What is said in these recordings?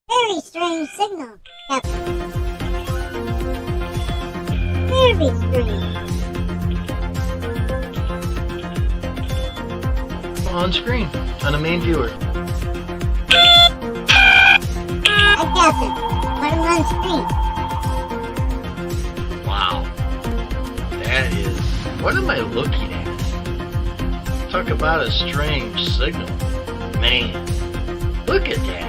very strange signal, Captain. Very strange. On screen, on the main viewer. Hi, Captain. Put him on screen. Wow. That is... What am I looking at? Talk about a strange signal. Man, look at that.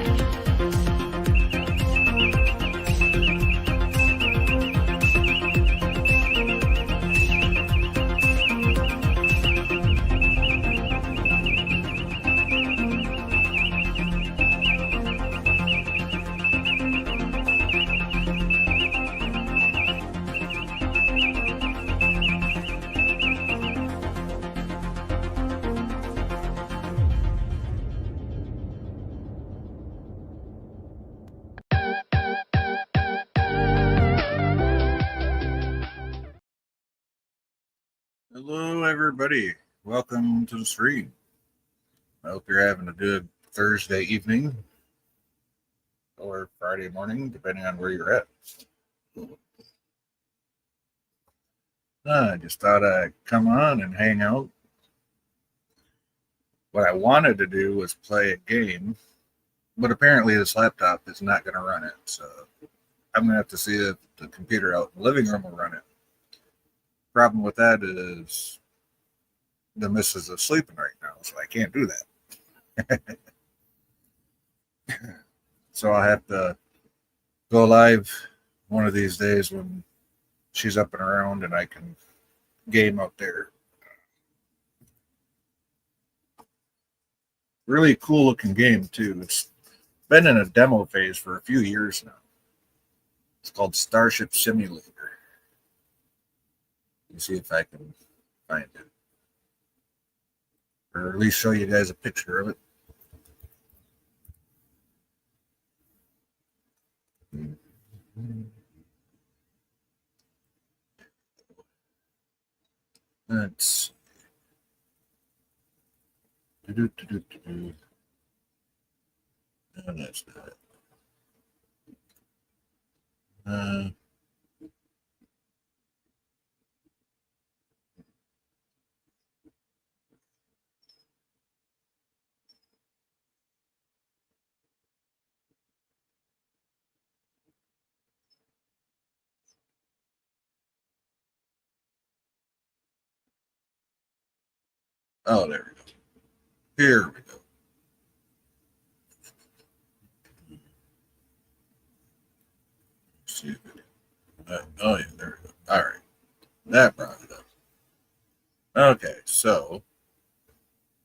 Hello, everybody. Welcome to the stream. I hope you're having a good Thursday evening or Friday morning, depending on where you're at. I just thought I'd come on and hang out. What I wanted to do was play a game, but apparently this laptop is not going to run it. So I'm going to have to see if the computer out in the living room will run it. Problem with that is the missus is sleeping right now, so I can't do that. So I'll have to go live one of these days when she's up and around and I can game out there. Really cool looking game too. It's been in a demo phase for a few years now. It's called Starship Simulator. Let me see if I can find it. Or at least show you guys a picture of it. Let's no, that's not it. Oh, there we go. Here we go. See if it, oh, yeah, there we go. All right. That brought it up. Okay, so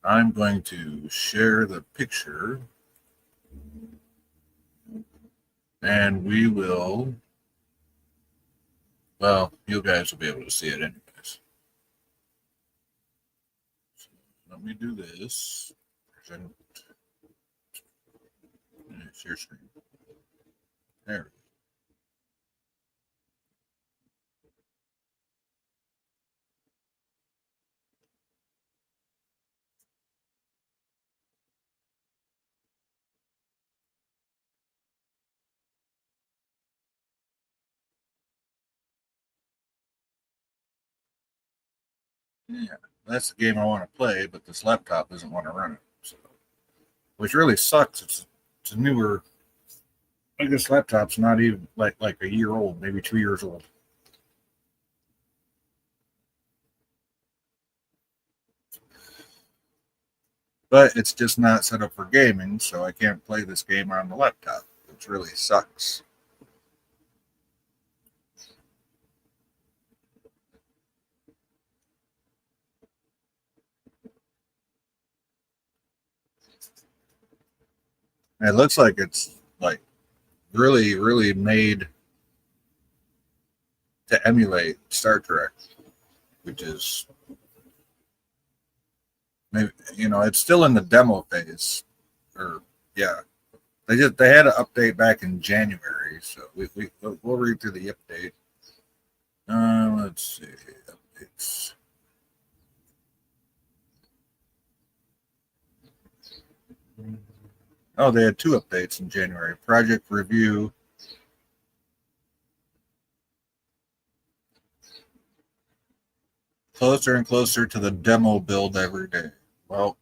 I'm going to share the picture and we will, well, you guys will be able to see it anyways. So let me do this. Present. Share screen. There we go. Yeah, that's the game I want to play, but this laptop doesn't want to run it. So, which really sucks. It's a newer. I think this laptop's not even like a year old, maybe 2 years old. But it's just not set up for gaming, so I can't play this game on the laptop, which really sucks. And it looks like it's like really, really made to emulate Star Trek, which is maybe it's still in the demo phase. Or yeah, they had an update back in January, so we'll read through the update. Let's see updates. Oh, they had 2 updates in January. Project review. Closer and closer to the demo build every day. Well,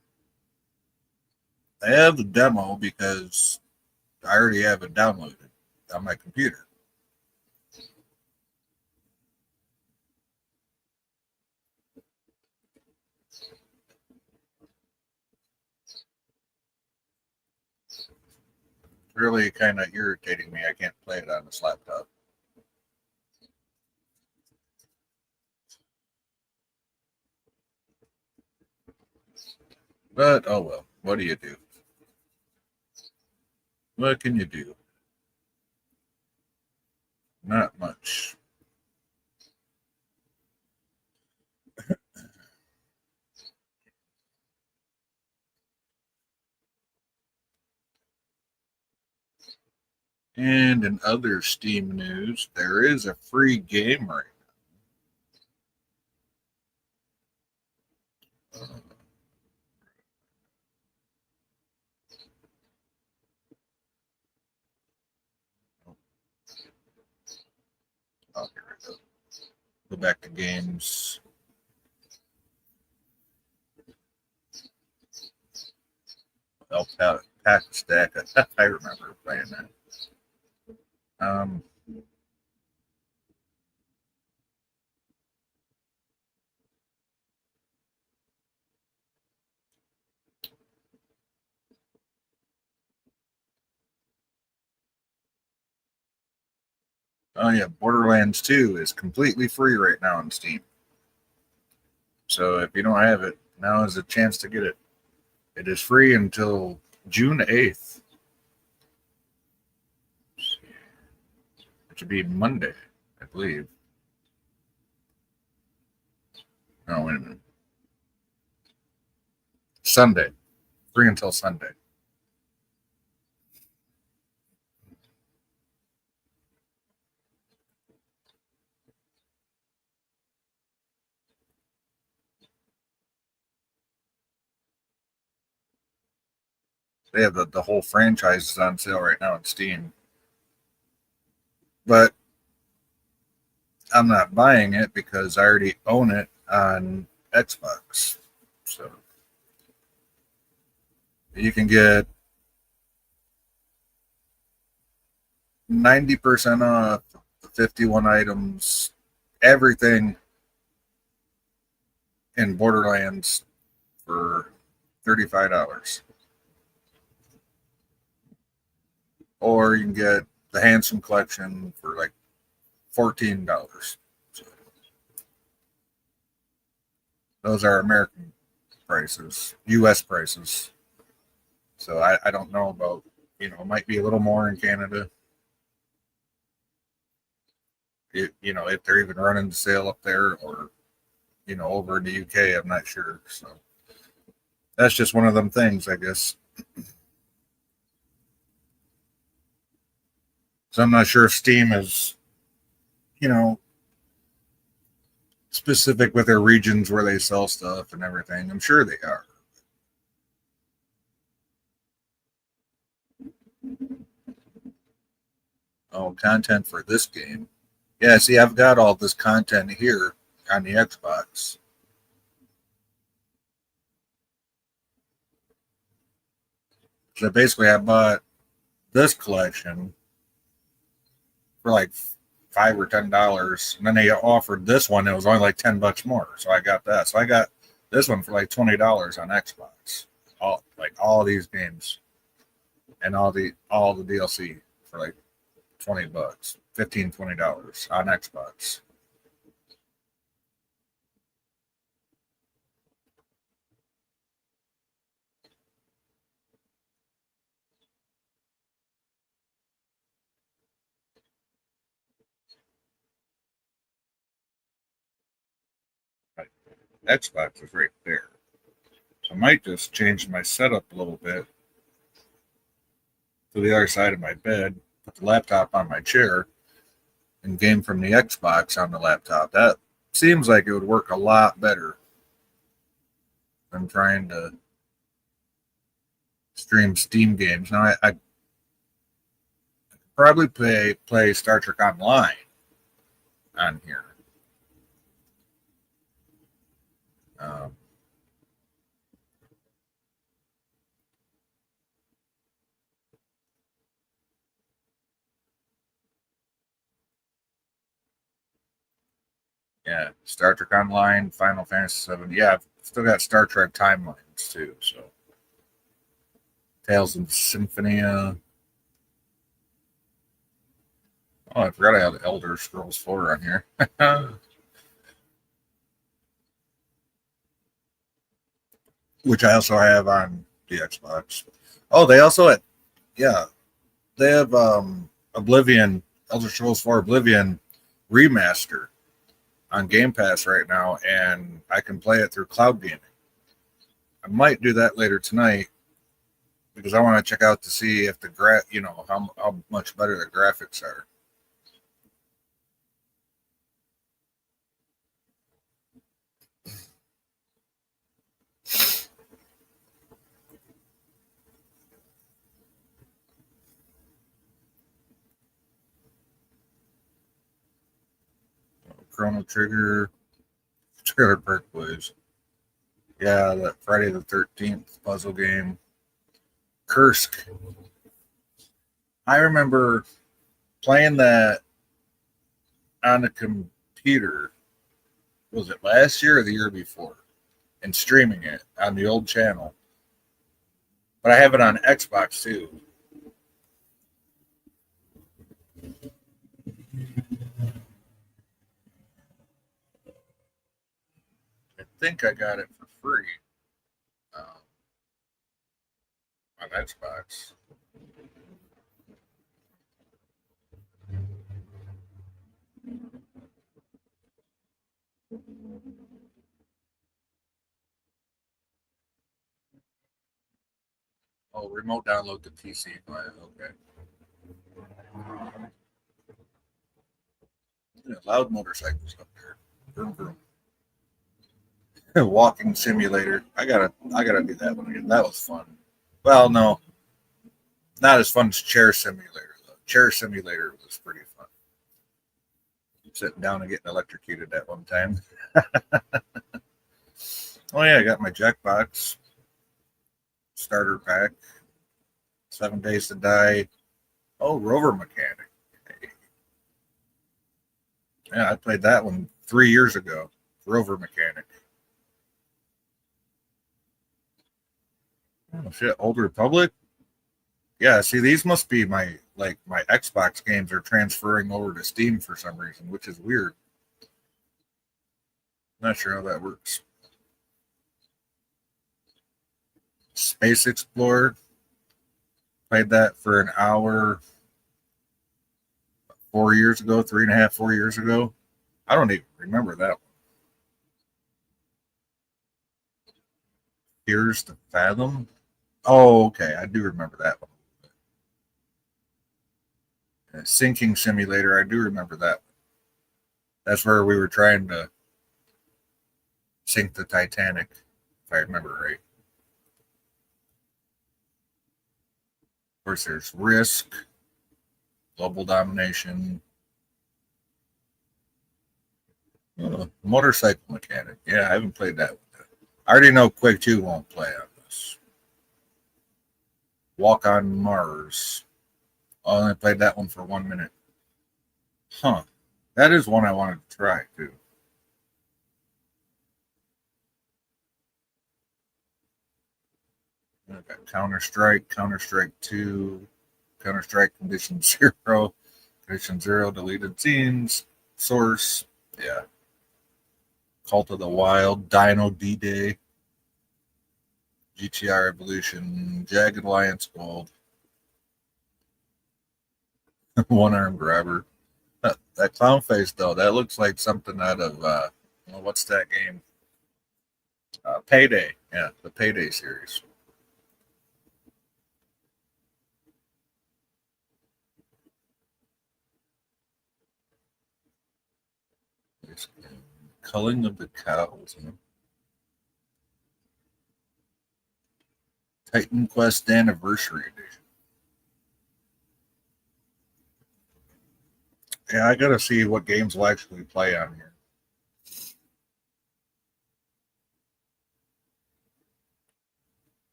I have the demo because I already have it downloaded on my computer. Really kind of irritating me. I can't play it on this laptop. But oh well, what do you do? What can you do? Not much. And in other Steam news, there is a free game right now. Oh, here we go. Go back to games. Oh, Pack Stack. I remember playing that. Um, oh yeah, Borderlands 2 is completely free right now on Steam. So if you don't have it, now is a chance to get it. It is free until June 8th. It should be Monday, I believe. No, wait a minute. Sunday. Free until Sunday. They have the whole franchise is on sale right now on Steam. But I'm not buying it because I already own it on Xbox. So you can get 90% off 51 items, everything in Borderlands for $35. Or you can get the Handsome Collection for like $14. So those are American prices, US prices. So I don't know about, it might be a little more in Canada. If they're even running the sale up there or, over in the UK, I'm not sure. So that's just one of them things, I guess. So I'm not sure if Steam is, specific with their regions where they sell stuff and everything. I'm sure they are. Oh, content for this game. Yeah, see, I've got all this content here on the Xbox. So basically, I bought this collection for like $5 or $10, and then they offered this one. It was only like $10 more, so I got that. So I got this one for like $20 on Xbox. All these games and all the DLC for like $20, $15-$20 on Xbox. Xbox is right there. So I might just change my setup a little bit to the other side of my bed, put the laptop on my chair, and game from the Xbox on the laptop. That seems like it would work a lot better than trying to stream Steam games. Now I probably play Star Trek Online on here. Um, yeah, Star Trek Online, Final Fantasy VII. Yeah, I've still got Star Trek timelines too. So Tales of Symphonia. Oh, I forgot I had Elder Scrolls 4 on here. Which I also have on the Xbox. Oh, they also had, yeah, they have Oblivion, Elder Scrolls 4 Oblivion remaster on Game Pass right now, and I can play it through cloud gaming. I might do that later tonight because I want to check out to see if how much better the graphics are. Chrono Trigger, Trailer Park Boys. Yeah, that Friday the 13th puzzle game. Kursk. I remember playing that on a computer. Was it last year or the year before? And streaming it on the old channel. But I have it on Xbox too. I think I got it for free on Xbox. Oh, remote download the PC file. Okay. Yeah, loud motorcycles up there. Vroom, vroom. Walking simulator. I gotta do that one again. That was fun. Well, no, not as fun as chair simulator though. Chair simulator was pretty fun. Sitting down and getting electrocuted at one time. Oh yeah, I got my Jackbox starter pack. 7 Days to Die. Oh, Rover Mechanic. Yeah, I played that one 3 years ago. Rover Mechanic. Oh shit, Old Republic. Yeah, see, these must be my Xbox games are transferring over to Steam for some reason, which is weird. Not sure how that works. Space Explorer. Played that for an hour 4 years ago, 3.5, 4 years ago. I don't even remember that one. Here's to Fathom. Oh, okay. I do remember that one. Sinking Simulator. I do remember that one. That's where we were trying to sink the Titanic, if I remember right. Of course, there's Risk, Global Domination, Motorcycle Mechanic. Yeah, I haven't played that one. I already know Quake 2 won't play on this. Walk on Mars. I only played that one for 1 minute. Huh. That is one I wanted to try, too. I've got Counter-Strike, Counter-Strike 2, Counter-Strike Condition 0, Condition 0, Deleted Scenes, Source, yeah. Cult of the Wild, Dino D-Day, GTR Evolution, Jagged Alliance Gold, One Arm Grabber. That clown face, though, that looks like something out of, what's that game? Payday. Yeah, the Payday series. Culling of the Cows. Huh? Titan Quest Anniversary Edition. Yeah, I gotta see what games will actually play on here.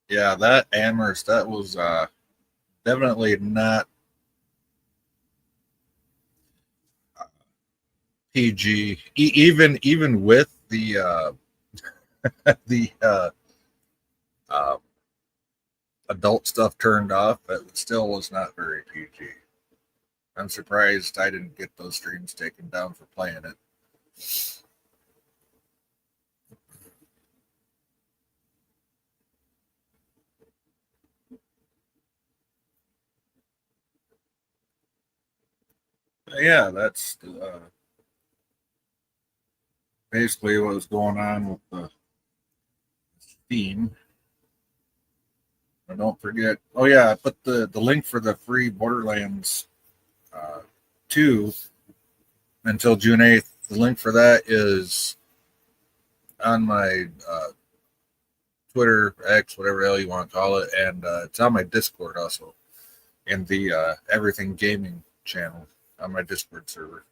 Yeah, that Amherst, that was definitely not PG. Even with the the uh, adult stuff turned off, it still was not very PG. I'm surprised I didn't get those streams taken down for playing it. Yeah, that's basically what was going on with the Steam. And don't forget, oh yeah, I put the link for the free Borderlands uh, 2 until June 8th. The link for that is on my Twitter, X, whatever the hell you want to call it, and it's on my Discord also, in the Everything Gaming channel on my Discord server.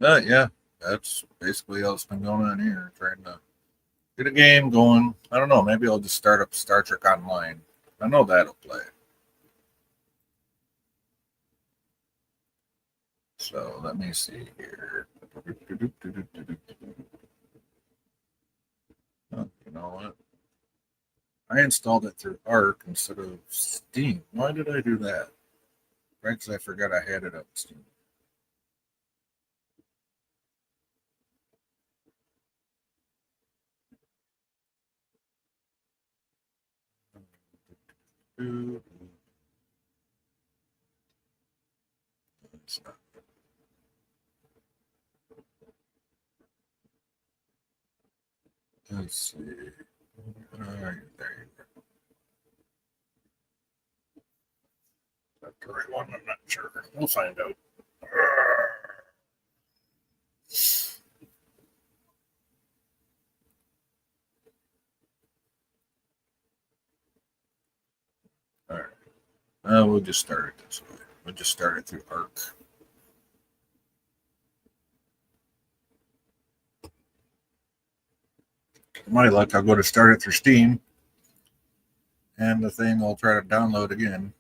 Yeah, that's basically all that's been going on here. Trying to get a game going. I don't know. Maybe I'll just start up Star Trek Online. I know that'll play. So let me see here. Oh, you know what? I installed it through Arc instead of Steam. Why did I do that? Right, because I forgot I had it up Steam. Let's see. There you go. That's the right one. I'm not sure. We'll find out. All right. We'll just start it this way. We'll just start it through Arc. My luck, I'll go to start it through Steam, and the thing I'll try to download again.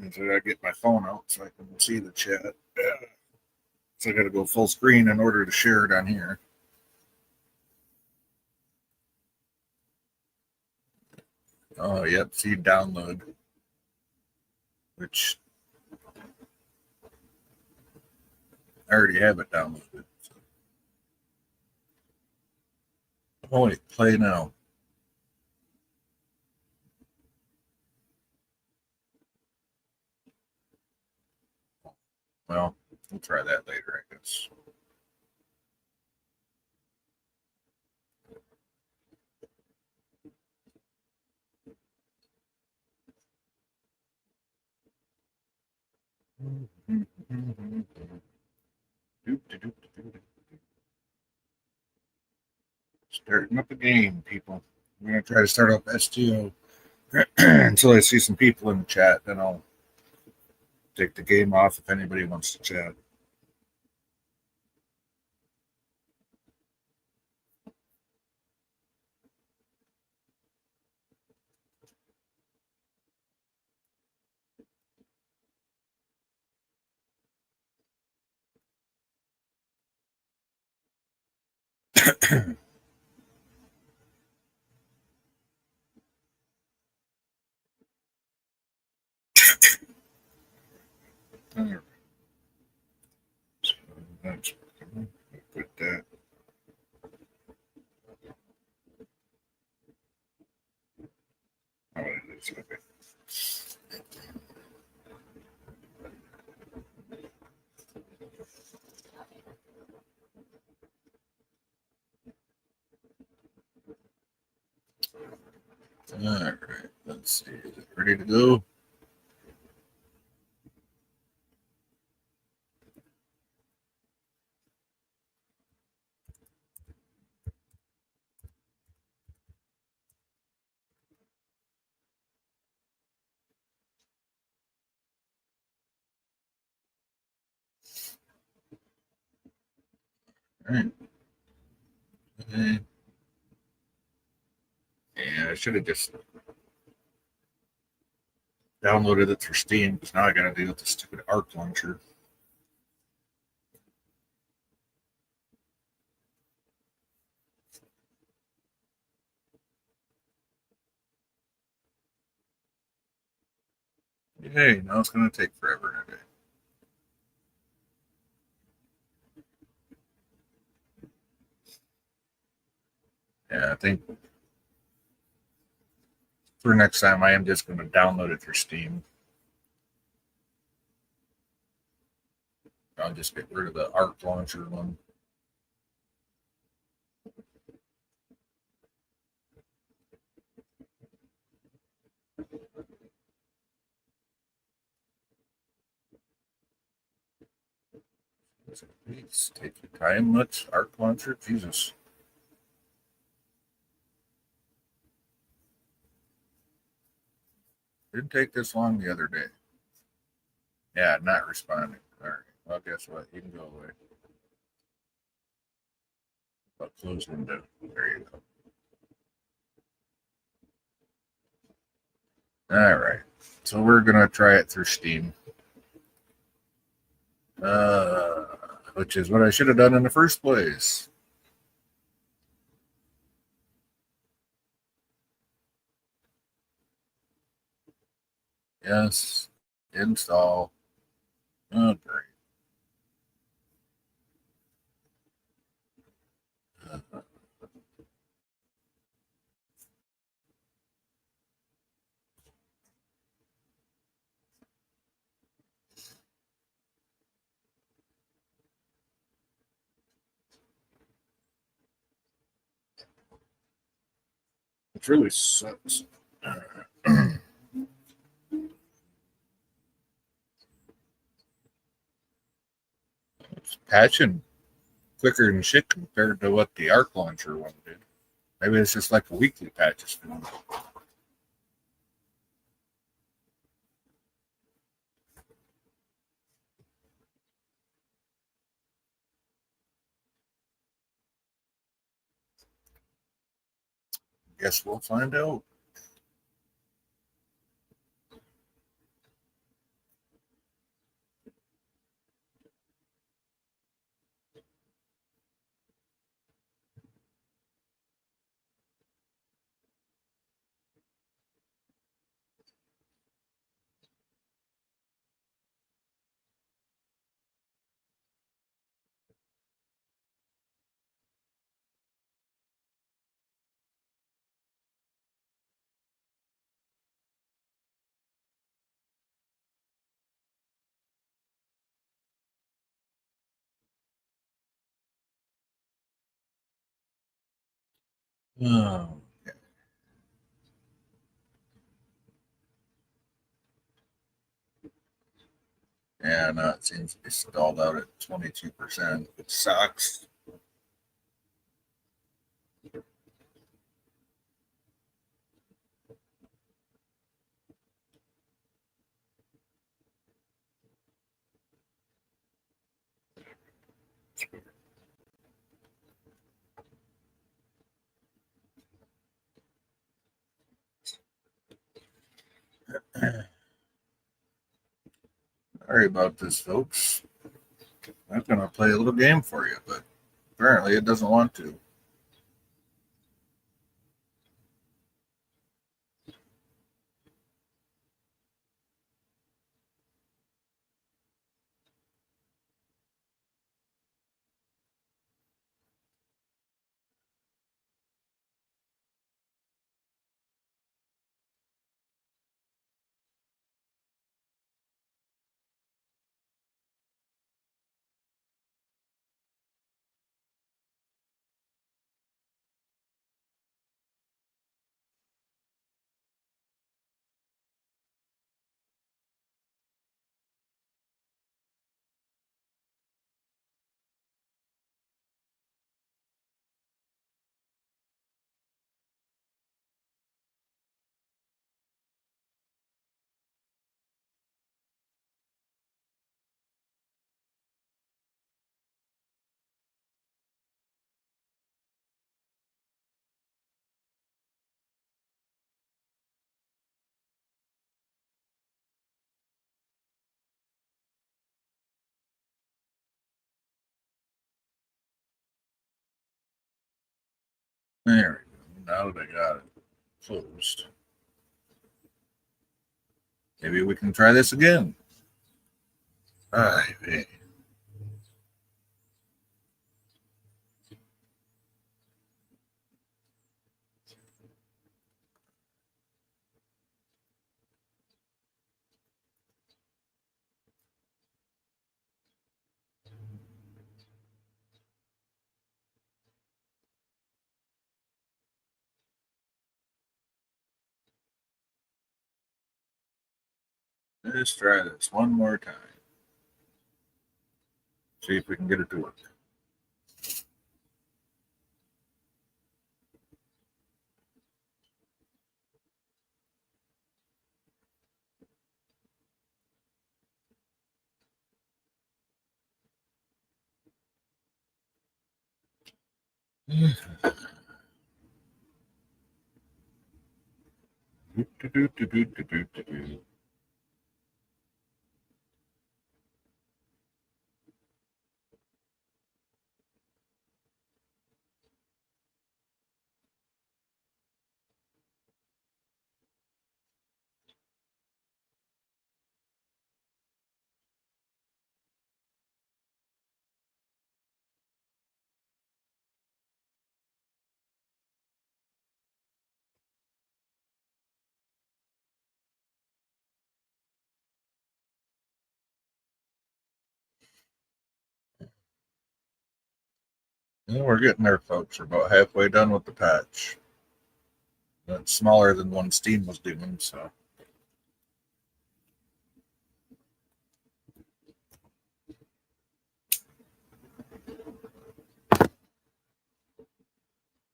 And so I get my phone out so I can see the chat. Yeah. So I got to go full screen in order to share it on here. Oh, yep. See download, which I already have it downloaded. So. Oh, wait. Play now. Well, we'll try that later, I guess. Starting up a game, people. I'm going to try to start up STO until I see some people in the chat. Then I'll take the game off if anybody wants to chat. So that's put that. Oh, it is okay. All right, let's see. Is it ready to go? All right. Okay. Yeah, I should have just downloaded it through Steam because now I got to deal with the stupid Arc launcher. Hey, now it's going to take forever today. Yeah, I think for next time I am just going to download it through Steam. I'll just get rid of the Arc launcher one. Please take your time. Let's Arc launcher. Jesus. Didn't take this long the other day. Yeah, not responding. All right. Well, guess what? You can go away. I'll close window. There you go. All right. So we're gonna try it through Steam. Which is what I should have done in the first place. Yes. Install. Oh, great. It really sucks. It's patching quicker than shit compared to what the Arc launcher one did. Maybe it's just like a weekly patch it's doing. Guess we'll find out. Oh, yeah, no, it seems to be stalled out at 22%. It sucks. Sorry about this, folks. I'm going to play a little game for you, but apparently it doesn't want to. There we go. Now that I got it closed, maybe we can try this again. Hey. Let's try this one more time. See if we can get it to work. Well, we're getting there, folks. We're about halfway done with the patch. That's smaller than one Steam was doing, so.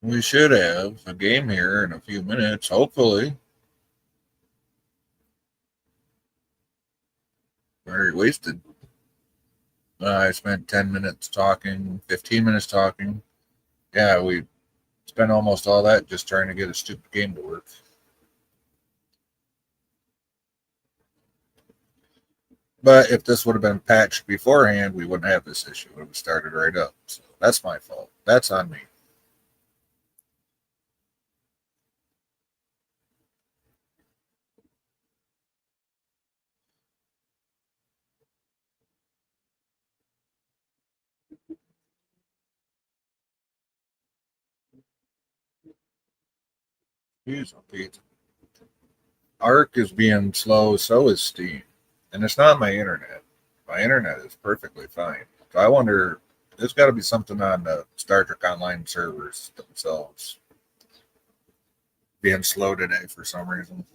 We should have a game here in a few minutes, hopefully. Very wasted. I spent 10 minutes talking, 15 minutes talking. Yeah, we spent almost all that just trying to get a stupid game to work. But if this would have been patched beforehand, we wouldn't have this issue. It would have started right up. So that's my fault. That's on me. Jeez, Pete. Arc is being slow, so is Steam. And it's not my internet. My internet is perfectly fine. So I wonder, there's got to be something on the Star Trek Online servers themselves being slow today for some reason.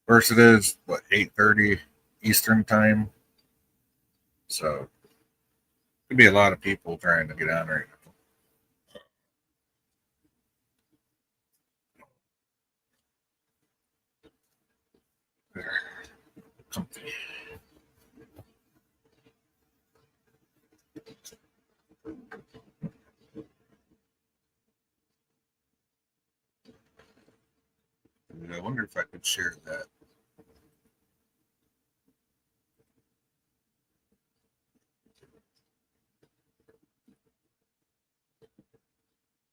First, it is, 8:30 Eastern time. So, could be a lot of people trying to get on right now. There. Something. I wonder if I could share that.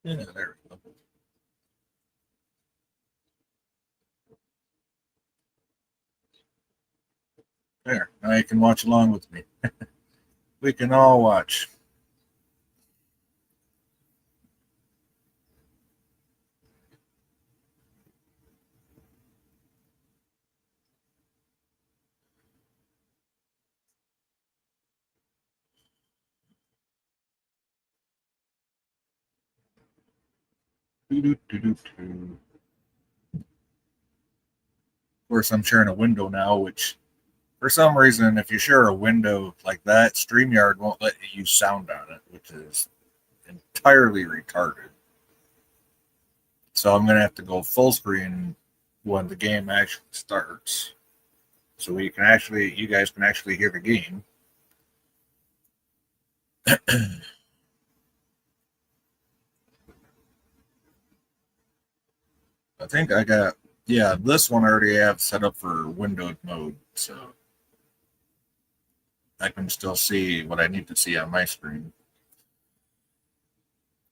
Yeah, there we go. There. Now you can watch along with me. We can all watch. Of course, I'm sharing a window now, which for some reason, if you share a window like that, StreamYard won't let you use sound on it, which is entirely retarded. So I'm going to have to go full screen when the game actually starts. So you guys can actually hear the game. I think I got, yeah, this one I already have set up for windowed mode. So I can still see what I need to see on my screen.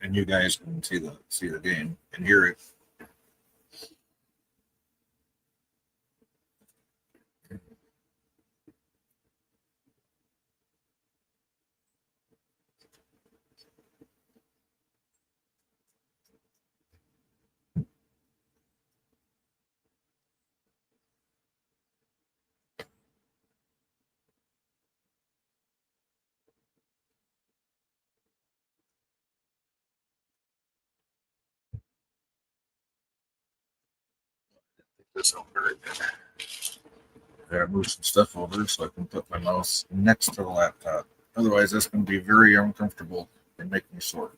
and you guys can see the game and hear it. This over. I gotta move some stuff over so I can put my mouse next to the laptop. Otherwise, that's going to be very uncomfortable and make me sore.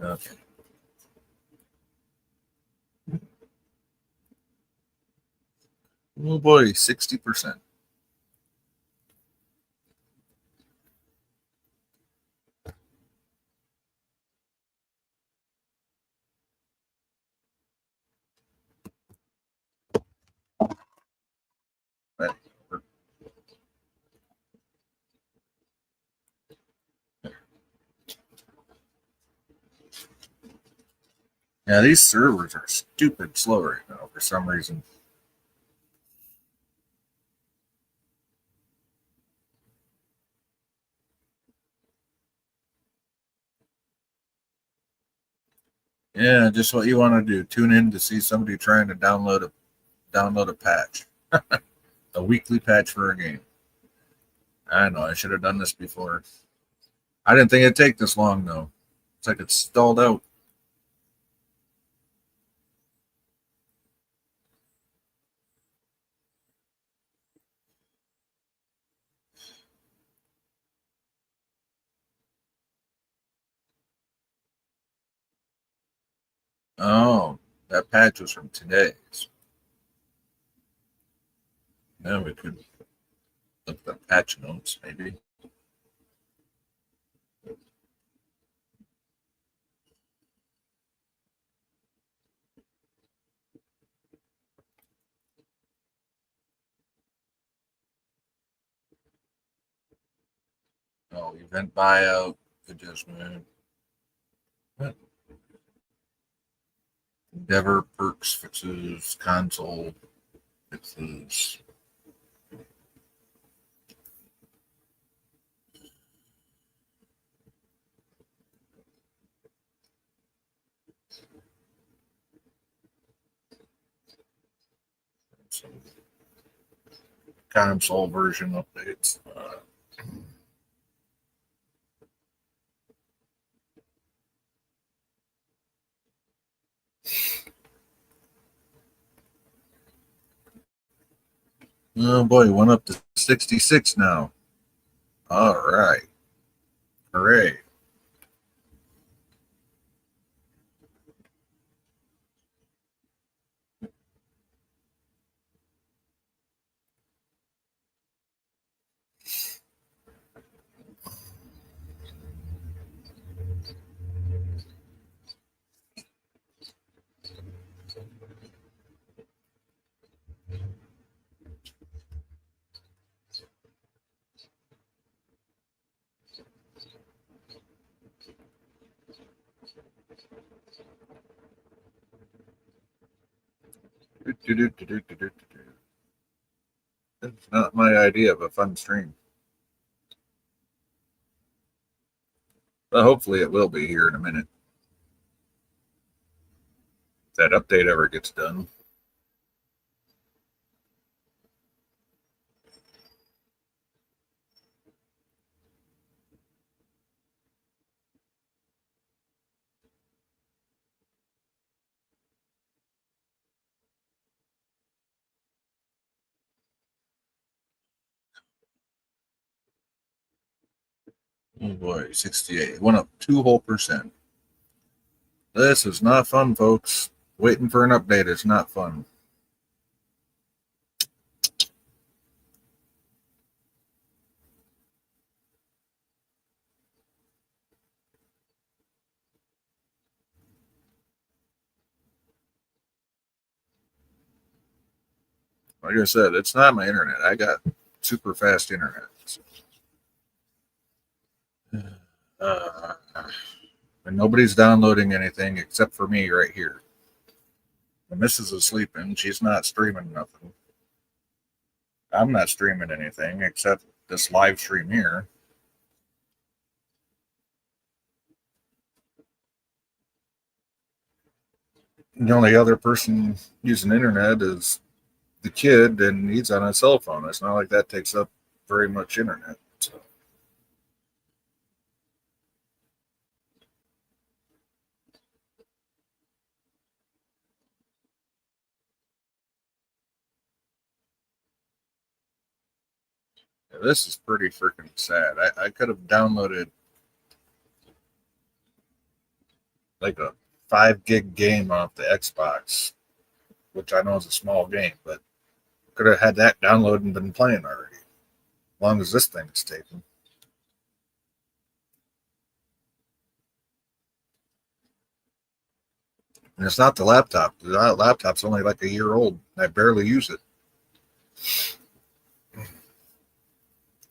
Okay. Oh boy, 60%. Right. Yeah, these servers are stupid slow right now for some reason. Yeah, just what you want to do. Tune in to see somebody trying to download a patch, a weekly patch for a game. I know I should have done this before. I didn't think it'd take this long though. It's like it's stalled out. Oh, that patch was from today. Now we could look at the patch notes, maybe. Oh, event buyout adjustment. Endeavor perks fixes, console fixes. Console version updates. Oh boy, went up to 66 now. All right. Hooray. That's not my idea of a fun stream. But hopefully it will be here in a minute. If that update ever gets done. Oh boy, 68. Went up 2 whole %. This is not fun, folks. Waiting for an update is not fun. Like I said, it's not my internet. I got super fast internet. Uh, And nobody's downloading anything except for me right here. The missus is sleeping. She's not streaming nothing. I'm not streaming anything except this live stream here. The only other person using internet is the kid, and he's on a cell phone. It's not like that takes up very much internet. So. Yeah, this is pretty freaking sad. I could have downloaded like a 5 gig game off the Xbox, which I know is a small game, but could have had that downloaded and been playing already, as long as this thing is taken. And it's not the laptop. The laptop's only like a year old. I barely use it.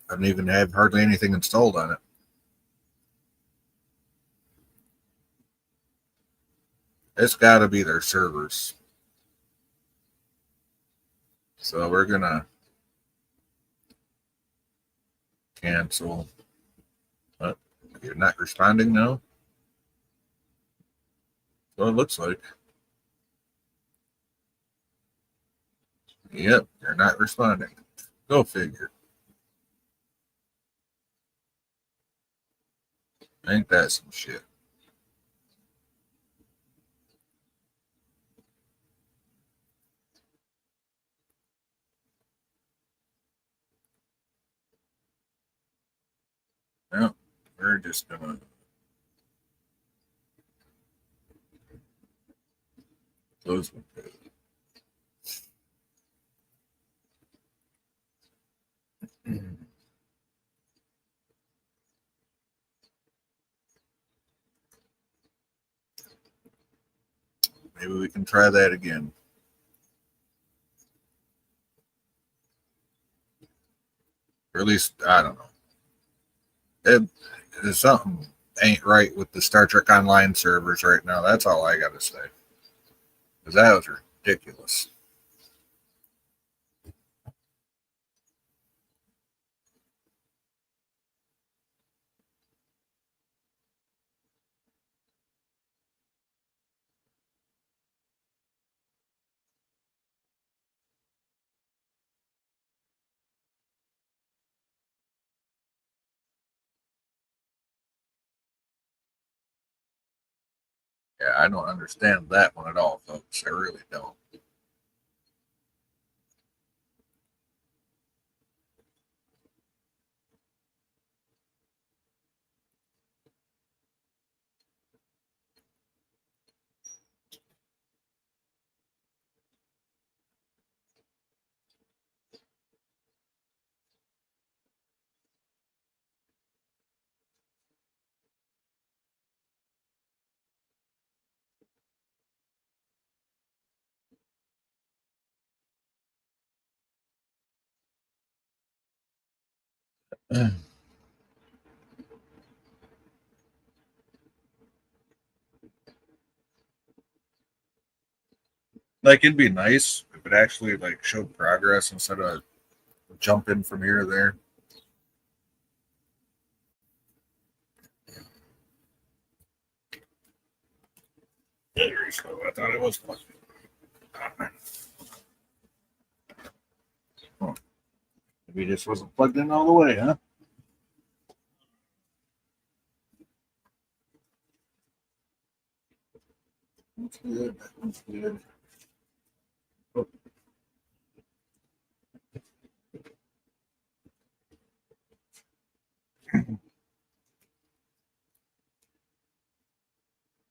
I don't even have hardly anything installed on it. It's got to be their servers. So we're going to cancel. You're not responding now? So it looks like. Yep, you're not responding. Go figure. Ain't that some shit? Well, we're just gonna close one. Maybe we can try that again. Or at least, I don't know. There's something ain't right with the Star Trek Online servers right now. That's all I got to say. Because that was ridiculous. Yeah, I don't understand that one at all, folks. I really don't. Like, it'd be nice if it actually like showed progress instead of jumping from here to there. Very slow. I thought it was plugged in. Oh, maybe this wasn't plugged in all the way, huh? That's good. That's good. Oh,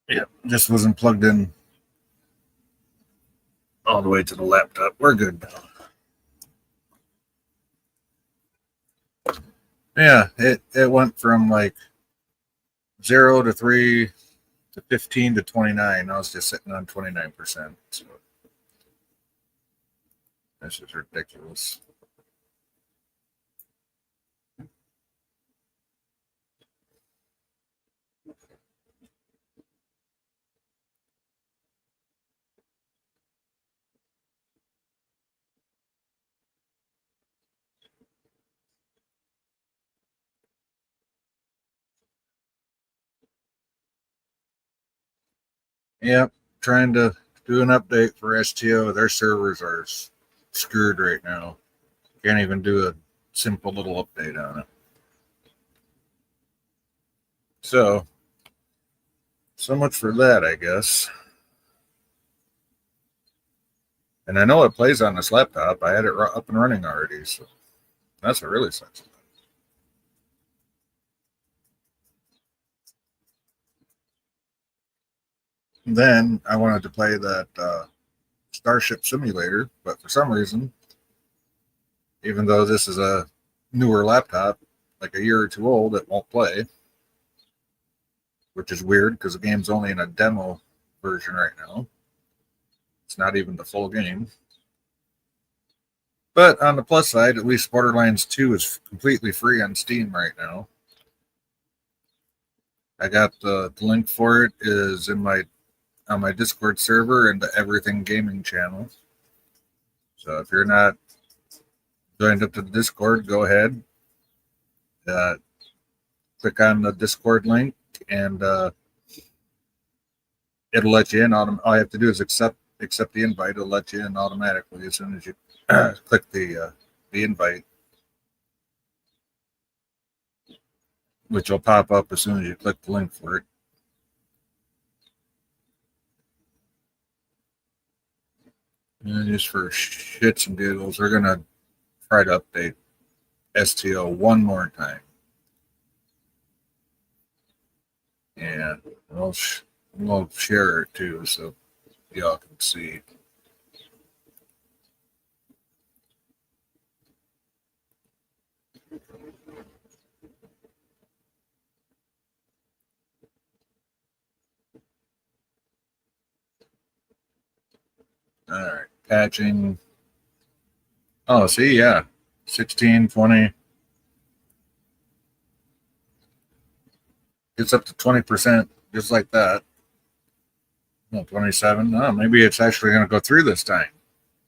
yeah, just wasn't plugged in all the way to the laptop. We're good now. Yeah, it went from like 0 to 3 to 15 to 29. I was just sitting on 29%. So this is ridiculous. Yep, trying to do an update for STO. Their servers are screwed right now. Can't even do a simple little update on it. So much for that, I guess. And I know it plays on this laptop. I had it up and running already, so that's what really sucks. Then I wanted to play that Starship Simulator, but for some reason, even though this is a newer laptop, like a year or two old, it won't play, which is weird because the game's only in a demo version right now. It's not even the full game. But on the plus side, at least Borderlands 2 is completely free on Steam right now. I got the link for it is in my on my Discord server and the Everything Gaming channel. So if you're not joined up to the Discord, go ahead, click on the Discord link, and it'll let you in. All you have to do is accept the invite. It'll let you in automatically as soon as you click the invite, which will pop up as soon as you click the link for it. And just for shits and giggles, we're gonna try to update STO one more time. And we'll share it too, so y'all can see. All right, patching. Oh, see, yeah, 16, 20. Gets up to 20%, just like that. No, 27. Oh, maybe it's actually going to go through this time.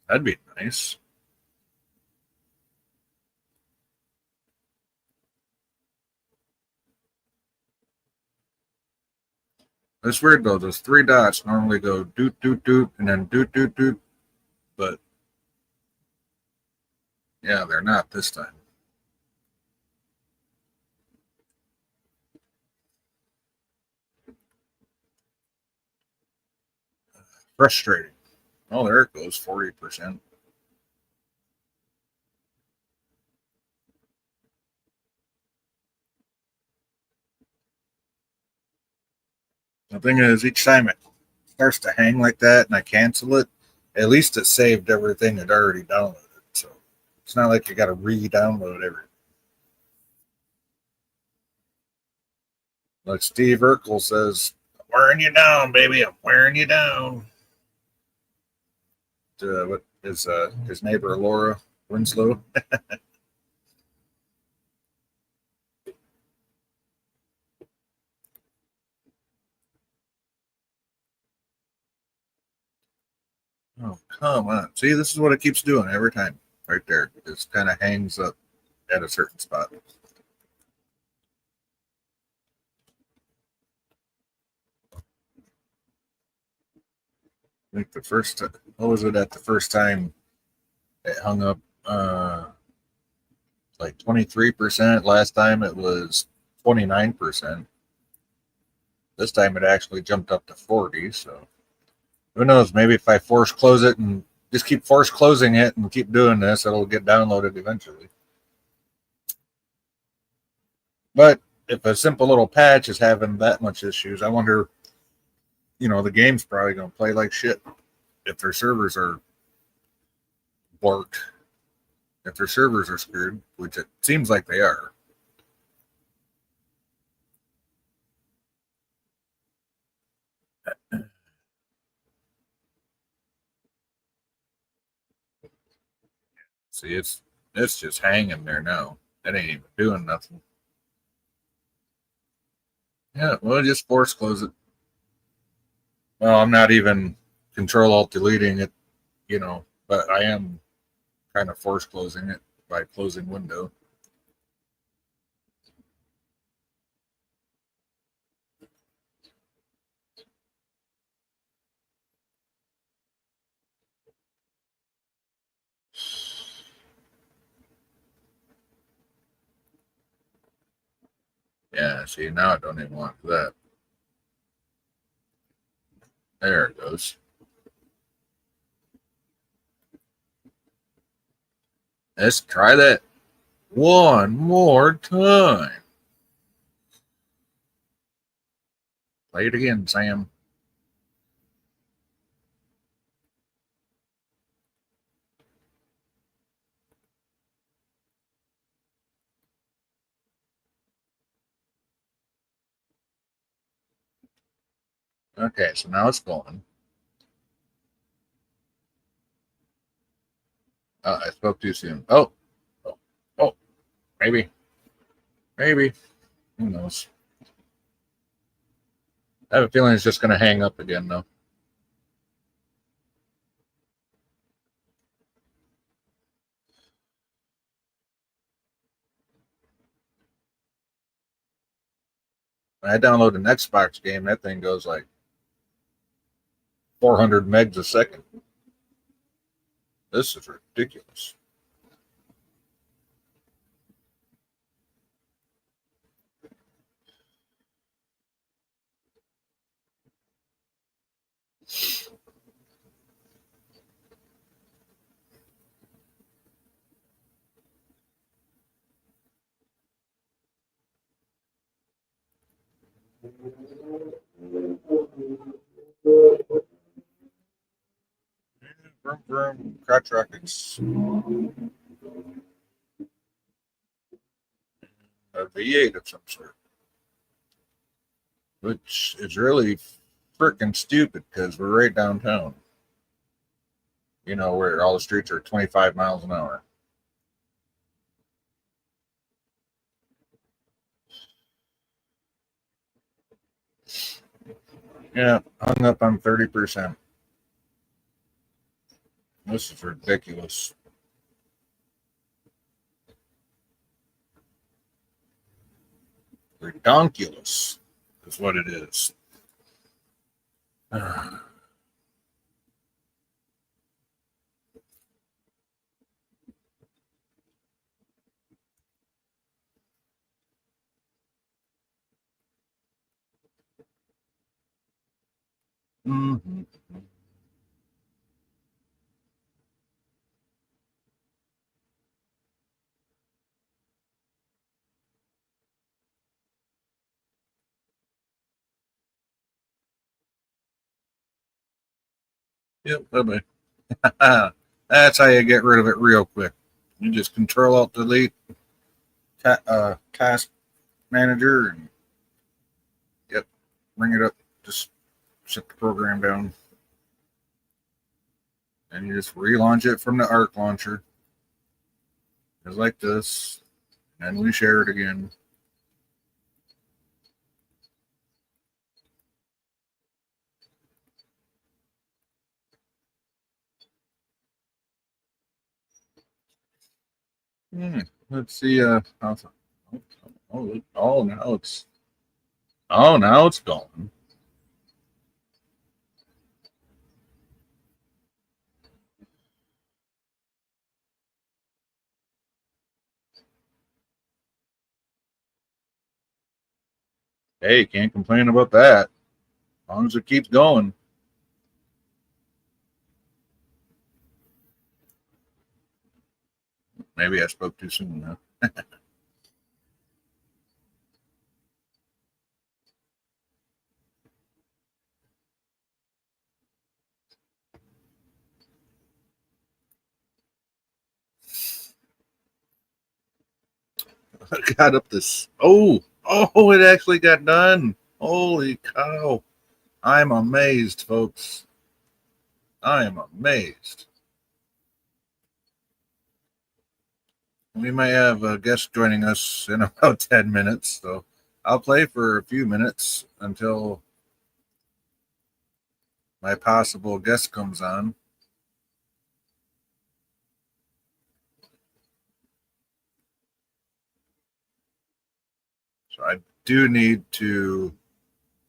That'd be nice. It's weird though. Those three dots normally go doot doot doot and then doot doot doot, but yeah, they're not this time. Frustrating. Oh, there it goes, 40%. The thing is, each time it starts to hang like that and I cancel it, at least it saved everything it already downloaded. So it's not like you got to re-download everything. Like Steve Urkel says, I'm wearing you down, baby. I'm wearing you down. What is his neighbor Laura Winslow? Oh, come on. See, this is what it keeps doing every time. Right there. It just kind of hangs up at a certain spot. I think the first, what was it at the first time it hung up? Like 23%. Last time it was 29%. This time it actually jumped up to 40. So who knows? Maybe if I force close it and just keep force closing it and keep doing this, it'll get downloaded eventually. But if a simple little patch is having that much issues, I wonder, the game's probably going to play like shit if their servers are borked, if their servers are screwed, which it seems like they are. See, it's just hanging there now. It ain't even doing nothing. Yeah, well, just force close it. Well, I'm not even Control Alt deleting it, but I am kind of force closing it by closing window. Yeah, see, now I don't even want that. There it goes. Let's try that one more time. Play it again, Sam. Okay, so now it's going. I spoke too soon. Oh, oh, maybe, maybe. Who knows? I have a feeling it's just going to hang up again, though. When I download an Xbox game, that thing goes like 400 megs a second. This is ridiculous. Vroom, vroom, crotch rockets. A V8 of some sort. Which is really freaking stupid because we're right downtown. You know, where all the streets are 25 miles an hour. Yeah, hung up on 30%. This is ridiculous. Redonkulous is what it is. Mm-hmm. Yep, bye-bye. That's how you get rid of it real quick. You just Control Alt Delete Task Manager and yep, bring it up. Just shut the program down, and you just relaunch it from the Arc launcher, just like this, and we share it again. Let's see. Now it's now it's gone. Hey, can't complain about that. As long as it keeps going. Maybe I spoke too soon. Huh? I got up this. Oh, it actually got done. Holy cow. I'm amazed, folks. I am amazed. We might have a guest joining us in about 10 minutes, so I'll play for a few minutes until my possible guest comes on. So I do need to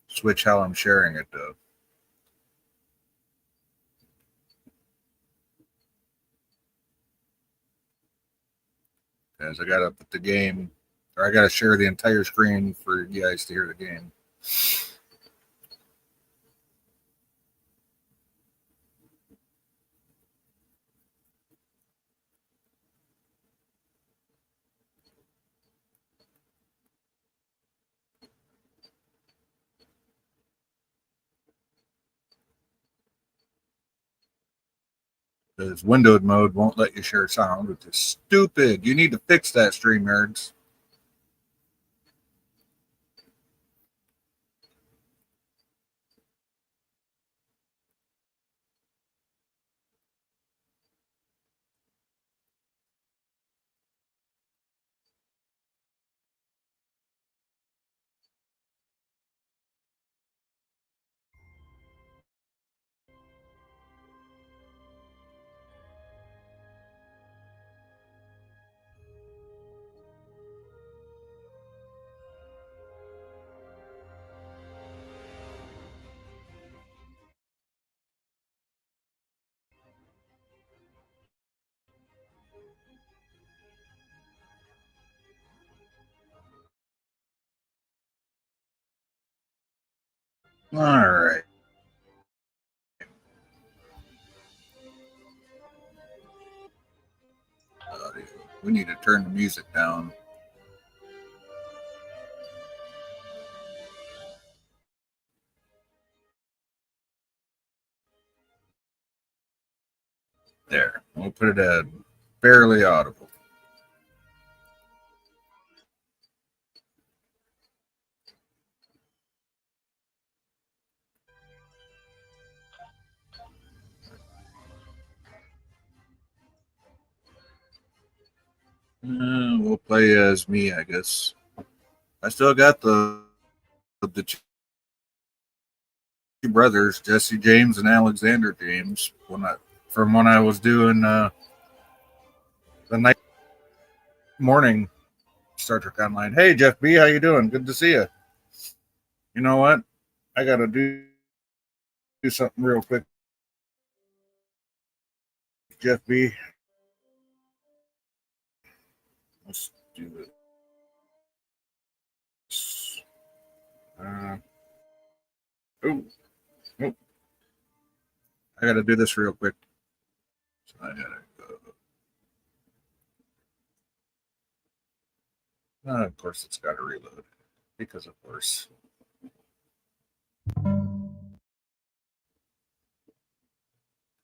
switch how I'm sharing it, though. As I got to put the game or I got to share the entire screen for you guys to hear the game. Because windowed mode won't let you share sound, which is stupid. You need to fix that, StreamYards. All right. We need to turn the music down. There. We'll put it at barely audible. We'll play as me, I guess. I still got the two brothers, Jesse James and Alexander James, from when I was doing the night morning Star Trek Online. Hey, Jeff B, how you doing? Good to see you. You know what? I gotta do something real quick, Jeff B. Let's do this. Oh, oh, I gotta do this real quick. So I gotta go. Of course, it's got to reload because, of course. Come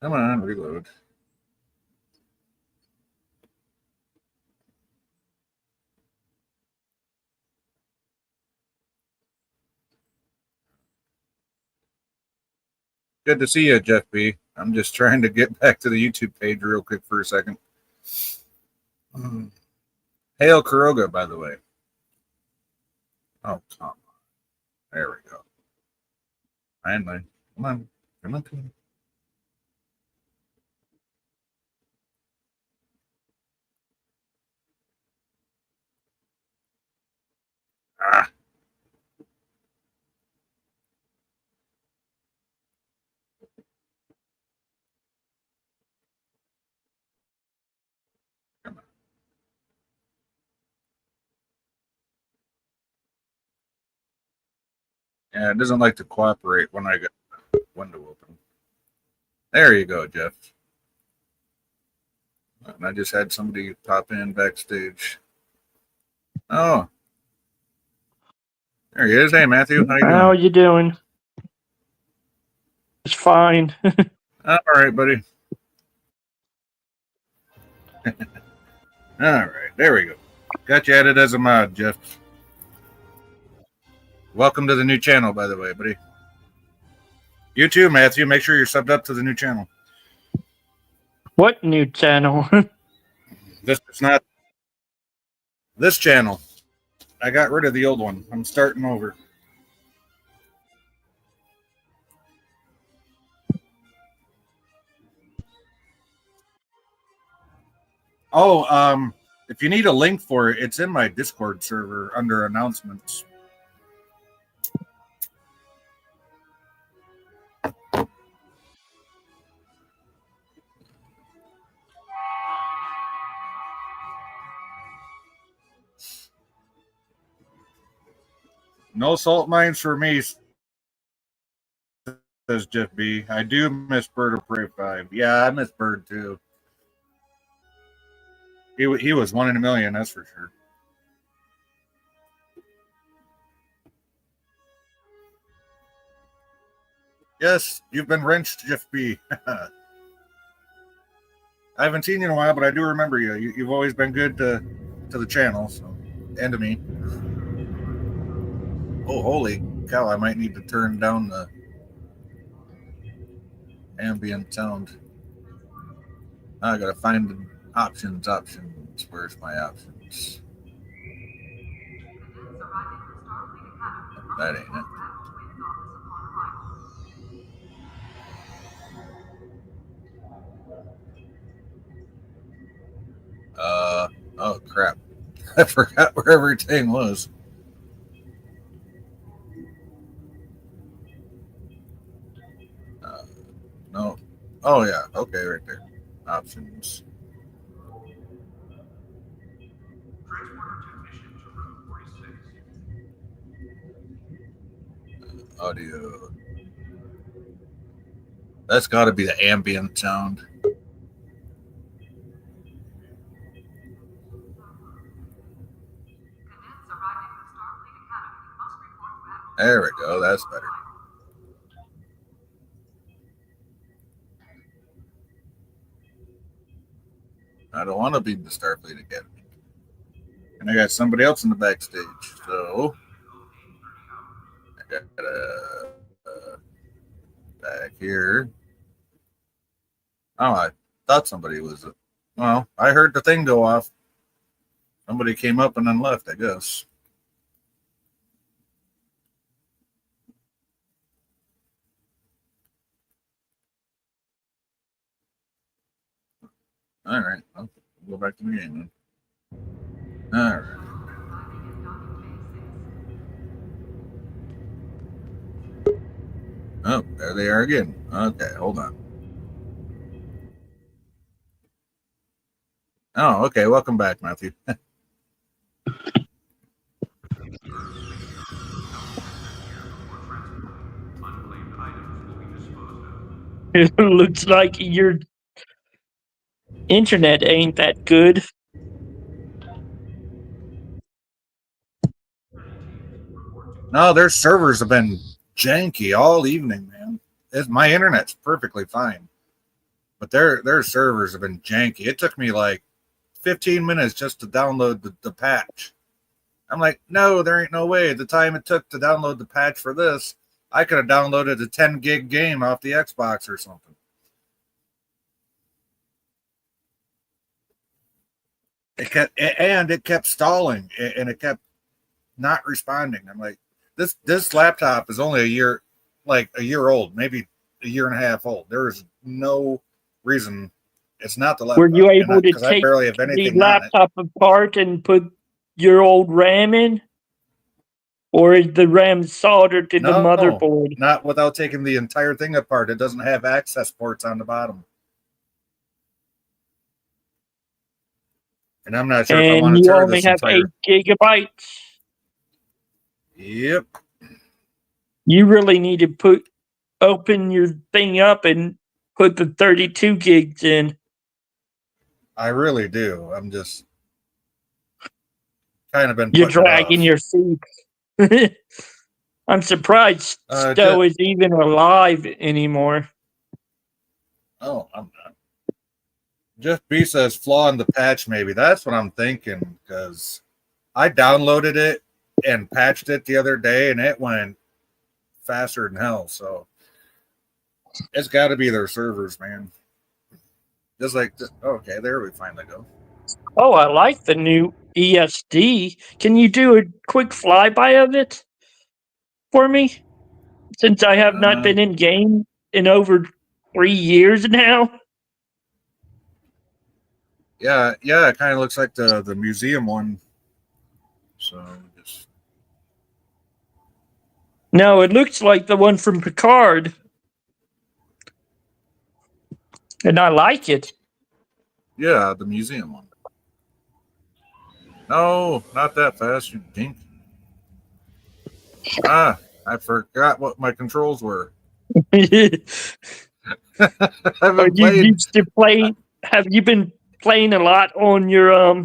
on, reload. Good to see you, Jeff B. I'm just trying to get back to the YouTube page real quick for a second. Hail Kuroga, by the way. Oh, come on. There we go. Finally. Come on. Come on, come on. Ah. Come on. Yeah, it doesn't like to cooperate when I got the window open. There you go, Jeff. And I just had somebody pop in backstage. Oh, there he is. Hey, Matthew, how you doing? How you doing? It's fine. All right, buddy. All right, there we go. Got you added as a mod, Jeff. Welcome to the new channel, by the way, buddy. You too, Matthew. Make sure you're subbed up to the new channel. What new channel? This is not this channel. I got rid of the old one. I'm starting over. Oh, if you need a link for it, it's in my Discord server under announcements. No salt mines for me, says Jeff B. I do miss Bird of Prey 5. Yeah, I miss Bird too. He was one in a million, that's for sure. Yes, you've been wrenched, Jeff B. I haven't seen you in a while, but I do remember you. You've always been good to the channel, so, and to me. Oh, holy cow! I might need to turn down the ambient sound. I gotta find the options. Options. Where's my options? That ain't it. Oh crap. I forgot where everything was. No. Oh yeah. Okay, right there. Options. Audio. That's got to be the ambient sound. There we go. That's better. I don't want to be the Starfleet Academy. And I got somebody else in the backstage. So I got back here. Oh, I thought somebody was. Well, I heard the thing go off. Somebody came up and then left, I guess. All right. I'll go back to the game then. All right. Oh, there they are again. Okay, hold on. Oh, okay. Welcome back, Matthew. It looks like your internet ain't that good. No, their servers have been janky all evening, man. My internet's perfectly fine, but their servers have been janky. It took me like 15 minutes just to download the patch. I'm like, no, there ain't no way. The time it took to download the patch for this, I could have downloaded a 10 gig game off the Xbox or something. It kept stalling, and it kept not responding. I'm like, this laptop is only a year old, maybe a year and a half old. There is no reason it's not the laptop. Were you able to because I take barely have the anything on it. laptop apart and put your old RAM in? Or is the RAM soldered to the motherboard? Not without taking the entire thing apart. It doesn't have access ports on the bottom. And I'm not sure if I want to And you tear only this have entire. 8 gigabytes. Yep. You really need to open your thing up and put the 32 gigs in. I really do. I'm just kind of been. You're dragging your feet. I'm surprised Stowe is even alive anymore. Oh, I'm not. Jeff B says flaw in the patch. Maybe that's what I'm thinking, because I downloaded it and patched it the other day, and it went faster than hell. So it's got to be their servers, man. Just like, okay, there we finally go. Oh, I like the new ESD. Can you do a quick flyby of it for me? Since I have not been in game in over 3 years now. Yeah, it kind of looks like the museum one. So just. No, it looks like the one from Picard. And I like it. Yeah, the museum one. No, not that fast, you dink. Ah, I forgot what my controls were. Or I haven't you played. used to play? Have you been playing a lot on your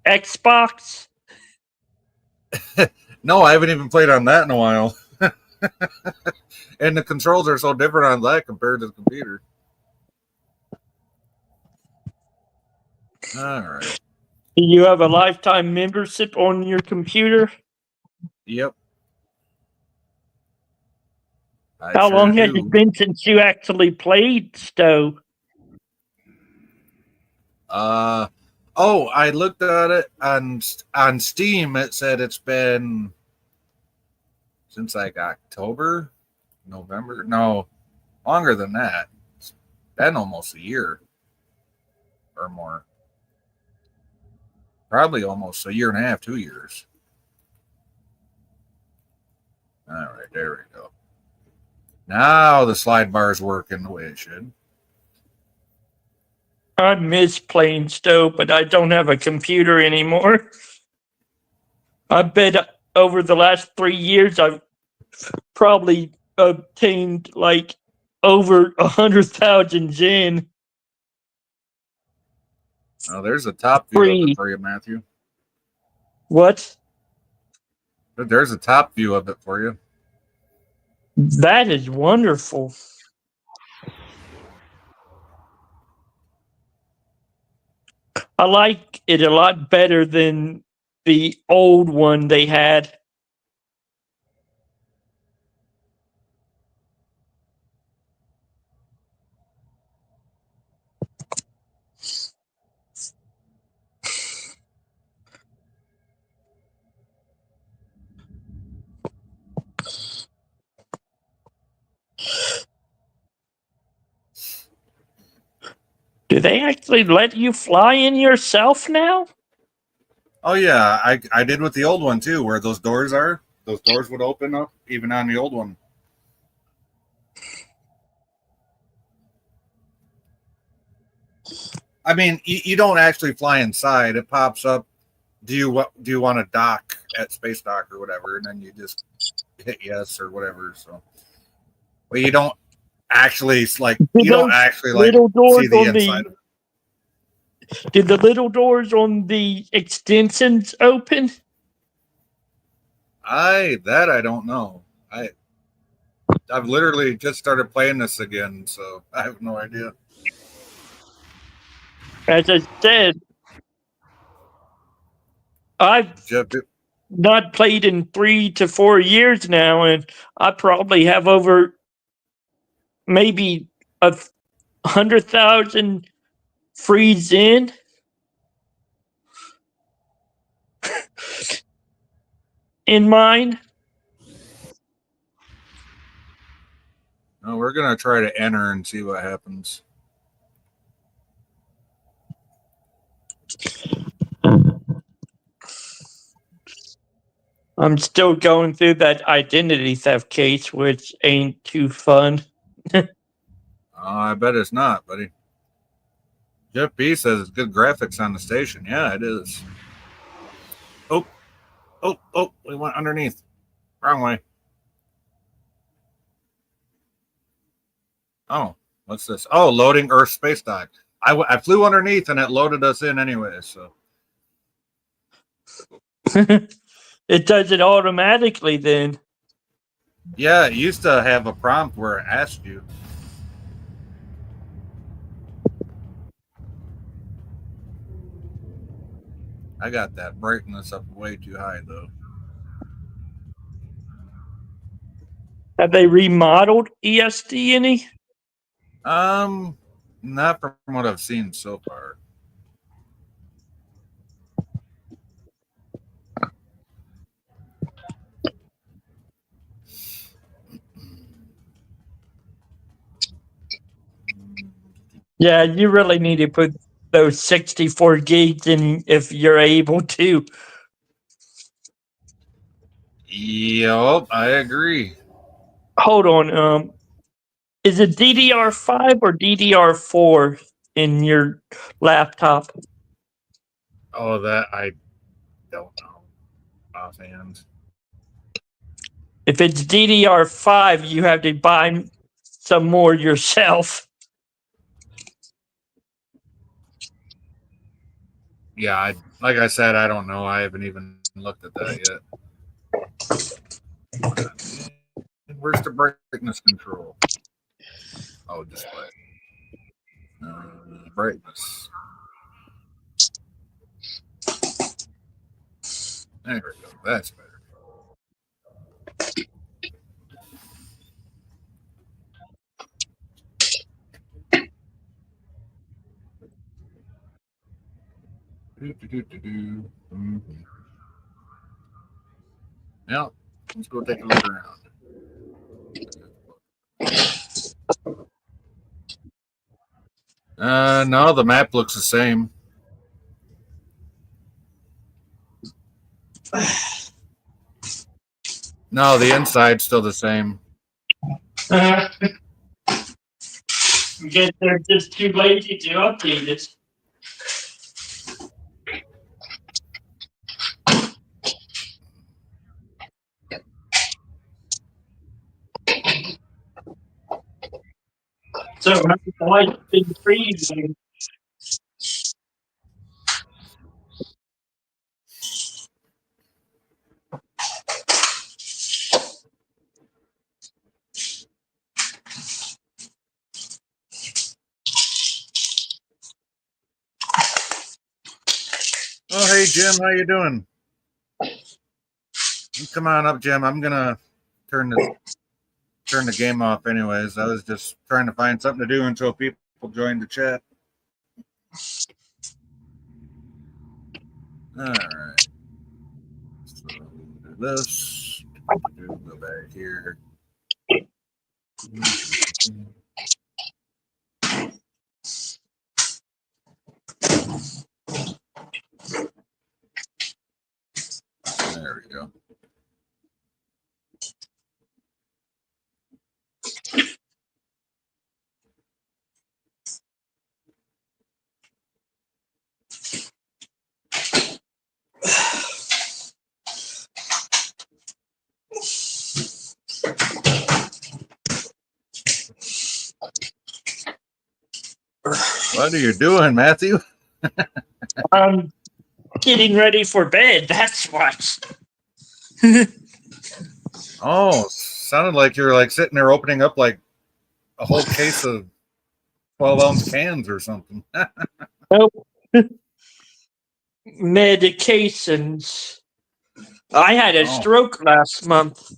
Xbox? No, I haven't even played on that in a while. And the controls are so different on that compared to the computer. All right. Do you have a lifetime membership on your computer? Yep. I How sure long has it do. been since you actually played Stowe? Oh, I looked at it on Steam. It said it's been since like October, November. No, longer than that. It's been almost a year or more. Probably almost a year and a half, 2 years. All right, there we go. Now the slide bar is working the way it should. I miss playing Stowe, but I don't have a computer anymore. I bet over the last 3 years I've probably obtained like over 100,000 Zen Oh, there's a top view of it free. for you, Matthew. What? There's a top view of it for you. That is wonderful. I like it a lot better than the old one they had. Do they actually let you fly in yourself now? Oh yeah, I did with the old one too, where those doors are. Those doors would open up even on the old one. I mean, you don't actually fly inside. It pops up. Do you want to dock at space dock or whatever, and then you just hit yes or whatever. So, but you don't actually Did those like little doors see the on inside. did the little doors on the extensions open? I don't know. I've literally just started playing this again, so I have no idea. As I said, I've Jeff, not played in 3 to 4 years now, and I probably have over maybe 100,000 free Zen. In mine. no, we're gonna try to enter and see what happens. I'm still going through that identity theft case, which ain't too fun. I bet it's not, buddy. Jeff B says it's good graphics on the station. Yeah, it is. Oh, we went underneath. Wrong way. Oh, what's this? Oh, loading Earth space dock. I flew underneath and it loaded us in anyway. So It does it automatically then. yeah, it used to have a prompt where it asked you. I got that brightness up way too high though. Have they remodeled ESD any? Not from what I've seen so far. Yeah, you really need to put those 64 gigs in if you're able to. Yup, I agree. Hold on. Is it DDR5 or DDR4 in your laptop? Oh, that I don't know. offhand. If it's DDR5, you have to buy some more yourself. Yeah, like I said, I don't know. I haven't even looked at that yet. Where's the brightness control? Oh, display. Brightness. There we go. That's better. Mm-hmm. Now, let's go take a look around. No, the map looks the same. No, the inside's still the same. I guess they're just too lazy to update it. So I've been freezing. Oh, hey Jim, how you doing? Come on up, Jim. I'm gonna turn the game off anyways. I was just trying to find something to do until people join the chat. All right. So do this. Go back here. There we go. What are you doing, Matthew? I'm getting ready for bed. That's what. Oh, sounded like you're like sitting there opening up like a whole case of 12-ounce cans or something. Nope. Medications. I had a stroke last month.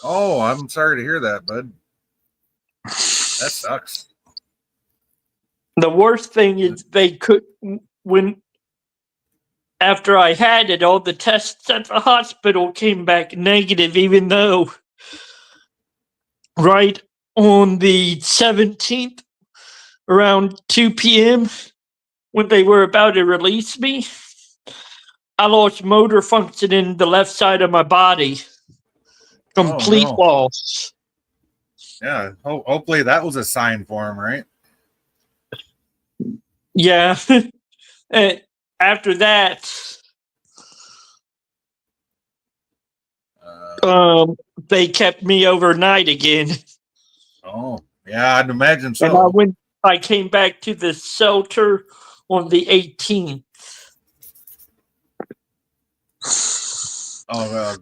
Oh, I'm sorry to hear that, bud. That sucks. The worst thing is they could when after I had it, all the tests at the hospital came back negative, even though right on the 17th around 2 p.m. when they were about to release me, I lost motor function in the left side of my body. Complete loss. Yeah, hopefully that was a sign for him, right? Yeah. After that, they kept me overnight again. Oh, yeah, I'd imagine so. And I came back to the shelter on the 18th. Oh,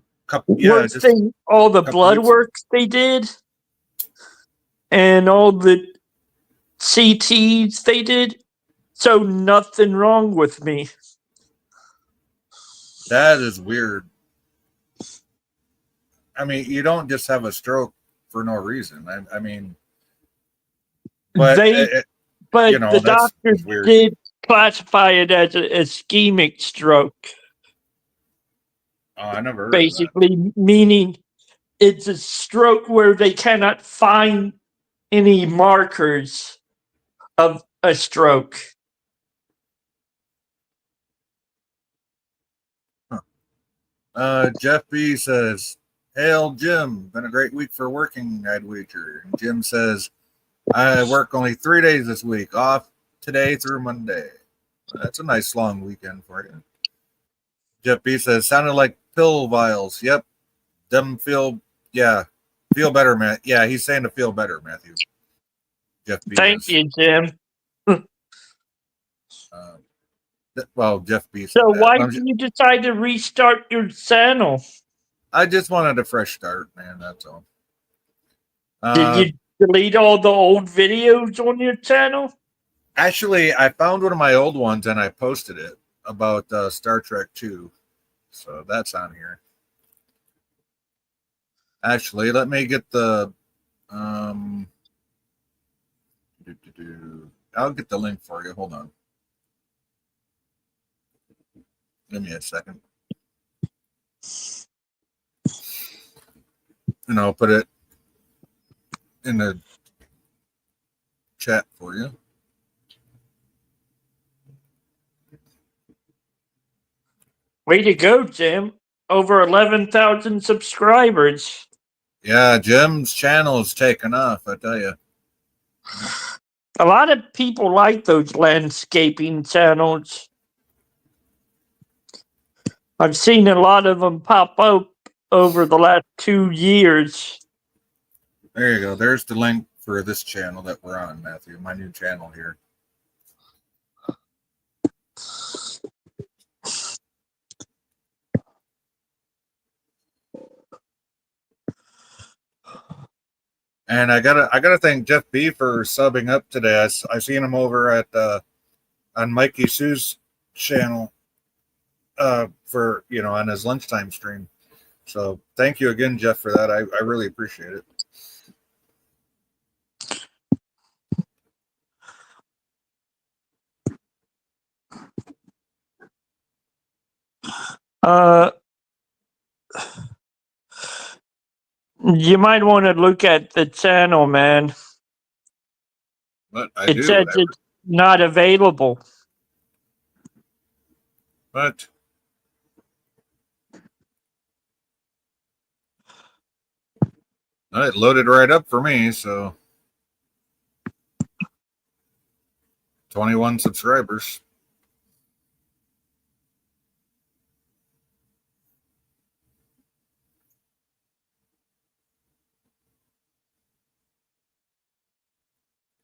Worst thing, all the blood work they did and all the CTs they did, so nothing wrong with me. That is weird. I mean, you don't just have a stroke for no reason. I mean, but the doctors did classify it as an ischemic stroke. Oh, I never heard basically of that. Meaning it's a stroke where they cannot find any markers of a stroke. Jeff B says, "Hail Jim, been a great week for working, I'd wager." And Jim says, "I work only 3 days this week, off today through Monday." That's a nice long weekend for you. Jeff B says, sounded like pill vials. Yep. Them feel better, Matt. Yeah, he's saying to feel better, Matthew. Jeff B Thank is. you, Jim. Well, Jeff B said So that. why did you decide to restart your channel? I just wanted a fresh start, man. That's all. Did you delete all the old videos on your channel? Actually, I found one of my old ones and I posted it about Star Trek 2. So that's on here. Actually, let me get the I'll get the link for you. Hold on. Give me a second. And I'll put it in the chat for you. Way to go, Jim. Over 11,000 subscribers. Yeah, Jim's channel is taking off, I tell you. A lot of people like those landscaping channels. I've seen a lot of them pop up over the last 2 years. There you go. There's the link for this channel that we're on, Matthew. My new channel here. And I gotta thank Jeff B for subbing up today. I seen him over at on Mikey Sue's channel for on his lunchtime stream. So thank you again, Jeff, for that. I really appreciate it. You might want to look at the channel, man. But It says it's not available. But it loaded right up for me, so 21 subscribers.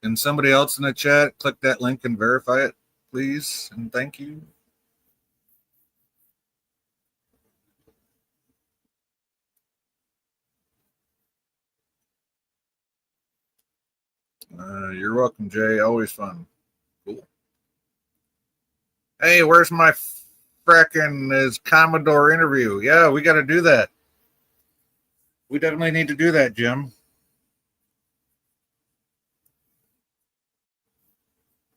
Can somebody else in the chat click that link and verify it, please? And thank you. You're welcome, Jay. Always fun. Cool. Hey, where's my fracking Commodore interview? Yeah, we got to do that. We definitely need to do that, Jim.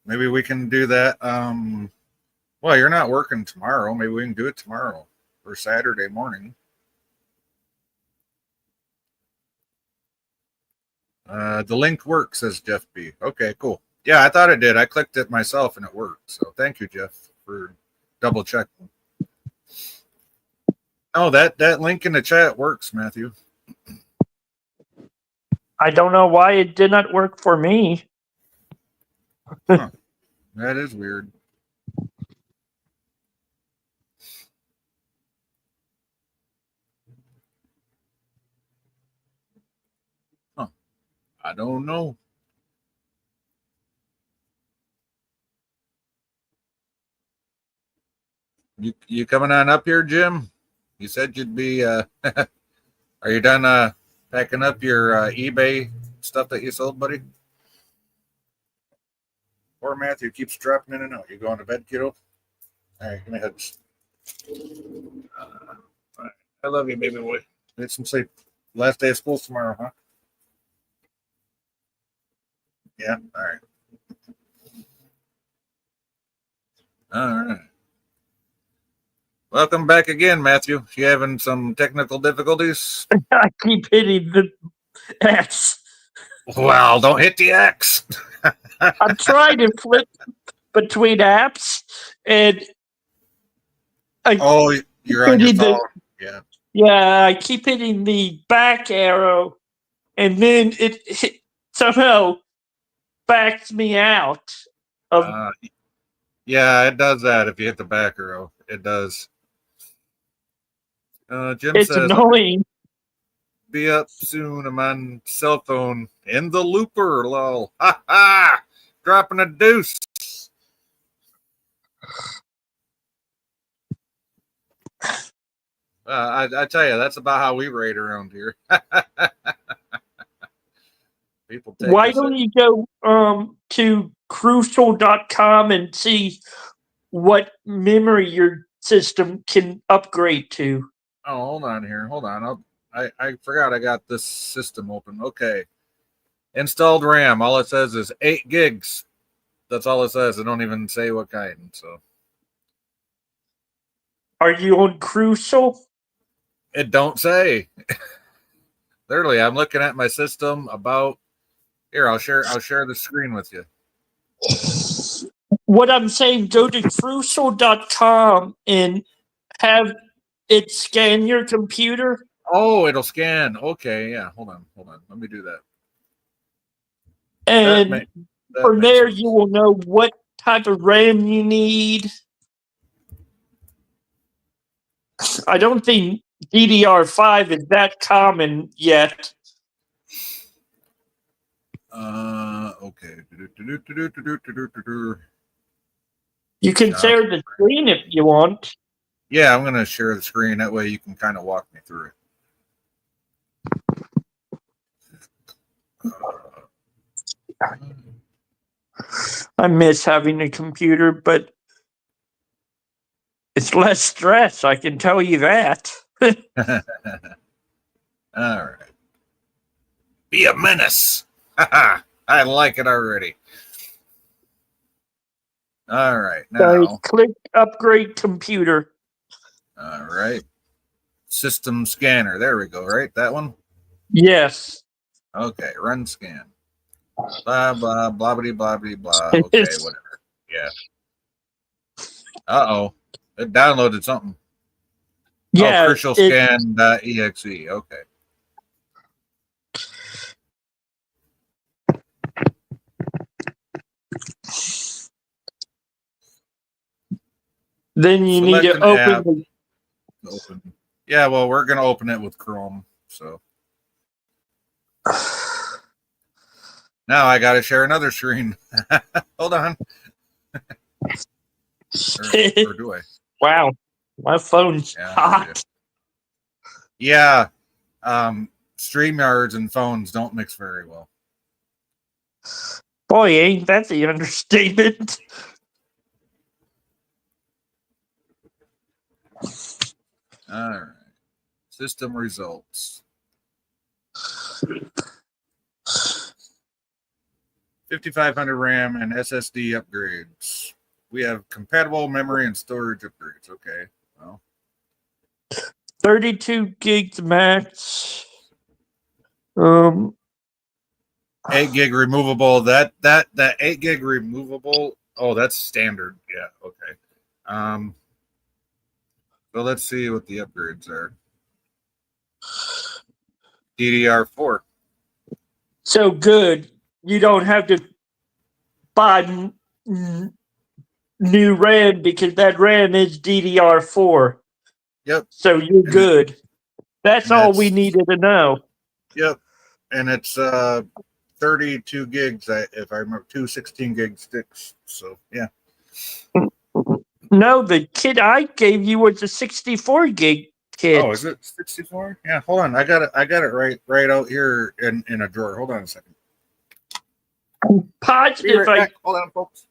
Maybe we can do that. Well, you're not working tomorrow. Maybe we can do it tomorrow or Saturday morning. The link works, says Jeff B. Okay, cool. Yeah, I thought it did. I clicked it myself and it worked. So thank you, Jeff, for double checking. Oh, that link in the chat works, Matthew. I don't know why it did not work for me. Huh. That is weird. Huh. I don't know. You coming on up here, Jim? You said you'd be are you done packing up your eBay stuff that you sold, buddy? Poor Matthew keeps dropping in and out. You going to bed, kiddo? All right, give me hugs. Right. I love you, baby boy. Get some sleep. Last day of school tomorrow, huh? Yeah. All right. All right. Welcome back again, Matthew. You having some technical difficulties? I keep hitting the X. Well, don't hit the X. I'm trying to flip between apps, and you're on your phone. Yeah. Yeah, I keep hitting the back arrow, and then it somehow backs me out. Yeah, it does that if you hit the back arrow. It does. Jim It's says, annoying. be up soon. I'm on cell phone in the looper. Lol. Ha ha. Dropping a deuce. I tell you, that's about how we rate around here. People take Why us. don't you go to crucial.com and see what memory your system can upgrade to? Oh, hold on here. Hold on. I forgot I got this system open. Okay. Installed RAM. All it says is 8 gigs. That's all it says. It don't even say what kind. So Are you on Crucial? it don't say. Literally, I'm looking at my system about here. I'll share the screen with you. What I'm saying, go to crucial.com and have it scan your computer. Oh, it'll scan. Okay, yeah. Hold on. Let me do that. That And may, that from makes there, sense. you will know what type of RAM you need. I don't think DDR5 is that common yet. Okay. You can Shop. share the screen if you want. Yeah, I'm gonna share the screen. That way you can kind of walk me through it. I miss having a computer, but it's less stress, I can tell you that. All right. Be a menace. I like it already. All right. So Now, click upgrade computer. all right. System scanner. There we go. Right? That one? Yes. Okay. Run scan. Blah, blah, blah, blah, blah, blah, blah. Okay. Whatever. Yeah. Uh-oh. It downloaded something. Oh, Yeah, crucialscan.exe. Okay. then you need Select to an app. open Open. Yeah, well, we're going to open it with Chrome. So now I got to share another screen. Hold on. Or do I? Wow, my phone's Yeah, I do. hot. Yeah. StreamYards and phones don't mix very well. Boy, ain't that the understatement? All right. System results. 5500 RAM and SSD upgrades. We have compatible memory and storage upgrades. Okay. Well, 32 gigs max. 8 gig removable. That 8 gig removable. Oh, that's standard. Yeah. Okay. So let's see what the upgrades are. DDR4. So good, you don't have to buy new RAM because that RAM is DDR4. Yep. So you're And it, good. That's and all we that's needed to know. yep. And it's 32 gigs. If I remember, two 16 gig sticks. So yeah. No, the kit I gave you was a 64 gig Oh, is kit. it 64? Yeah. Hold on. I got it. Right out here in a drawer. Hold on a second. Be Positive. right back. Hold on, folks.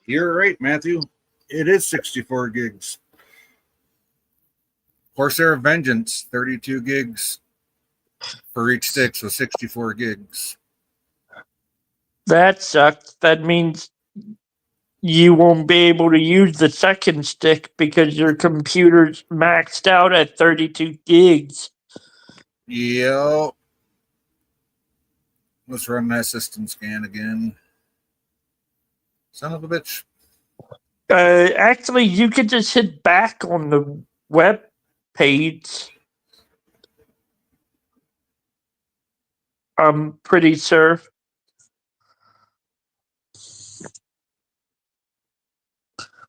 You're right, Matthew. It is 64 gigs. Corsair Vengeance, 32 gigs for each stick, so 64 gigs. That sucks. That means you won't be able to use the second stick because your computer's maxed out at 32 gigs. Yep. Let's run that system scan again. Son of a bitch. Actually, you could just hit back on the web page. I'm pretty sure.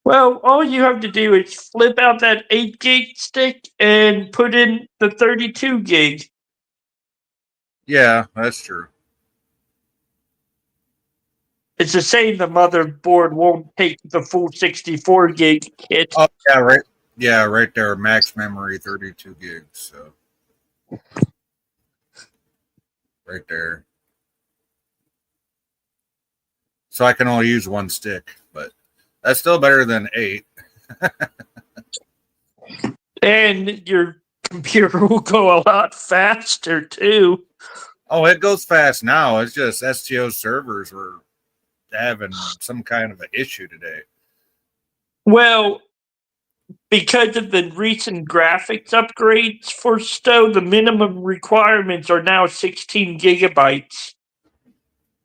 Well, all you have to do is flip out that 8 gig stick and put in the 32 gig. Yeah, that's true. It's a shame the motherboard won't take the full 64 gig kit. Oh, yeah, right. Yeah, right there. Max memory, 32 gigs. So, right there. So I can only use one stick, but that's still better than 8. And your computer will go a lot faster, too. Oh, it goes fast now. It's just STO servers were having some kind of an issue today. Well, because of the recent graphics upgrades for STO, the minimum requirements are now 16 gigabytes.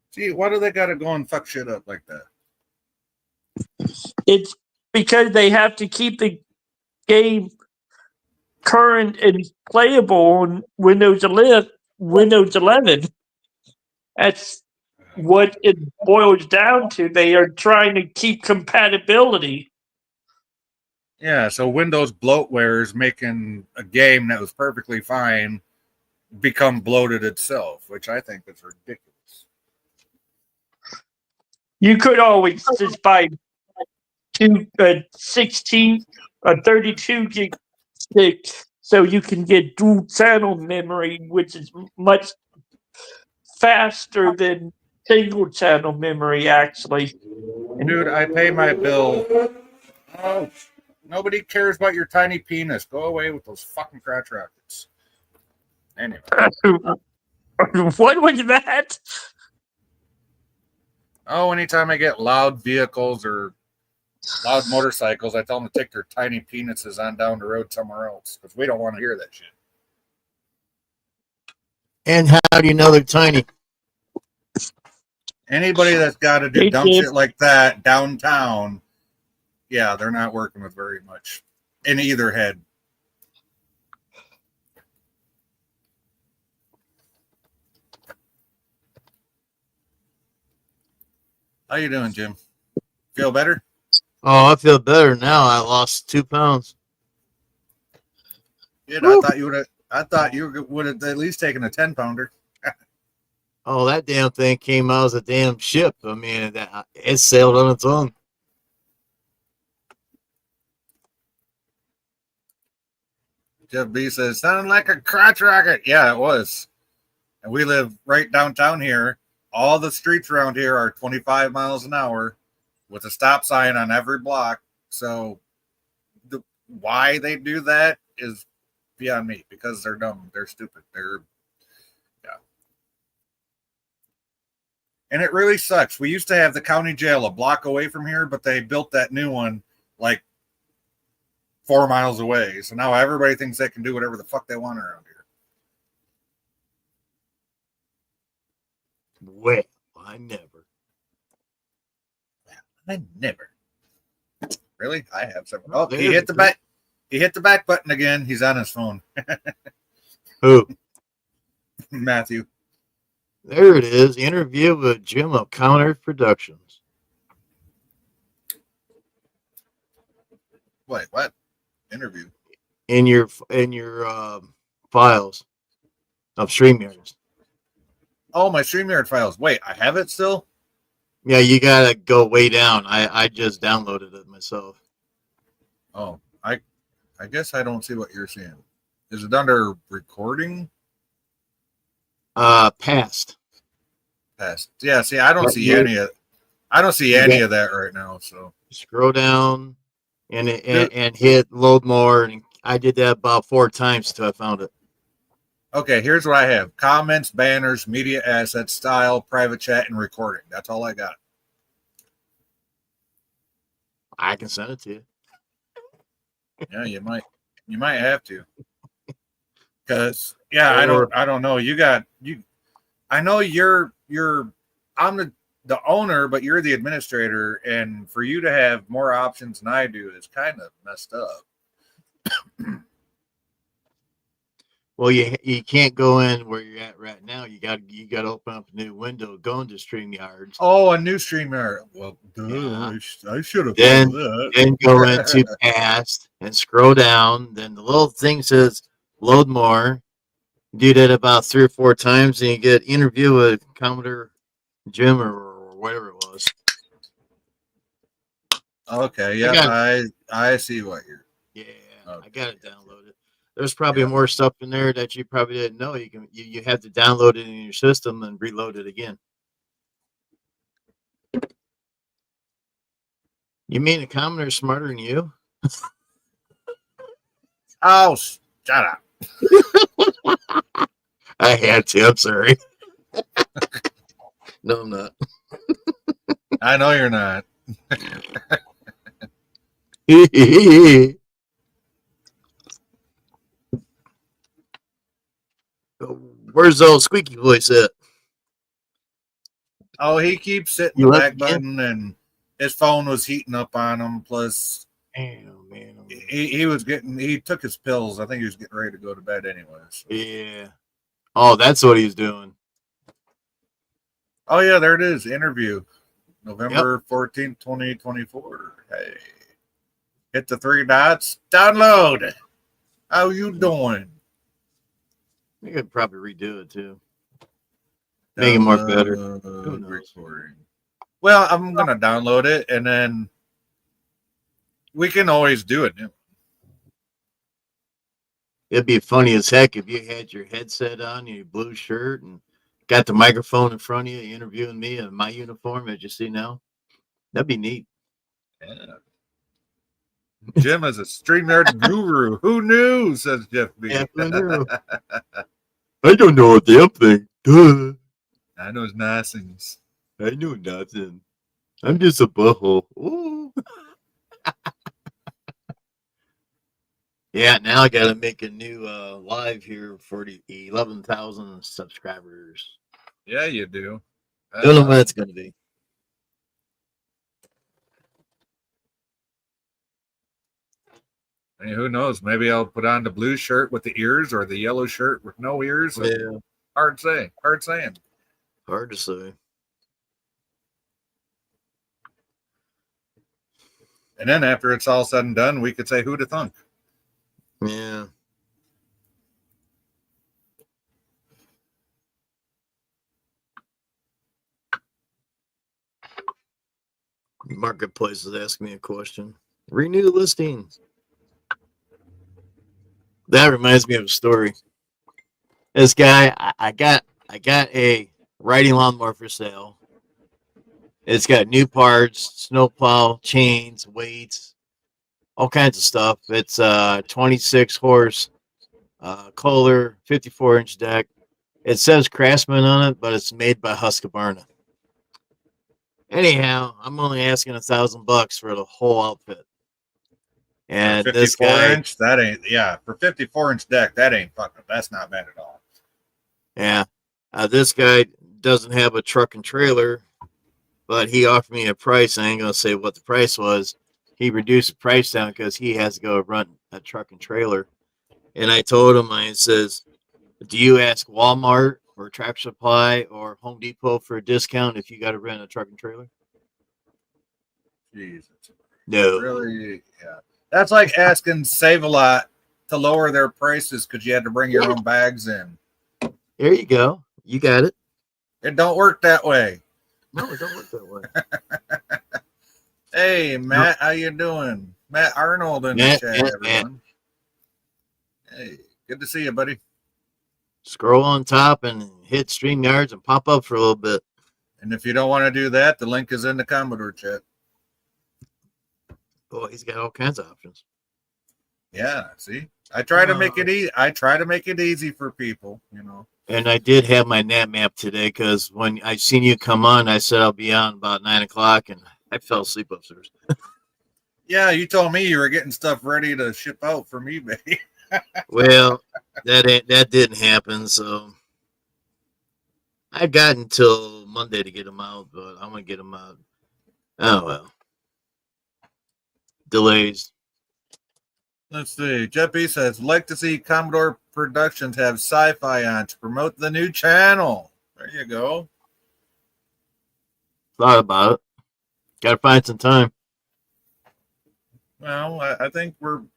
See, why do they got to go and fuck shit up like that? It's because they have to keep the game current and playable on Windows 11. That's what it boils down to. They are trying to keep compatibility. Yeah, so Windows bloatware is making a game that was perfectly fine become bloated itself, which I think is ridiculous. You could always just buy 32 gig stick so you can get dual channel memory, which is much faster than single channel memory, actually. Dude, I pay my bill. Oh, nobody cares about your tiny penis. Go away with those fucking crotch rockets. Anyway. What was that? Oh, anytime I get loud vehicles or loud motorcycles, I tell them to take their tiny penises on down the road somewhere else because we don't want to hear that shit. And how do you know they're tiny? Anybody that's got to do dumb shit like that downtown, yeah, they're not working with very much in either head. How you doing, Jim? Feel better? Oh, I feel better now. I lost 2 pounds. Yeah, I thought you would have at least taken a 10-pounder. Oh, that damn thing came out as a damn ship. I mean, it sailed on its own. Jeff B says, sounded like a crotch rocket. Yeah, it was. And we live right downtown here. All the streets around here are 25 miles an hour with a stop sign on every block. So why they do that is beyond me because they're dumb. They're stupid. Yeah. And it really sucks. We used to have the county jail a block away from here, but they built that new one like 4 miles away. So now everybody thinks they can do whatever the fuck they want around here. Well, I never. Really? I have several. Oh, he hit the back. He hit the back button again. He's on his phone. Who? Matthew. There it is. Interview with Jim of Counter Productions. Wait, what? Interview? In your files of StreamYards. Oh, my StreamYard files. Wait, I have it still? Yeah, you gotta go way down. I just downloaded it myself. Oh, I guess I don't see what you're seeing. Is it under recording? Past. Past. Yeah. See, I don't But see any of. I don't see you any got of that right now. So, scroll down and dude. and hit load more, and I did that about 4 times until I found it. Okay, here's what I have: comments, banners, media assets, style, private chat, and recording. That's all I got. I can send it to you. Yeah, you might have to, because yeah, Or I don't know. You got you. I know you're. I'm the owner, but you're the administrator, and for you to have more options than I do is kind of messed up. well, you can't go in where you're at right now. You got to open up a new window, go into StreamYards. Oh, a new streamer. Well, Yeah. I should have thought Then of that. then go into past and scroll down. Then the little thing says load more. Do that about 3 or 4 times, and you get interview with Commodore Jim or whatever it was. Okay, I yeah, got I see what you're. yeah, I Okay, got it downloaded. There's probably yeah. more stuff in there that you probably didn't know. You have to download it in your system and reload it again. You mean the Commodore's smarter than you? Oh, shut up. I had to. I'm sorry. No, I'm not. I know you're not. Where's the old squeaky voice at? Oh, he keeps hitting the You left back again? button, and his phone was heating up on him. Plus, Damn, man. he took his pills. I think he was getting ready to go to bed anyway. So. Yeah. Oh, that's what he's doing. Oh yeah, there it is. Interview, Yep. November 14th, 2024. Hey, hit the 3 dots. Download. How you doing? We could probably redo it too. Make it more better. Who Download knows? recording. Well, I'm gonna download it, and then we can always do it. It'd be funny as heck if you had your headset on, your blue shirt, and got the microphone in front of you, interviewing me in my uniform, as you see now. That'd be neat. Yeah. Jim is a StreamYard guru. Who knew? Says Jeff B. Yeah, who knew? I don't know a damn thing. Duh. I know it's nonsense. I know nothing. I'm just a butthole. Ooh. Yeah, now I got to make a new live here for the 11,000 subscribers. Yeah, you do. Don't know when it's going to be. And who knows? Maybe I'll put on the blue shirt with the ears or the yellow shirt with no ears. Yeah, Hard say. Hard saying. hard to say. And then after it's all said and done, we could say who to thunk. Yeah. Marketplace is asking me a question. Renew listing. That reminds me of a story. This guy, I got a riding lawnmower for sale. It's got new parts, snowplow, chains, weights, all kinds of stuff. It's 26 horse Kohler, 54-inch deck. It says Craftsman on it, but it's made by Husqvarna. Anyhow, I'm only asking $1,000 for the whole outfit. And For this 54 guy, inch, that ain't, yeah, for 54-inch deck, that ain't fucking, that's not bad at all. yeah, this guy doesn't have a truck and trailer, but he offered me a price. I ain't gonna say what the price was. He reduced the price down because he has to go run a truck and trailer. And I told him, I says, do you ask Walmart or Tractor Supply or Home Depot for a discount if you got to rent a truck and trailer? Jesus. No. Really? Yeah. That's like asking Save-A-Lot to lower their prices because you had to bring your own bags in. There you go. You got it. It don't work that way. No, it don't work that way. Hey, Matt, how you doing? Matt Arnold in Matt, the chat, Matt, everyone. Hey, good to see you, buddy. Scroll on top and hit StreamYards and pop up for a little bit. And if you don't want to do that, the link is in the Commodore chat. Boy, he's got all kinds of options. Yeah, see, I try to make it easy. I try to make it easy for people, you know. And I did have my nap map today because when I seen you come on, I said I'll be on about 9 o'clock, and I fell asleep upstairs. Yeah, you told me you were getting stuff ready to ship out from eBay. Well, that didn't happen, so I've got until Monday to get them out, but I'm gonna get them out. Oh well, delays. Let's see. Jeff B says, like to see Commodore Productions have sci-fi on to promote the new channel. There you go. Thought about it. Got to find some time. Well, I think little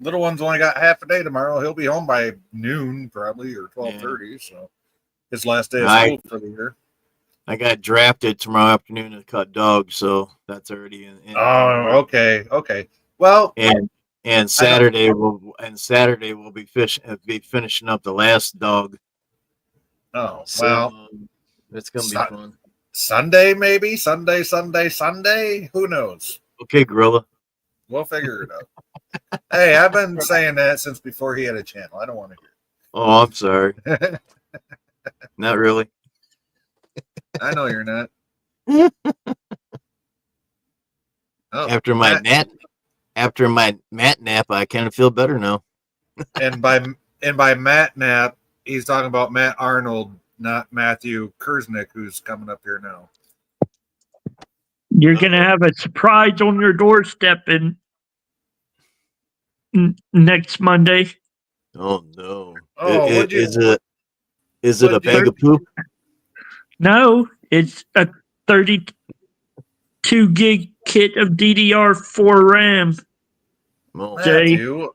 one's only got half a day tomorrow. He'll be home by noon probably, or 12:30. Yeah. So his last day of school for the year. I got drafted tomorrow afternoon to cut dogs, so that's already in. Okay. Well, and Saturday we'll be finishing up the last dog. Oh, so, well, it's gonna be fun. Sunday, maybe Sunday. Who knows? Okay, Gorilla. We'll figure it out. Hey, I've been saying that since before he had a channel. I don't want to hear it. Oh, I'm sorry. Not really. I know you're not. After my mat nap, I kind of feel better now. and by Matt nap, he's talking about Matt Arnold, not Matthew Kersnick, who's coming up here now. You're gonna have a surprise on your doorstep next Monday. Oh no! Oh, is it a bag of poop? No, it's a 32 gig kit of DDR4 RAM. Oh, Matthew,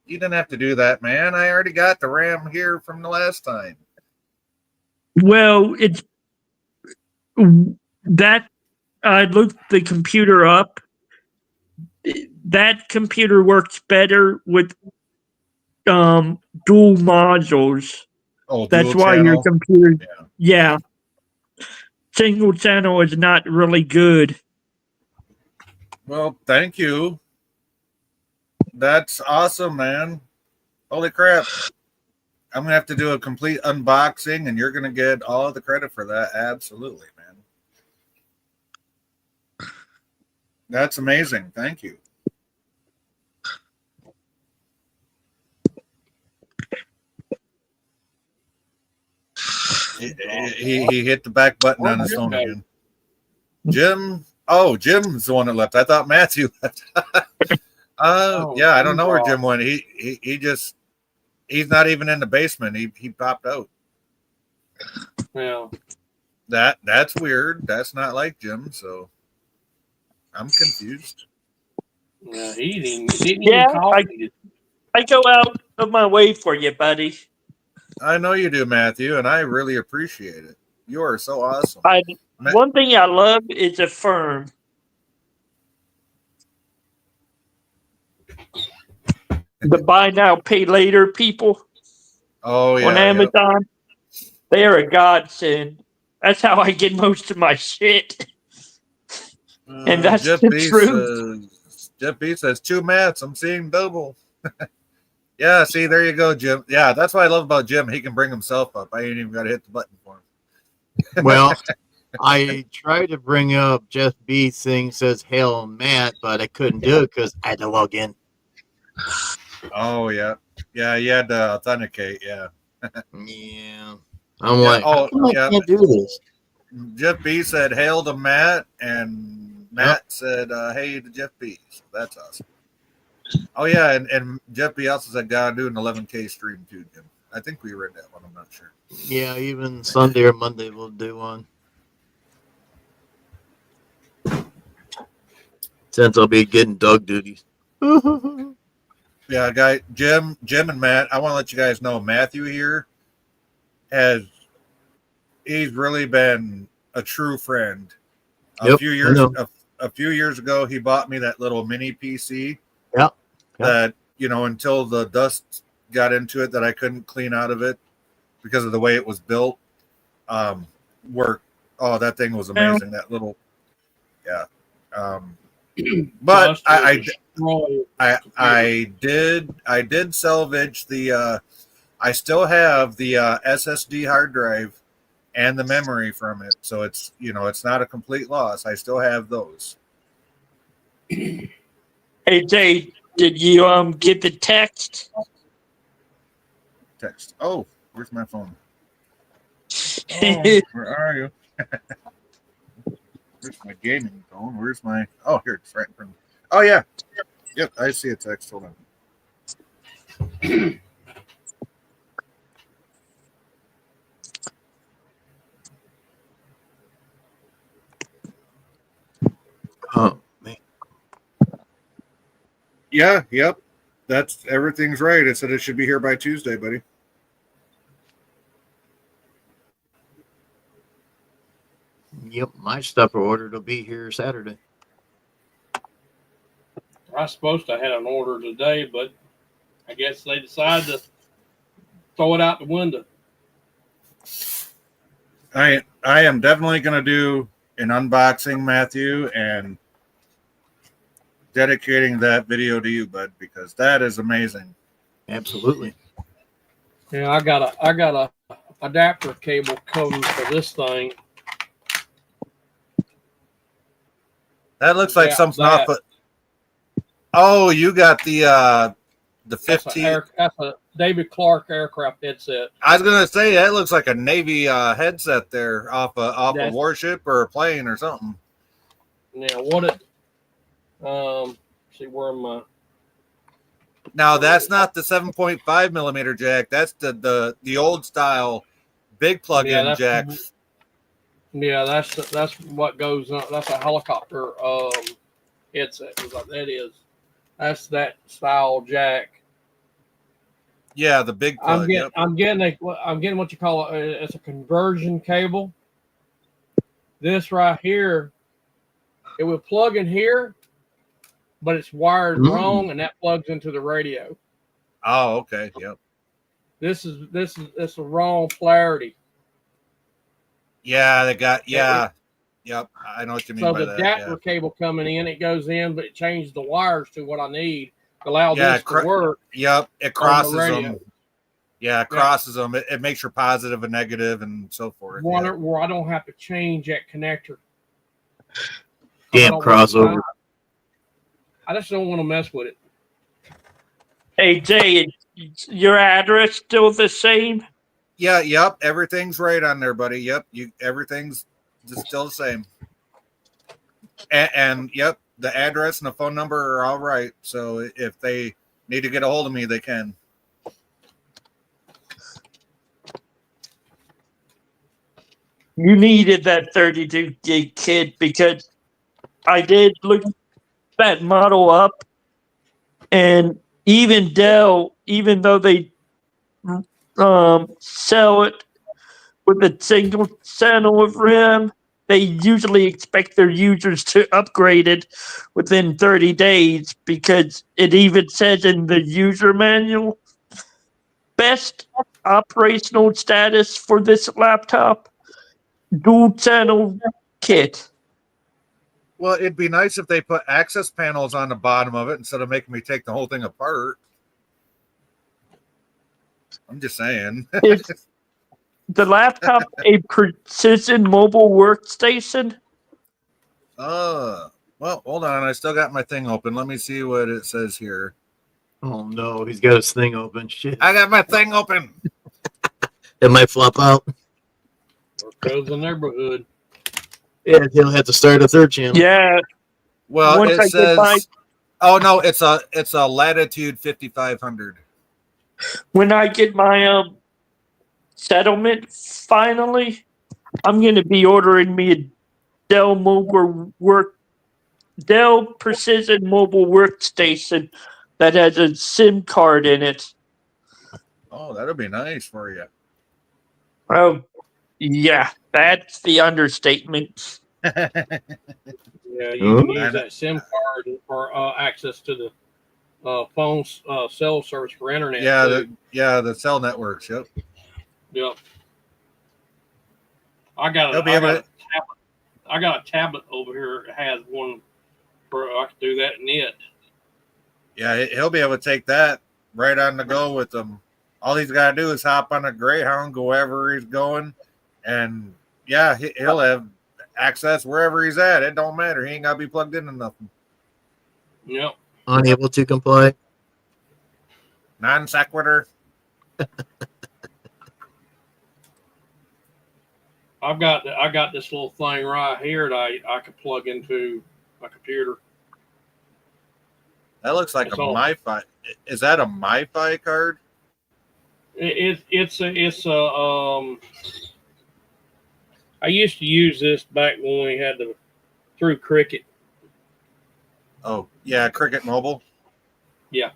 you didn't have to do that, man. I already got the RAM here from the last time. Well, it's that I looked the computer up. That computer works better with dual modules. Oh, that's why channel? your computer, yeah. Single channel is not really good. Well, thank you. That's awesome, man. Holy crap. I'm going to have to do a complete unboxing, and you're going to get all of the credit for that. Absolutely, man. That's amazing. Thank you. He hit the back button on his phone again. Jim. Oh, Jim's the one that left. I thought Matthew left. Yeah, I don't know where Jim went. He's not even in the basement. He popped out. Well, that's weird. That's not like Jim. So I'm confused. Yeah, he didn't even call me. I go out of my way for you, buddy. I know you do, Matthew, and I really appreciate it. You are so awesome. One thing I love is a firm. The buy now, pay later people. Oh, yeah. On Amazon. They're a godsend. That's how I get most of my shit. And that's Jeff the B truth. Jeff B says 2 Matts. I'm seeing double. Yeah, see, there you go, Jim. Yeah, that's what I love about Jim. He can bring himself up. I ain't even got to hit the button for him. Well, I tried to bring up Jeff B thing says Hail Matt, but I couldn't do it because I had to log in. Oh, yeah. Yeah, you had to authenticate, yeah. Yeah. I'm like, I can't do this. Jeff B said hail to Matt, and Matt said hey to Jeff B. So that's awesome. Oh, yeah, and Jeff B also said gotta do an 11K stream too, Jim. I think we read that one. I'm not sure. Yeah, even Sunday or Monday we'll do one. Since I'll be getting dog duties. Yeah, guy, Jim and Matt, I want to let you guys know Matthew here he's really been a true friend. Yep, A few years ago, he bought me that little mini PC. Yep. That, you know, until the dust got into it that I couldn't clean out of it because of the way it was built. Work. Oh, that thing was amazing. That little, yeah. But I did salvage the. I still have the SSD hard drive and the memory from it, so it's, you know, it's not a complete loss. I still have those. Hey Jay, did you get the text? Text. Oh, where's my phone? Oh, where are you? Where's my gaming phone? Where's my? Oh, here it's right in front. Oh yeah, yep. I see a text. Hold on. Oh man. Yeah. Yep. That's everything's right. It said it should be here by Tuesday, buddy. Yep, my stuff ordered will be here Saturday. I was supposed to have an order today, but I guess they decided to throw it out the window. I am definitely going to do an unboxing, Matthew, and dedicating that video to you, bud, because that is amazing. Absolutely. Yeah, I got a adapter cable coming for this thing. That looks like something off of. Oh, you got the 15. That's a David Clark aircraft headset. I was gonna say that looks like a Navy headset there off a warship or a plane or something. Now what it? See where my. Now that's not the 7.5 millimeter jack. That's the old style big plug-in jack. Yeah, that's what goes on. That's a helicopter headset. That is. That's that style jack. Yeah, the big plug. I'm getting what you call it. It's a conversion cable. This right here, it would plug in here, but it's wired wrong, and that plugs into the radio. Oh, okay. Yep. This is the wrong polarity. Yeah, they got Yep, I know what you mean by that. So the adapter cable coming in, it goes in, but it changes the wires to what I need to allow this to work. Yep, it crosses them. Yeah, it crosses them. It makes your positive and negative and so forth. Where I don't have to change that connector. Damn crossover. I just don't want to mess with it. Hey Jay, your address still the same? Yeah, yep. Everything's right on there, buddy. Yep, everything's still the same. And yep, the address and the phone number are all right. So if they need to get a hold of me, they can. You needed that 32 gig kit because I did look that model up, and even Dell, even though they sell it with a single channel of RAM, they usually expect their users to upgrade it within 30 days because it even says in the user manual, best operational status for this laptop, dual channel kit. Well, it'd be nice if they put access panels on the bottom of it instead of making me take the whole thing apart. I'm just saying. Is the laptop a precision mobile workstation? Well, hold on. I still got my thing open. Let me see what it says here. Oh no, he's got his thing open. Shit. I got my thing open. It might flop out. There goes the neighborhood. Yeah, he'll have to start a third channel. Yeah. Well, it says. Oh no, it's a Latitude 5500. When I get my settlement finally, I'm going to be ordering me a Dell Precision Mobile Workstation that has a SIM card in it. Oh, that'll be nice for you. Oh, yeah. That's the understatement. Yeah, you Oh. can use that SIM card for access to the phone cell service for internet. Yeah, too. the cell networks. Yep. Yep. I got They'll be able to. I got a tablet over here that has one where I can do that in it. Yeah, he'll be able to take that right on the go with him. All he's got to do is hop on a Greyhound, go wherever he's going, and yeah, he'll have access wherever he's at. It don't matter. He ain't got to be plugged into nothing. Yep. Unable to comply. Non sequitur. I got this little thing right here that I could plug into my computer. That looks like It's a all- MiFi. Is that a MiFi card? It's a I used to use this back when we had through Cricket. Oh, yeah, Cricket Mobile. Yeah.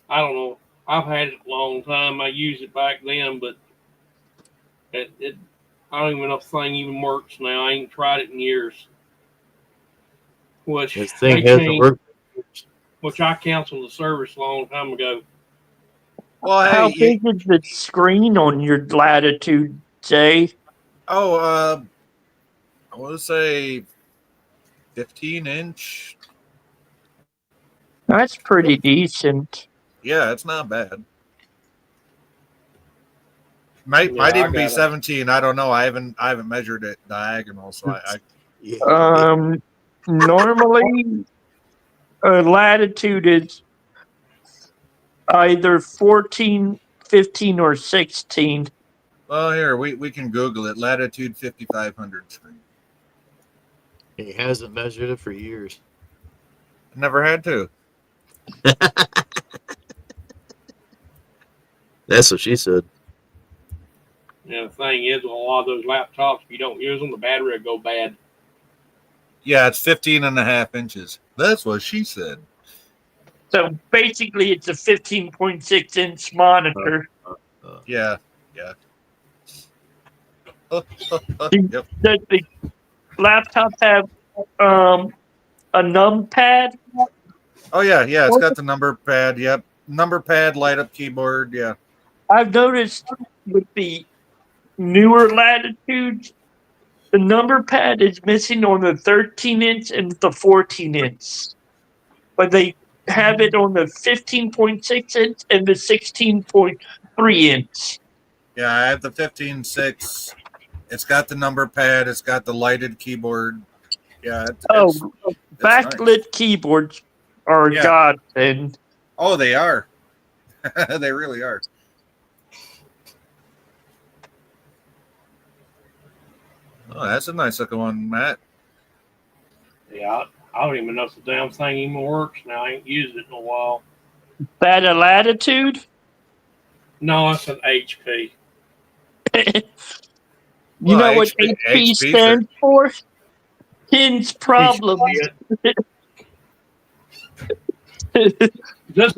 I don't know. I've had it a long time. I used it back then, but it I don't even know if the thing even works now. I ain't tried it in years. Which This thing they hasn't changed, worked. which I canceled the service a long time ago. Well, How hey, big is the screen on your Latitude, Jay? I want to say 15-inch. That's pretty decent. Yeah, it's not bad. Might Yeah, I even be got it. 17. I don't know. I haven't measured it diagonal, so I Yeah. Normally, Latitude is either 14, 15, or 16. well, here we can Google it. Latitude 5500 screen. He hasn't measured it for years. Never had to. That's what she said. And the thing is, with a lot of those laptops, if you don't use them, the battery will go bad. Yeah, it's 15.5 inches. That's what she said. So basically, it's a 15.6-inch monitor. Yeah. Yep. Does the laptop have a numpad? Oh yeah. It's got the number pad. Yep. Number pad, light up keyboard. Yeah. I've noticed with the newer Latitudes, the number pad is missing on the 13-inch and the 14-inch. But they have it on the 15.6-inch and the 16.3-inch. Yeah, I have the 15.6. It's got the number pad. It's got the lighted keyboard. Yeah. It's Backlit nice. keyboards are Yeah. godsend. Oh, they are. They really are. Oh, that's a nice looking one, Matt. Yeah, I don't even know if the damn thing even works now. I ain't used it in a while. That a Latitude? No, it's an HP. You Well, know what HP HP stands for? Pins Problems. This,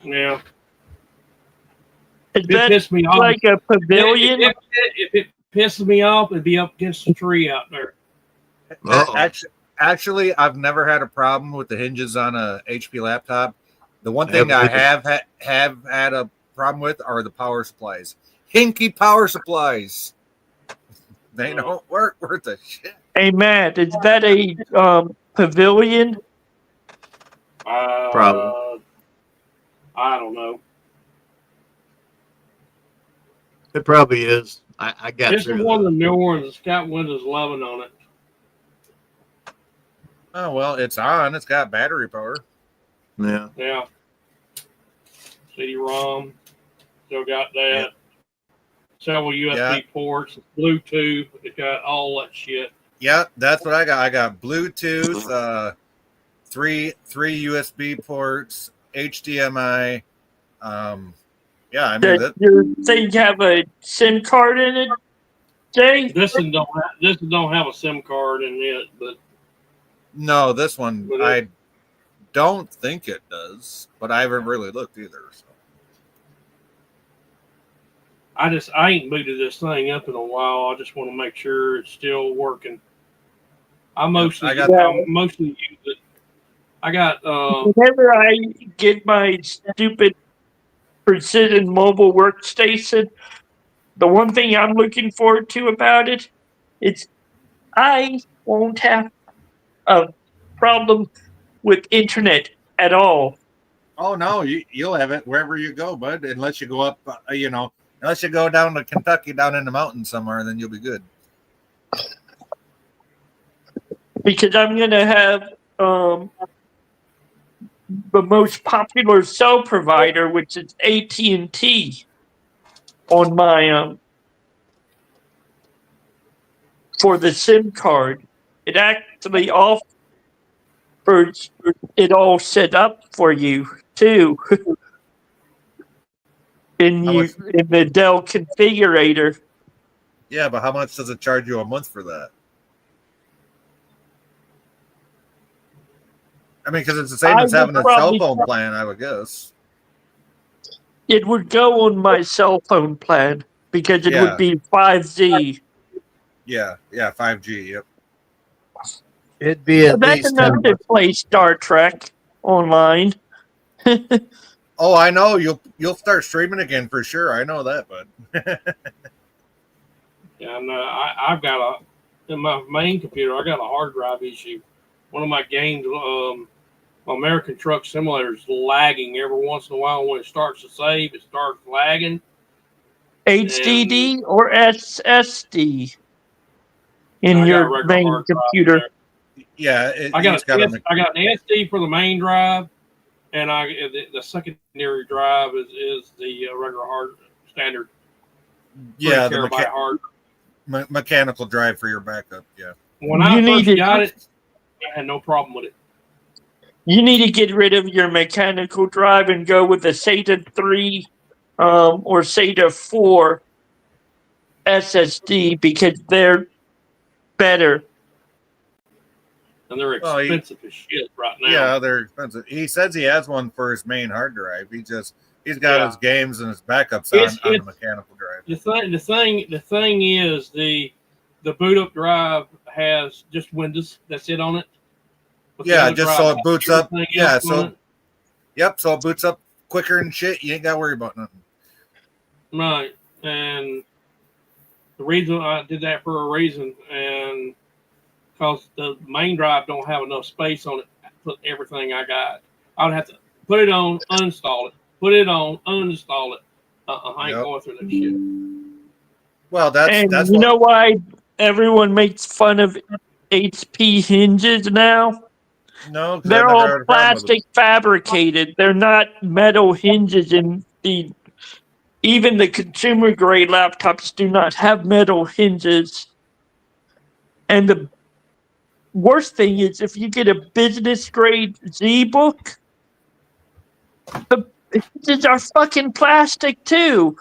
yeah. Is It that pissed me off. like a pavilion? If it pisses me off, it'd be up against the tree out there. Uh-oh. Actually, I've never had a problem with the hinges on a HP laptop. The one thing I have had a problem with are the power supplies. Hinky power supplies. They don't work worth a shit. Hey, Matt, is that a pavilion? Problem. I don't know. It probably is. I got This is through one of that. the new ones. It's got Windows 11 on it. Oh well, it's on. It's got battery power. Yeah. Yeah. CD-ROM. Still got that. Yeah. Several USB ports. Bluetooth. It got all that shit. Yeah, that's what I got. I got Bluetooth, three USB ports, HDMI. Yeah, I mean Does your thing have a SIM card in it, Jay? This one don't have a SIM card in it, but no, this one I don't think it does, but I haven't really looked either. So. I ain't booted this thing up in a while. I just want to make sure it's still working. I mostly use it. I got Whenever I get my stupid precision mobile workstation, the one thing I'm looking forward to about it is I won't have a problem with internet at all. Oh no, you'll have it wherever you go, bud. Unless you go up, unless you go down to Kentucky, down in the mountains somewhere, then you'll be good. Because I'm gonna have the most popular cell provider, which is AT&T, on my for the SIM card. It actually offers it all set up for you too in the Dell configurator. Yeah, but how much does it charge you a month for that? I mean, because it's the same as having a cell phone plan, I would guess. It would go on my cell phone plan because it would be 5G. Yeah, 5G. Yep. It'd be at That's least enough to play Star Trek online. Oh, I know you'll start streaming again for sure. I know that, bud. Yeah, and I've got in my main computer, I got a hard drive issue. One of my games, American Truck Simulator, is lagging every once in a while. When it starts to save, it starts lagging. HDD or SSD in your main computer? Yeah, I got an SD for the main drive, and the secondary drive is the regular hard standard. Yeah, the mechanical drive for your backup. Yeah. When I first got it, I had no problem with it. You need to get rid of your mechanical drive and go with the SATA 3 or SATA 4 SSD because they're better. And they're expensive as shit right now. Yeah, they're expensive. He says he has one for his main hard drive. He's got his games and his backups on the mechanical drive. The thing is the boot up drive has just Windows. That's it on it. Yeah, just so it boots up. Yeah, so so it boots up quicker and shit. You ain't got to worry about nothing. Right, and the reason I did that for a reason, and because the main drive don't have enough space on it to put everything I got. I would have to put it on, uninstall it, put it on, uninstall it. I ain't going through that shit. Well, that's you know why everyone makes fun of HP hinges now? No, they're all plastic fabricated. They're not metal hinges, and even the consumer grade laptops do not have metal hinges. And the worst thing is, if you get a business grade ZBook, the hinges are fucking plastic too.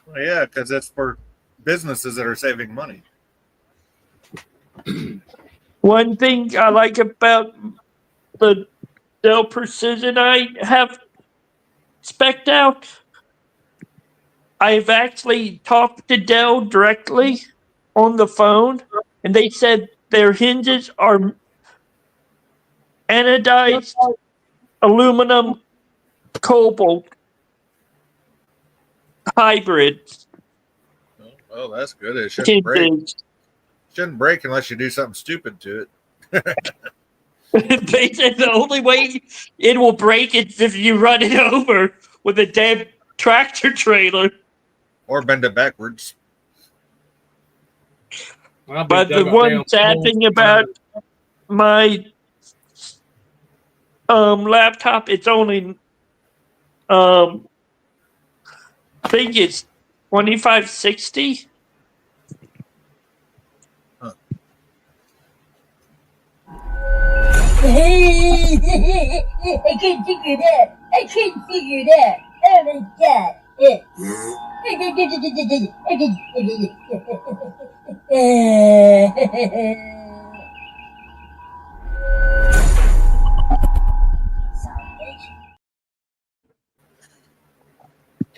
Well, yeah, because that's for businesses that are saving money. One thing I like about the Dell Precision I have spec'd out, I've actually talked to Dell directly on the phone, and they said their hinges are anodized aluminum cobalt hybrid. Oh, that's good. It shouldn't break. Hinges. Shouldn't break unless you do something stupid to it. They said the only way it will break is if you run it over with a damn tractor trailer. Or bend it backwards. But the one sad thing about my laptop, it's only I think it's 2560. I can't figure that. Oh my god.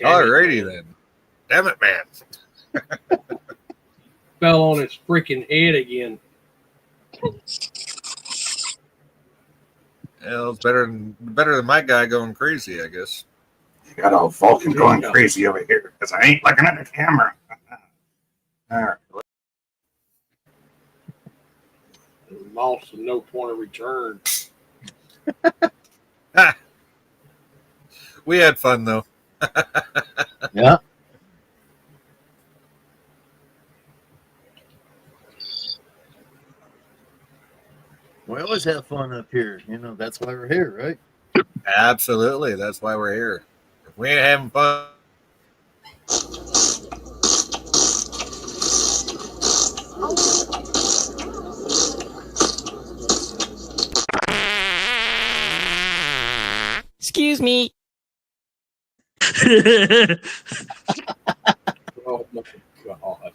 Alrighty then. Damn it, man. Fell on its freaking head again. Yeah, it's better than my guy going crazy, I guess. You got old Vulcan going crazy over here because I ain't looking at the camera. All right. Lost and no point of return. We had fun though. Yeah. We always have fun up here. You know, that's why we're here, right? Absolutely. That's why we're here. If we ain't having fun. Excuse me. Oh my God.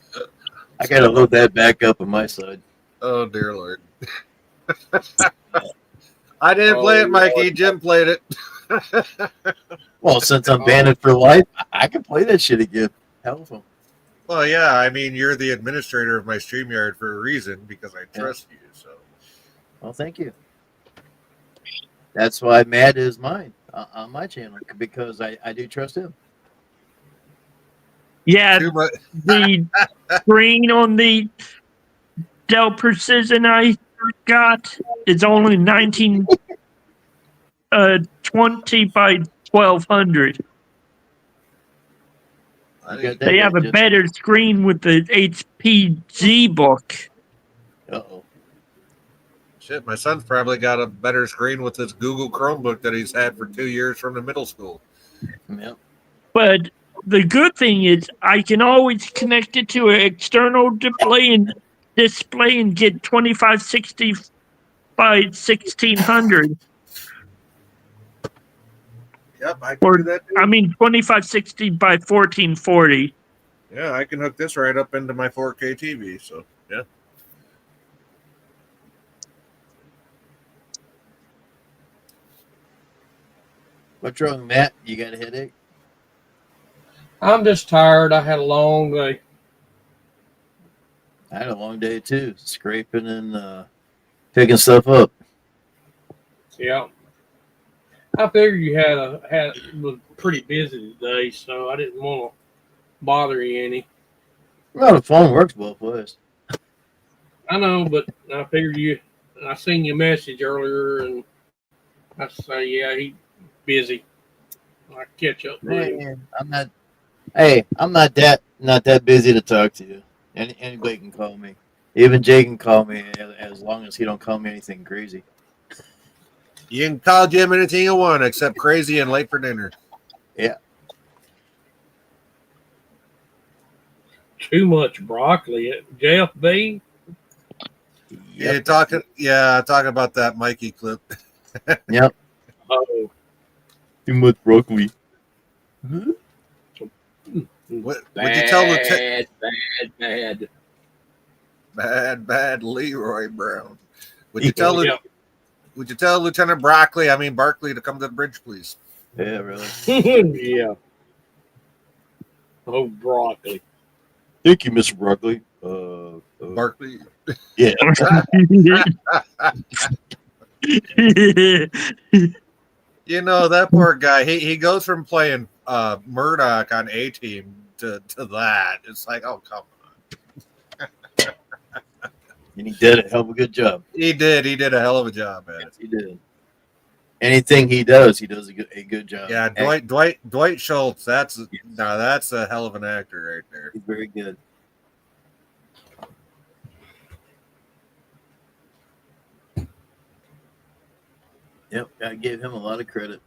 I got to load that back up on my side. Oh dear Lord. I didn't play it, Mikey. Lord. Jim played it. Well, since I'm banned for life, I can play that shit again. Hell of a. Well, yeah, I mean, you're the administrator of my StreamYard for a reason because I trust you. So, Well, thank you. That's why Matt is mine on my channel because I do trust him. Yeah, too much. the screen on the Dell Precision I got is only 1920 by 1200. I You think got that They have a right, better screen with the HP ZBook. Uh-oh. shit, my son's probably got a better screen with his Google Chromebook that he's had for 2 years from the middle school. Yep. But the good thing is I can always connect it to an external display and get 2560 by 1600. Yep, I can Or do that too. I mean 2560 by 1440. Yeah, I can hook this right up into my 4K TV. So, yeah. What's wrong, Matt? You got a headache? I'm just tired. I had a long day. I had a long day too, scraping and picking stuff up. Yeah. I figured you was pretty busy today, so I didn't want to bother you any. Well, the phone works both ways. I know, but I figured I seen your message earlier, and I say, yeah, he's busy. I catch up with him. Man, I'm not. Hey, I'm not that busy to talk to you. Anybody can call me. Even Jay can call me as long as he don't call me anything crazy. You can call Jim anything you want except crazy and late for dinner. Yeah. Too much broccoli. Jeff B. Yep. Talking about that Mikey clip. Yep. Oh, Too much broccoli. Would you tell bad. bad Leroy Brown? Would Yeah. you tell Yeah. Would you tell Lieutenant Barkley to come to the bridge, please? Yeah, really. Yeah. Oh, broccoli. Thank you, Mr. Broccoli. Barkley. Yeah. You know, that poor guy. He goes from playing Murdoch on A-Team to that. It's like, oh, come on. And he did a hell of a good job. He did a hell of a job at it. He did. Anything he does a good job. Yeah, Dwight Schultz. That's a hell of an actor right there. He's very good. Yep, I gave him a lot of credit.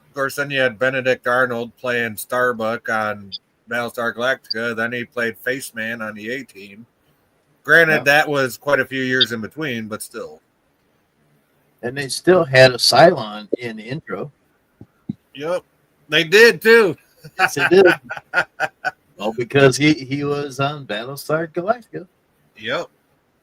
Of course, then you had Benedict Arnold playing Starbuck on Battlestar Galactica. Then he played Faceman on the A-Team. Granted, that was quite a few years in between, but still. And they still had a Cylon in the intro. Yep, they did too. Yes, they did. Well, because he was on Battlestar Galactica. Yep.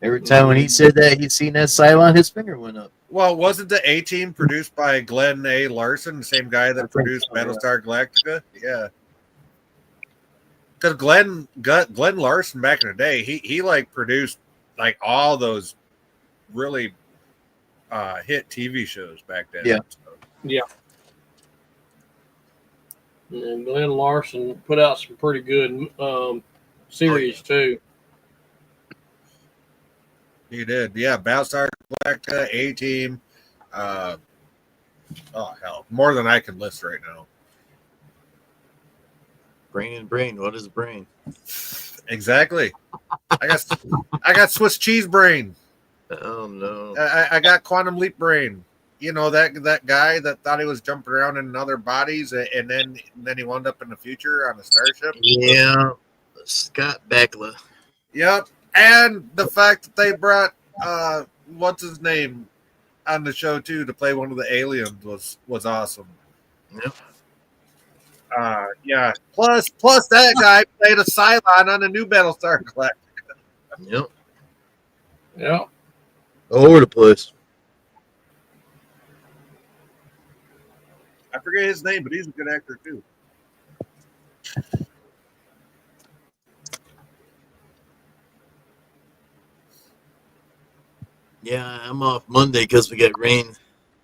Every time when he said that, he seen that Cylon, his finger went up. Well, wasn't the A-Team produced by Glenn A. Larson, the same guy that produced Battlestar Galactica? Yeah. because Glenn Larson back in the day, he like produced like all those really hit TV shows back then. Yeah. So. Yeah. And Glenn Larson put out some pretty good series too. He did, yeah. Battlestar Galactica, A-Team. Oh hell, more than I can list right now. Brain. What is brain? Exactly. I got Swiss cheese brain. Oh no. I got quantum leap brain. You know that guy that thought he was jumping around in other bodies, and then he wound up in the future on a starship. Yeah, Scott Bakula. Yep, and the fact that they brought what's his name on the show too to play one of the aliens was awesome. Yep. Yeah. Plus that guy played a Cylon on the new Battlestar Galactica. Yep. Yeah. All over the place. I forget his name, but he's a good actor too. Yeah, I'm off Monday because we get rain.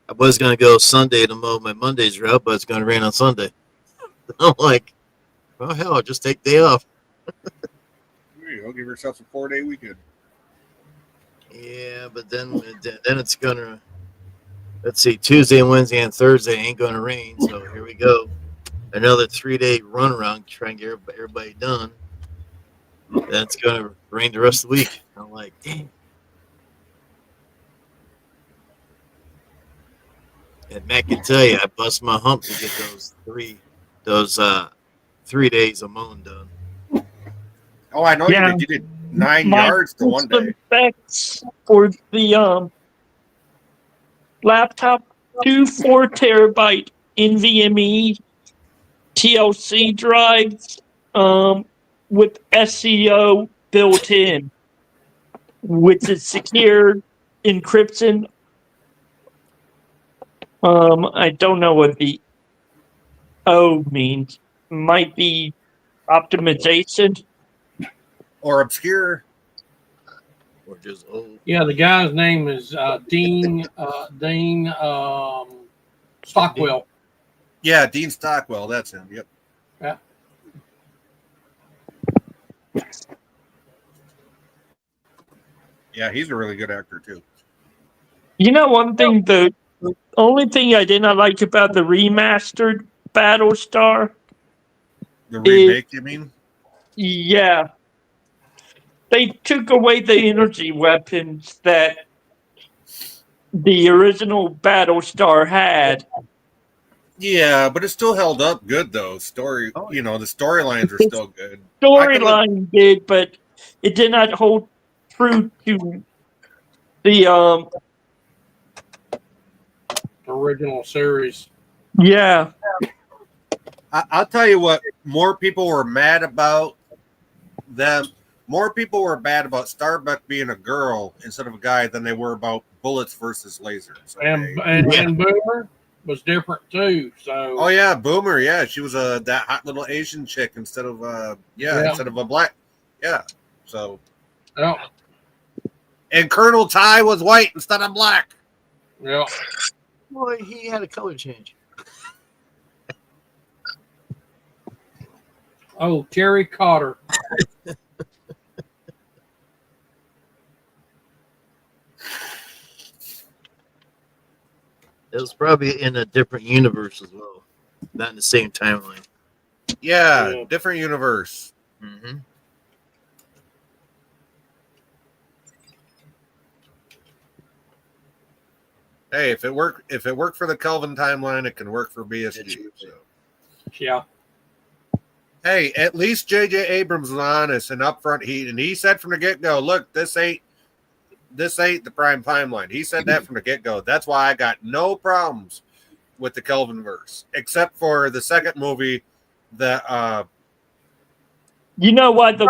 I was gonna go Sunday to mow my Monday's route, but it's gonna rain on Sunday. I'm like, oh hell, I'll just take day off. There you go. Give yourself a 4-day weekend. Yeah, but then it's gonna. Let's see, Tuesday, Wednesday, and Thursday ain't gonna rain. So here we go, another 3-day run around, try and get everybody done. Then it's gonna rain the rest of the week. I'm like, damn. And Matt can tell you, I bust my hump to get those 3 days of mowing done. Oh, I know Yeah. you did 9 My yards to one day. specs for the laptop, 2 4 terabyte NVMe TLC drives with SEO built in, which is secure encryption. I don't know what the O means. Might be optimization. Or obscure. Or just old. Yeah, the guy's name is Dean Stockwell. Yeah, Dean Stockwell. That's him. Yep. Yeah. Yeah, he's a really good actor too. You know, one thing, the only thing I did not like about the remastered Battlestar, The remake, you mean? yeah, they took away the energy weapons that the original Battlestar had. Yeah, but it still held up good though. The storylines are still good. Storyline did, but it did not hold true to the Original series. yeah. I'll tell you what. More people were mad about them. More people were mad about Starbuck being a girl instead of a guy than they were about bullets versus lasers. Okay? And Boomer was different too. So Oh yeah, Boomer. Yeah, she was that hot little Asian chick instead of instead of a black. Yeah. So. yeah, And Colonel Ty was white instead of black. yeah. Boy, he had a color change. Oh, Terry Cotter. It was probably in a different universe as well, not in the same timeline. Yeah, different universe. Mm-hmm. Hey, if it worked for the Kelvin timeline, it can work for BSG. So. Yeah. Hey, at least J.J. Abrams was honest and upfront. He said from the get-go, look, this ain't the prime timeline. He said that from the get-go. That's why I got no problems with the Kelvin verse, except for the second movie that You know why the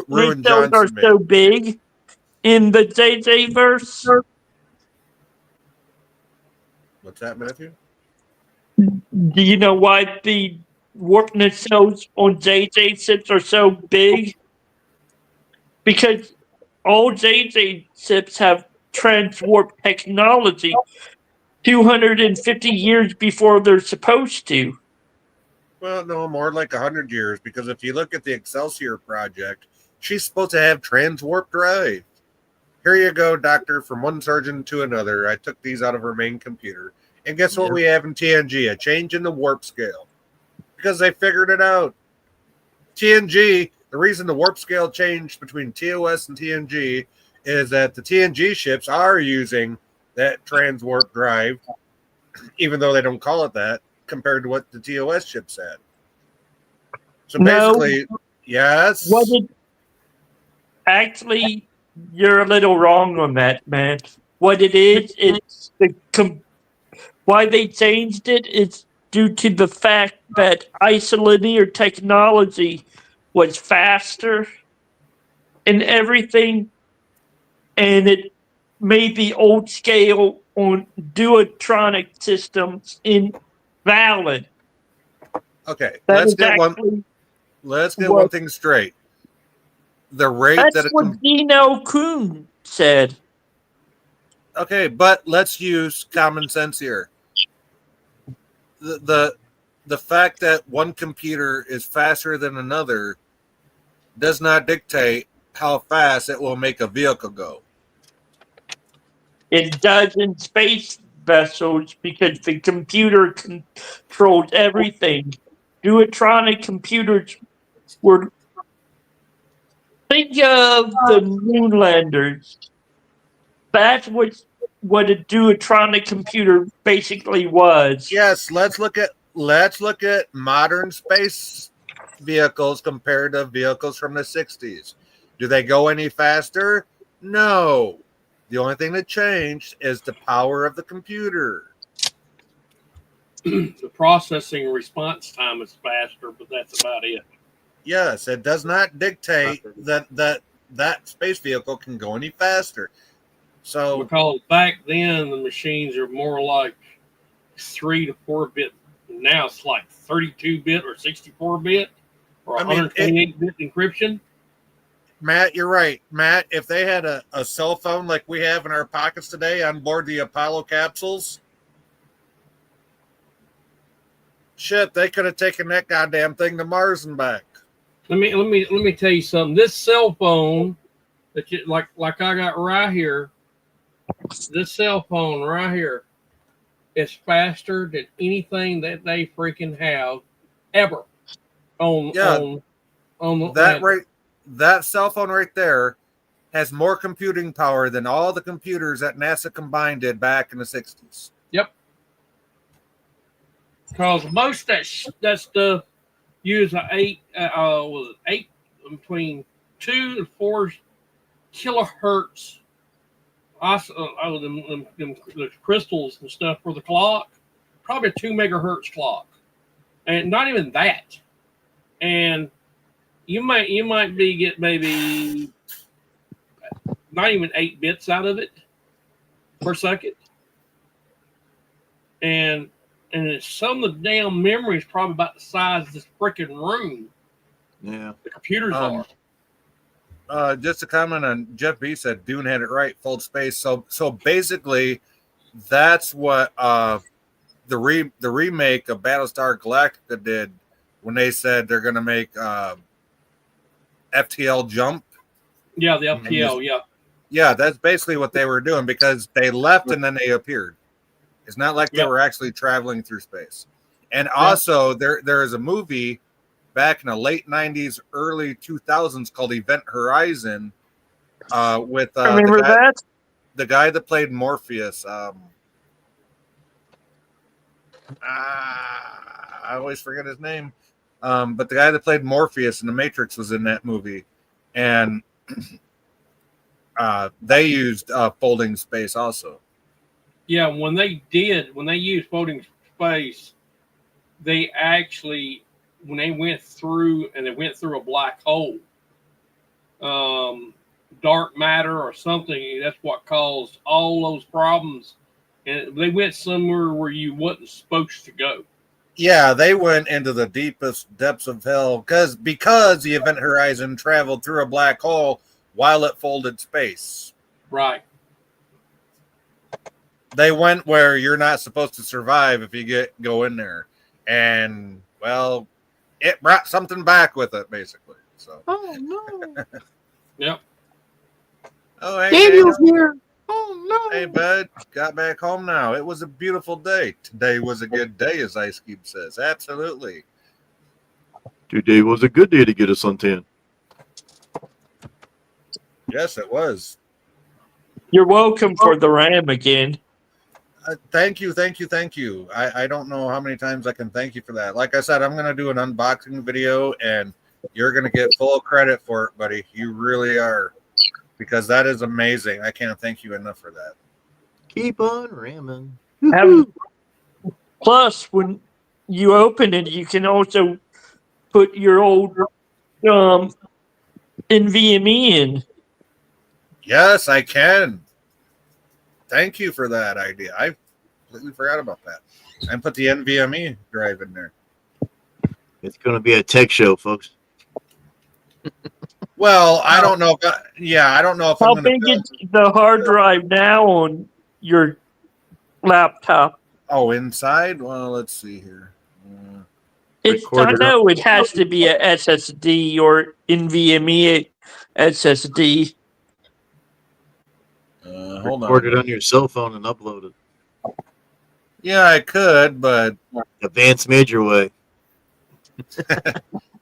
Ruin cells are Johnson so big in the JJ verse? what's that, Matthew? Do you know why the warp nacelles on JJ ships are so big? Because all JJ ships have transwarp technology 250 years before they're supposed to. Well, no, more like 100 years. Because if you look at the Excelsior project, she's supposed to have transwarp drive. Here you go, Doctor. From one surgeon to another, I took these out of her main computer, and guess what Yep. we have in TNG? A change in the warp scale because they figured it out. TNG. The reason the warp scale changed between TOS and TNG is that the TNG ships are using that transwarp drive, even though they don't call it that, compared to what the TOS ships had. So No, basically, yes. what it actually, you're a little wrong on that, man. What it is, it's why they changed it is due to the fact that isolinear technology was faster and everything, and it made the old scale on duotronic systems invalid. Okay, That let's is get one. actually Let's get what one thing straight. The rate that's that what Dino Kuhn said. okay, but let's use common sense here. The fact that one computer is faster than another does not dictate how fast it will make a vehicle go. It does in space vessels because the computer controls everything. Duotronic computers were. Think of the moon landers. That's what a duotronic computer basically was. Yes, let's look at modern space vehicles compared to vehicles from the 60s. Do they go any faster? No. The only thing that changed is the power of the computer. The processing response time is faster, but that's about it. Yes, it does not dictate that space vehicle can go any faster. So Because back then the machines are more like 3 to 4 bit. Now it's like 32 bit or 64 bit or I mean, 128 bit encryption. Matt, you're right. Matt, if they had a cell phone like we have in our pockets today on board the Apollo capsules, shit, they could have taken that goddamn thing to Mars and back. Let me tell you something. This cell phone that you like I got right here, this cell phone right here is faster than anything that they freaking have ever on Yeah, on the that planet. that cell phone right there has more computing power than all the computers that NASA combined did back in the 60s. Yep. Because most that stuff use eight between 2 and 4 kilohertz. The crystals and stuff for the clock, probably a 2 megahertz clock, and not even that. And you might get maybe not even 8 bits out of it per second, and some of the damn memory is probably about the size of this freaking room. Yeah. The computers are. Just to comment on Jeff B said Dune had it right, fold space. So basically, that's what the remake of Battlestar Galactica did when they said they're going to make FTL jump. Yeah, the FTL. Yeah, that's basically what they were doing because they left and then they appeared. It's not like they Yep. were actually traveling through space. And also, there is a movie back in the late 90s, early 2000s called Event Horizon with Remember that? the guy that played Morpheus. I always forget his name. But the guy that played Morpheus in The Matrix was in that movie. And they used folding space also. Yeah, when they used folding space, they actually, when they went through a black hole, dark matter or something, that's what caused all those problems. And they went somewhere where you wasn't supposed to go. Yeah, they went into the deepest depths of hell because the Event Horizon traveled through a black hole while it folded space. Right. They went where you're not supposed to survive if you go in there, and well, it brought something back with it, basically. So, Oh no, Yep. oh hey Daniel's Daniel, here. Oh hey no. bud, got back home now. It was a beautiful day. Today was a good day, as Ice Cube says. Absolutely. Today was a good day to get a suntan. Yes, it was. You're welcome for the RAM again. Thank you, thank you, thank you. I don't know how many times I can thank you for that. Like I said, I'm going to do an unboxing video, and you're going to get full credit for it, buddy. You really are, because that is amazing. I can't thank you enough for that. Keep on ramming. Have, plus, when you open it, you can also put your old NVMe in. Yes, I can. Thank you for that idea. I completely forgot about that. And put the NVMe drive in there. It's going to be a tech show, folks. Well, I don't know if I don't know if I'm How going to big build. is the hard drive now on your laptop? Oh, inside? Well, let's see here. I know it has to be a SSD or NVMe SSD. Hold Record it on. on your cell phone and upload it. Yeah, I could, but Advanced major way.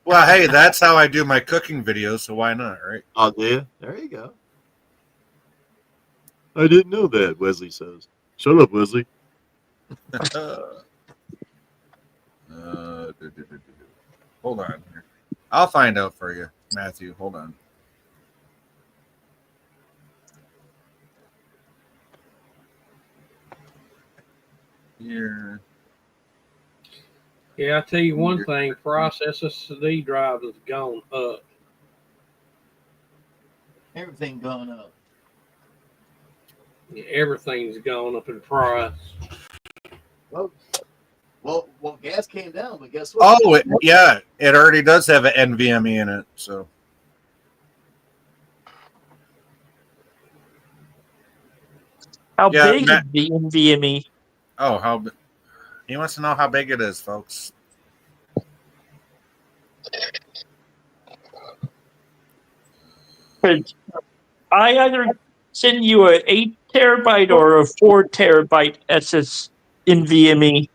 well, hey, that's how I do my cooking videos, so why not, right? Oh, do you? There you go. I didn't know that, Wesley says. Shut up, Wesley. Hold on here. I'll find out for you, Matthew. Hold on. Here. Yeah, I tell you one thing, price SSD drive has gone up. Everything going up. Yeah, everything's gone up in price. Well, gas came down, but guess what? Oh, it already does have an NVMe in it, so. How Yeah, big is the NVMe? Oh, he wants to know how big it is, folks. I either send you a 8 terabyte or a 4 terabyte SS NVMe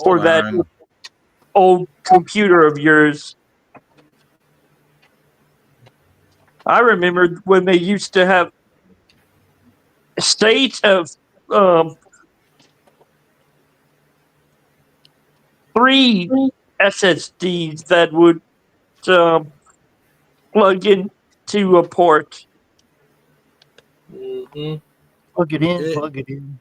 for that old computer of yours. I remember when they used to have states of 3 SSDs that would plug into a port. Mm-hmm. Plug it in, plug it in.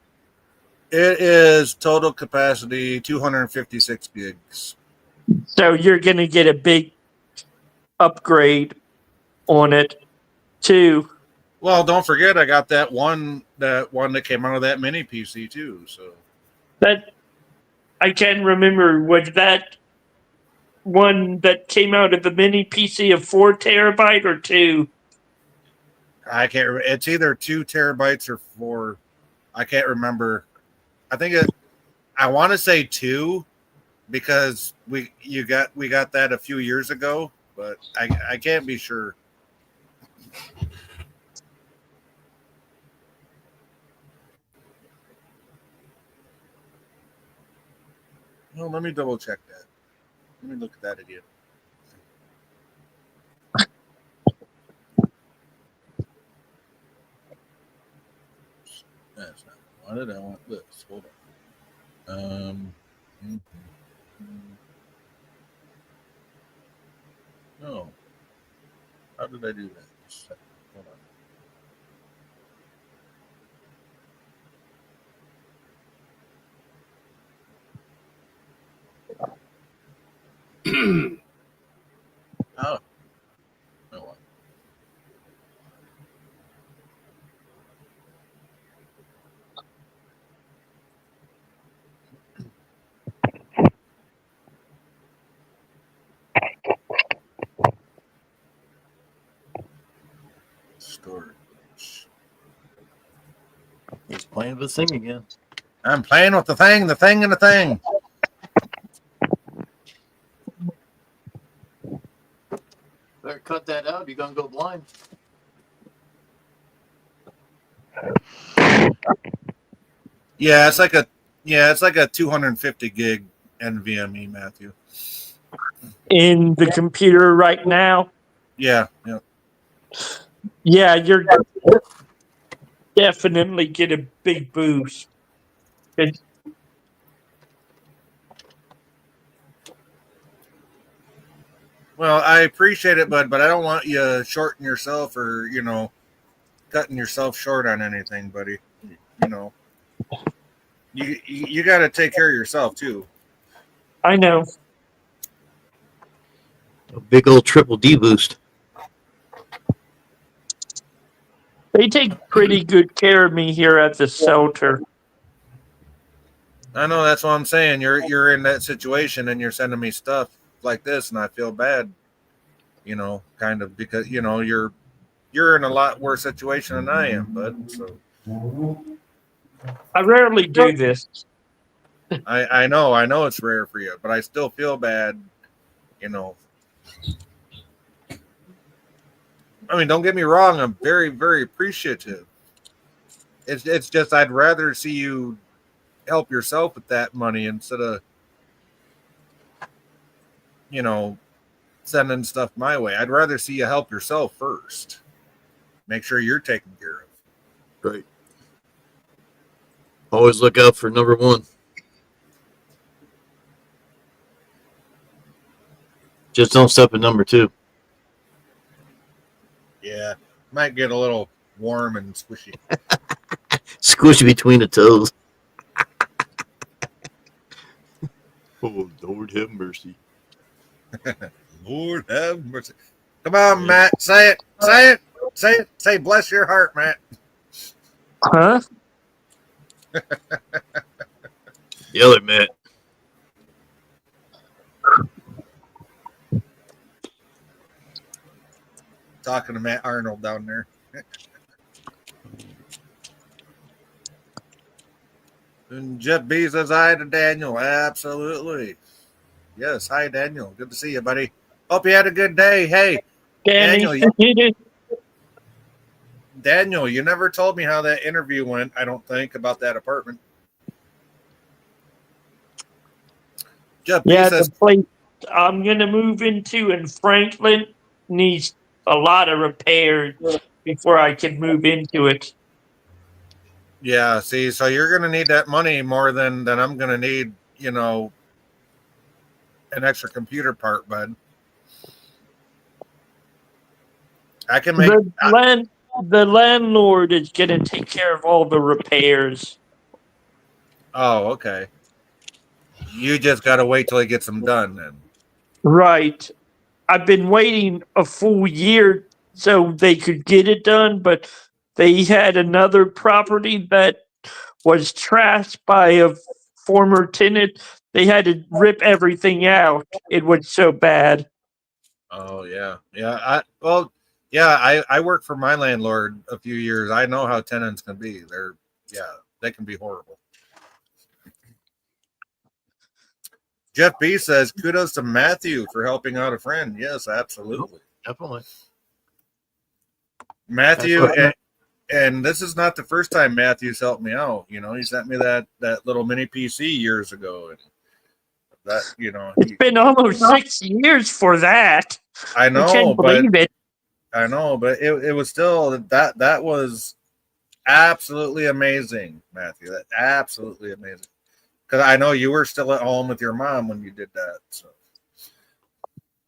It is total capacity 256 gigs. So you're going to get a big upgrade on it too. Well, don't forget, I got that one that came out of that mini PC too. So that I can remember, was that one that came out of the mini PC of 4 terabyte or 2? I can't. It's either 2 terabytes or 4. I can't remember. I think I want to say 2 because we got that a few years ago, but I can't be sure. Well, let me double check that. Let me look at that again. That's not what I wanted. I want this. Hold on. No. How did I do that? Just a second. Hold on. Oh. No one. storage. He's playing with the thing again. I'm playing with the thing, and the thing. Better cut that out. You're gonna go blind. Yeah, it's like a 250 gig NVMe, Matthew. In the computer right now. Yeah. Yeah, you're definitely get a big boost. It's, Well, I appreciate it, bud, but I don't want you shorting yourself or, cutting yourself short on anything, buddy. You got to take care of yourself too. I know. A big old triple D boost. They take pretty good care of me here at the shelter. I know, that's what I'm saying. You're in that situation and you're sending me stuff like this, and I feel bad, kind of, because you're in a lot worse situation than I am, bud. So I rarely do this. I know it's rare for you, but I still feel bad, I mean, don't get me wrong, I'm very, very appreciative. It's just I'd rather see you help yourself with that money instead of sending stuff my way. I'd rather see you help yourself first. Make sure you're taken care of. Right. Always look out for number one. Just don't step at number two. Yeah, might get a little warm and squishy. Squishy between the toes. Oh, Lord have mercy. Lord have mercy. Come on, Matt. Say it. Say it. Say it. Say, bless your heart, Matt. Huh? Yell at Matt. Talking to Matt Arnold down there. And Jeff B says hi to Daniel. Absolutely. Yes. Hi, Daniel. Good to see you, buddy. Hope you had a good day. Hey, Danny, Daniel, you never told me how that interview went, I don't think, about that apartment. Jeff B yeah, says, the place I'm going to move into in Franklin needs a lot of repairs before I can move into it. yeah, see, so you're going to need that money more than I'm going to need, an extra computer part, bud. I can make the landlord is going to take care of all the repairs. Oh, okay. You just got to wait till he gets them done then. Right. I've been waiting a full year so they could get it done, but they had another property that was trashed by a former tenant. They had to rip everything out. It was so bad. Oh, yeah. Yeah. I worked for my landlord a few years. I know how tenants can be. They can be horrible. Jeff B says, kudos to Matthew for helping out a friend. Yes, absolutely. Definitely. Matthew, and this is not the first time Matthew's helped me out. He sent me that little mini PC years ago. And that, It's been almost 6 years for that. I know, I can't believe it. I know, but it was still that was absolutely amazing, Matthew. That absolutely amazing. Because I know you were still at home with your mom when you did that. So.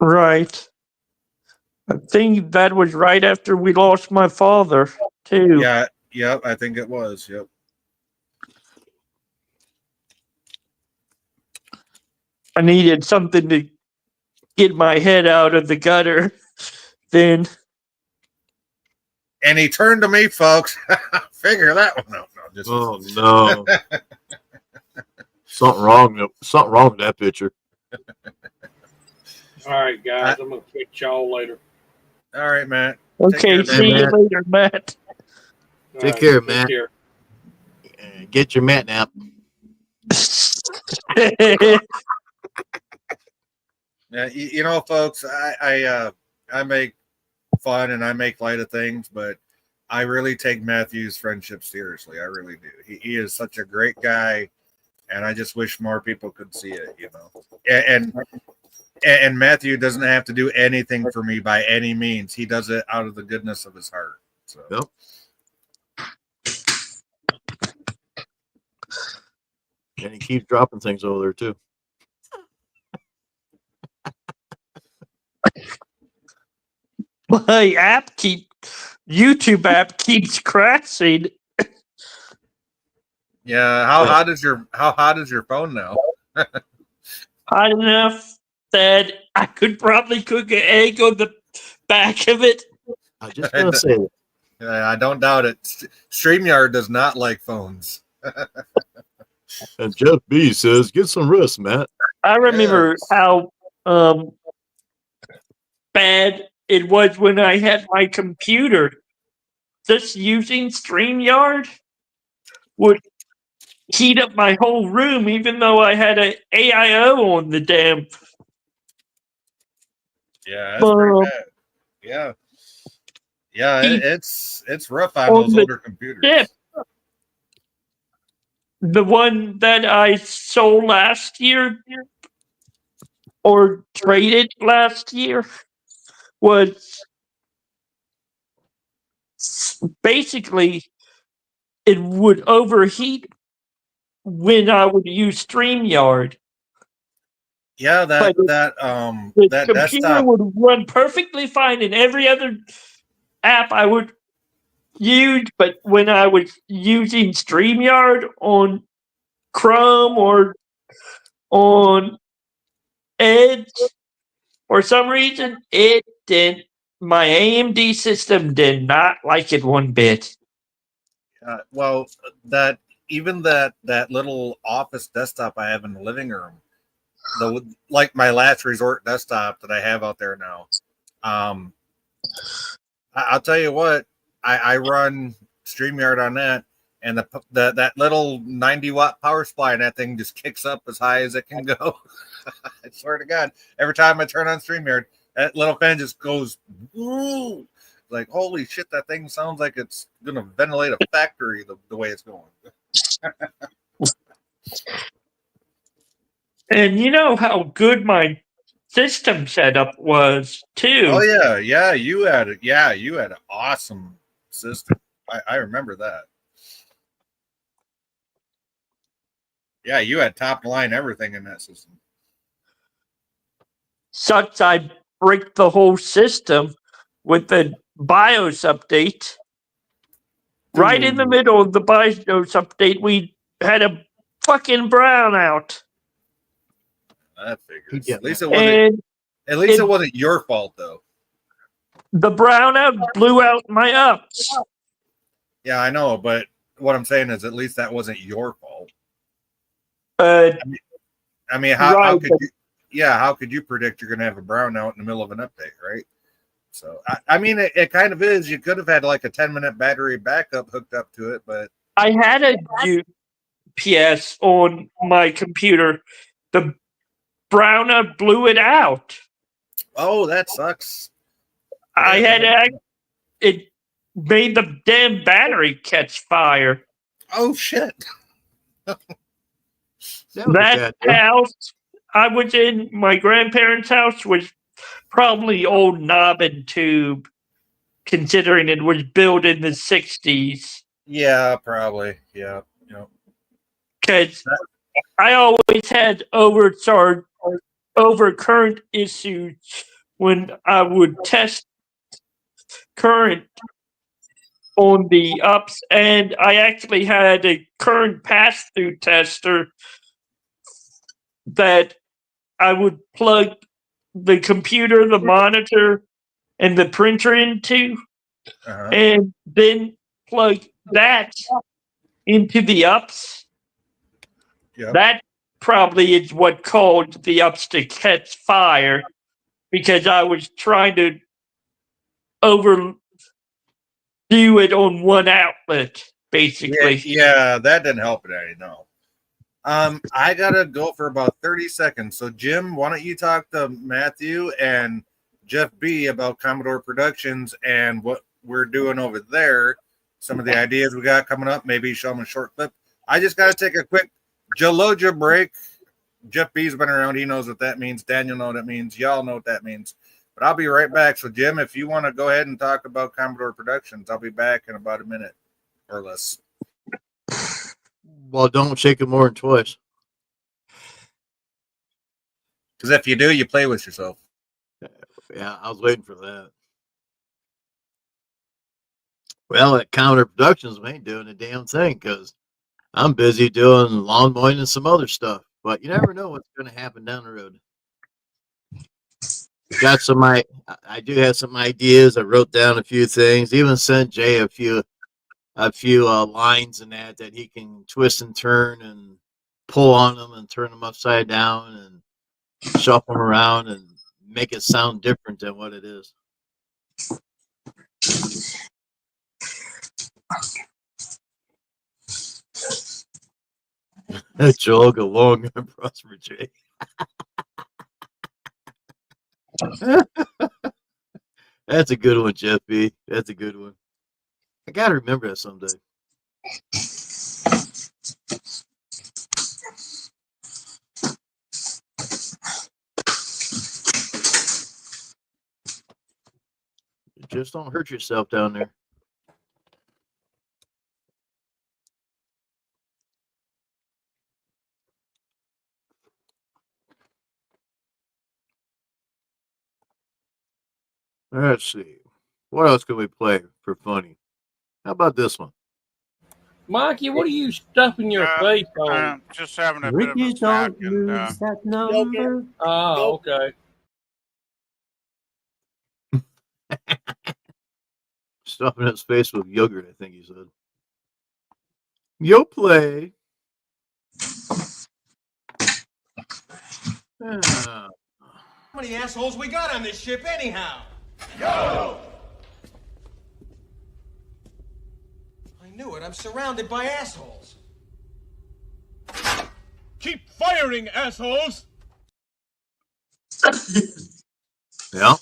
Right. I think that was right after we lost my father, too. Yeah, yep, I think it was. Yep. I needed something to get my head out of the gutter then. And he turned to me, folks. Figure that one out. No. Something wrong with that picture. All right, guys. I'm going to catch y'all later. All right, Matt. Okay, care, see you Matt. later, Matt. Take care, Take Matt. care. Get your mat nap. Yeah, you know, folks, I make fun and I make light of things, but I really take Matthew's friendship seriously. I really do. He is such a great guy, and I just wish more people could see it. You know, and Matthew doesn't have to do anything for me by any means. He does it out of the goodness of his heart. So. Yep. And he keeps dropping things over there too. My YouTube app keeps crashing. Yeah, how hot is your phone now? Hot enough that I could probably cook an egg on the back of it. I was just gonna say that. I don't doubt it. StreamYard does not like phones. And Jeff B says, "Get some rest, Matt." I remember Yes. how bad it was when I had my computer. Just using StreamYard would heat up my whole room, even though I had an AIO on the damn. Yeah, that's pretty bad. Yeah. Yeah, it's rough on those older computers. Yeah. The one that I sold last year or traded last year was basically it would overheat when I would use StreamYard. Yeah, But that the computer desktop. would run perfectly fine in every other app I would use, but when I was using StreamYard on Chrome or on Edge, for some reason, it didn't. My AMD system did not like it one bit. Well, that little office desktop I have in the living room, like my last resort desktop that I have out there now. I'll tell you what, I run StreamYard on that, and that little 90-watt power supply in that thing just kicks up as high as it can go. I swear to God, every time I turn on StreamYard, that little fan just goes woo. Like, holy shit, that thing sounds like it's gonna ventilate a factory the way it's going. And you know how good my system setup was too. Oh yeah, you had an awesome system. I remember that. Yeah, you had top line everything in that system. Sucks I break the whole system with the BIOS update. Right in the middle of the BIOS update, we had a fucking brownout. That figures. Yeah, At least And it wasn't your fault though. the brownout blew out my ups. Yeah, I know, but what I'm saying is at least that wasn't your fault. I mean, how could you predict you're going to have a brownout in the middle of an update, right? So, I mean, it kind of is. You could have had like a 10-minute battery backup hooked up to it, but I had a UPS on my computer. The brownout blew it out. Oh, that sucks. I had it made the damn battery catch fire. Oh shit! That house I was in, my grandparents' house, was probably old knob and tube, considering it was built in the 60s. Yeah, probably. Yeah. Because I always had overcurrent issues when I would test current on the ups, and I actually had a current pass-through tester that I would plug the computer, the monitor, and the printer into, and then plug that into the ups. Yep. That probably is what caused the ups to catch fire, because I was trying to do it on one outlet, basically. Yeah, that didn't help it any. No. I gotta go for about 30 seconds. So, Jim, why don't you talk to Matthew and Jeff B about Commodore Productions and what we're doing over there? Some of the ideas we got coming up. Maybe show them a short clip. I just gotta take a quick Jaloja break. Jeff B's been around. He knows what that means. Daniel knows what that means. Y'all know what that means. But I'll be right back. So, Jim, if you want to go ahead and talk about Commodore Productions, I'll be back in about a minute or less. Well, don't shake it more than twice. Because if you do, you play with yourself. Yeah, I was waiting for that. Well, at Commodore Productions, we ain't doing a damn thing because I'm busy doing lawn mowing and some other stuff. But you never know what's going to happen down the road. Got some I do have some ideas. I wrote down a few things. Even sent Jay a few lines in that he can twist and turn and pull on them and turn them upside down and shuffle them around and make it sound different than what it is. Joel, go long and prosper, Jay. That's a good one, Jeff B. That's a good one. I gotta remember that someday. Just don't hurt yourself down there. Let's see. What else can we play for funny? How about this one? Mikey, what are you stuffing your face on? I'm just having a bit of a snack. And, that number. Oh, okay. Stuffing his face with yogurt, I think he said. Yo play. How many assholes we got on this ship anyhow? Yo! I knew it. I'm surrounded by assholes. Keep firing, assholes! Yeah.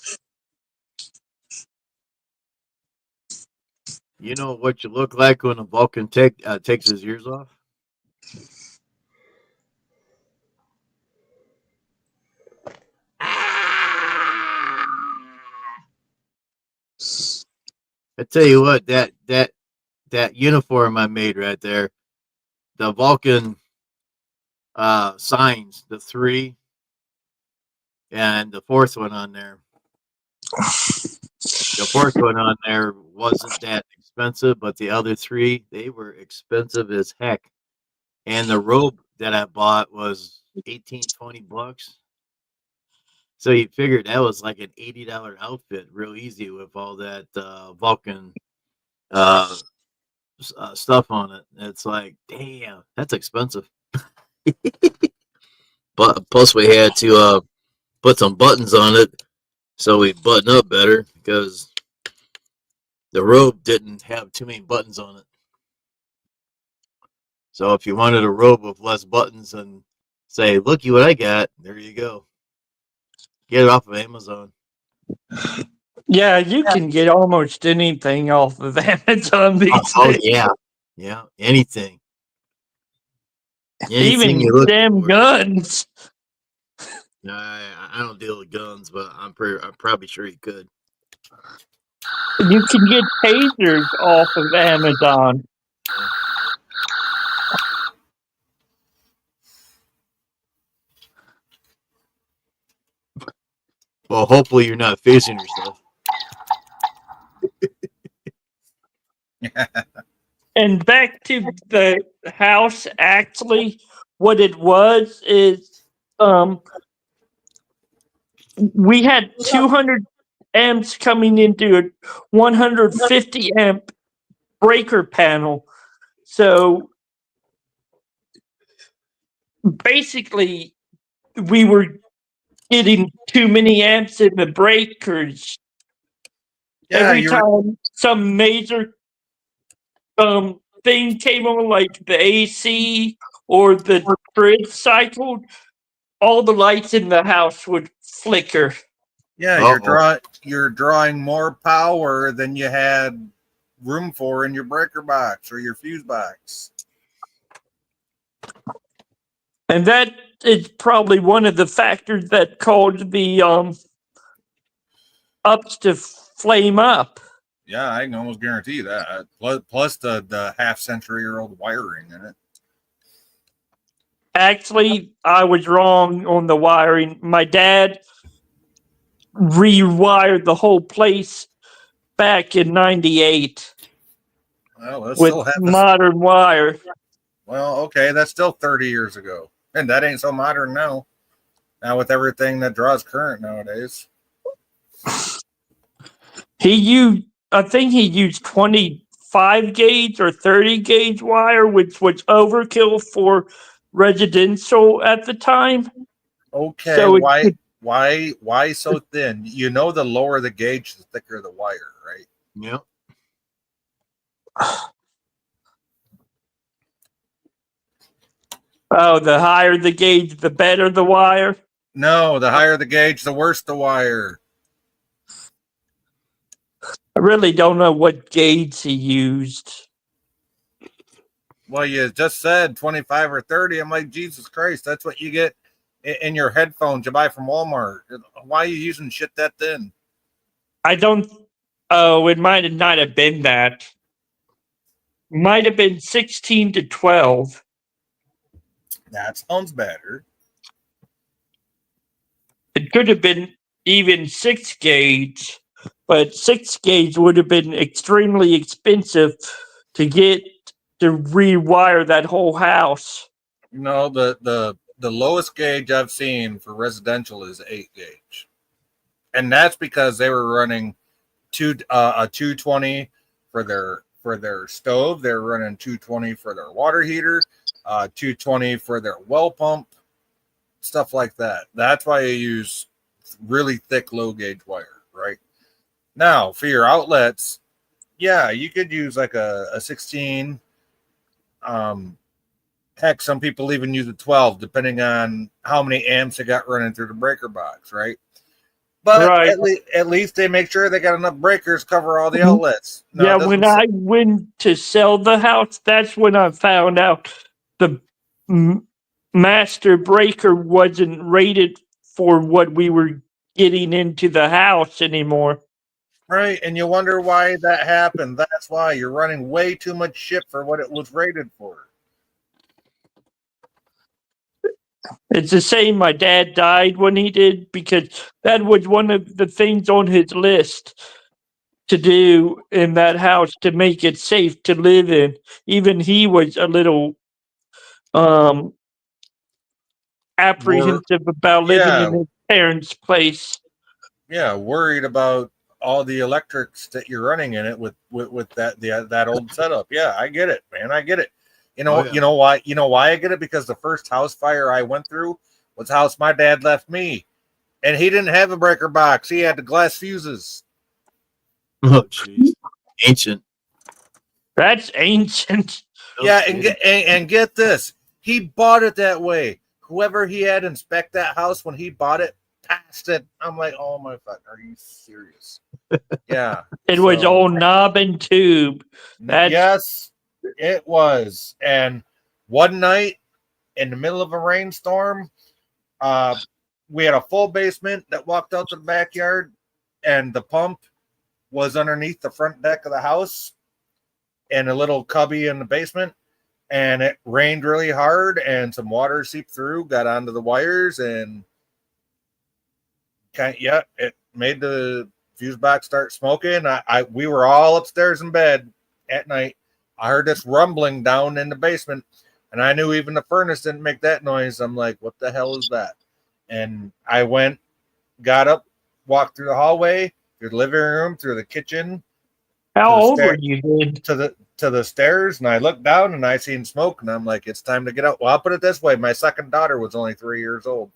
You know what you look like when a Vulcan takes his ears off? I tell you what, that uniform I made right there, the Vulcan signs, the 3 and the 4th one on there. The 4th one on there wasn't that expensive, but the other 3, they were expensive as heck. And the robe that I bought was $18-20. So you figured that was like an $80 outfit, real easy with all that Vulcan stuff on it. It's like, damn, that's expensive. But plus we had to put some buttons on it so we button up better because the robe didn't have too many buttons on it. So if you wanted a robe with less buttons and say, looky what I got, there you go. Get it off of Amazon. Yeah, you can get almost anything off of Amazon these days. Yeah. Yeah, anything. Even you look damn for. guns. No, I don't deal with guns, but I'm probably sure you could. You can get tasers off of Amazon. Well, hopefully you're not facing yourself. And back to the house, actually, what it was is we had 200 amps coming into a 150 amp breaker panel. So basically, we were getting too many amps in the breakers. Yeah, Every time some major thing came on, like the AC or the grid cycled, all the lights in the house would flicker. Yeah, you're drawing more power than you had room for in your breaker box or your fuse box. And that is probably one of the factors that caused the ups to flame up. Yeah, I can almost guarantee that. Plus the half-century-old wiring in it. Actually, I was wrong on the wiring. My dad rewired the whole place back in '98 Well, let's with still have this. modern wire. Well, okay, that's still 30 years ago. And that ain't so modern now. Now with everything that draws current nowadays. I think he used 25 gauge or 30 gauge wire, which was overkill for residential at the time. Okay, So it could, why so thin? You know, the lower the gauge, the thicker the wire, right? Yep. oh, the higher the gauge, the better the wire. No, the higher the gauge, the worse the wire. I really don't know what gauge he used. Well, you just said 25 or 30. I'm like, Jesus Christ, that's what you get in your headphones you buy from Walmart. Why are you using shit that thin? I don't. Oh, it might not have been that. Might have been 16 to 12. That sounds better. It could have been even 6 gauge, but 6 gauge would have been extremely expensive to get to rewire that whole house. You know, the lowest gauge I've seen for residential is 8 gauge. And that's because they were running a 220 for their stove. They're running 220 for their water heater, 220 for their well pump, stuff like that. That's why you use really thick low gauge wire, right? Now for your outlets, yeah, you could use like a 16. Heck, some people even use a 12, depending on how many amps they got running through the breaker box, right? But Right. at least they make sure they got enough breakers to cover all the outlets. No, yeah, when I went to sell the house, that's when I found out the master breaker wasn't rated for what we were getting into the house anymore. Right, and you wonder why that happened. That's why you're running way too much shit for what it was rated for. It's the same. My dad died when he did because that was one of the things on his list to do in that house to make it safe to live in. Even he was a little apprehensive about living in Yeah, his parents' place. yeah, worried about all the electrics that you're running in it with that old setup. Yeah, I get it, man. I get it. You know why? You know why I get it? Because the first house fire I went through was the house my dad left me, and he didn't have a breaker box. He had the glass fuses. Oh, jeez, ancient. That's ancient. Yeah, and get this, he bought it that way. Whoever he had inspect that house when he bought it passed it. I'm like, oh my fuck, are you serious? Yeah, it was all knob and tube. Yes, it was. And one night in the middle of a rainstorm, we had a full basement that walked out to the backyard, and the pump was underneath the front deck of the house and a little cubby in the basement. And it rained really hard, and some water seeped through, got onto the wires, and it made the fuse box start smoking. We were all upstairs in bed at night. I heard this rumbling down in the basement, and I knew even the furnace didn't make that noise. I'm like, what the hell is that? And I went, got up, walked through the hallway, through the living room, through the kitchen. How old were you then? To the stairs, and I looked down and I seen smoke, and I'm like, it's time to get out. Well, I'll put it this way: my second daughter was only 4 years old,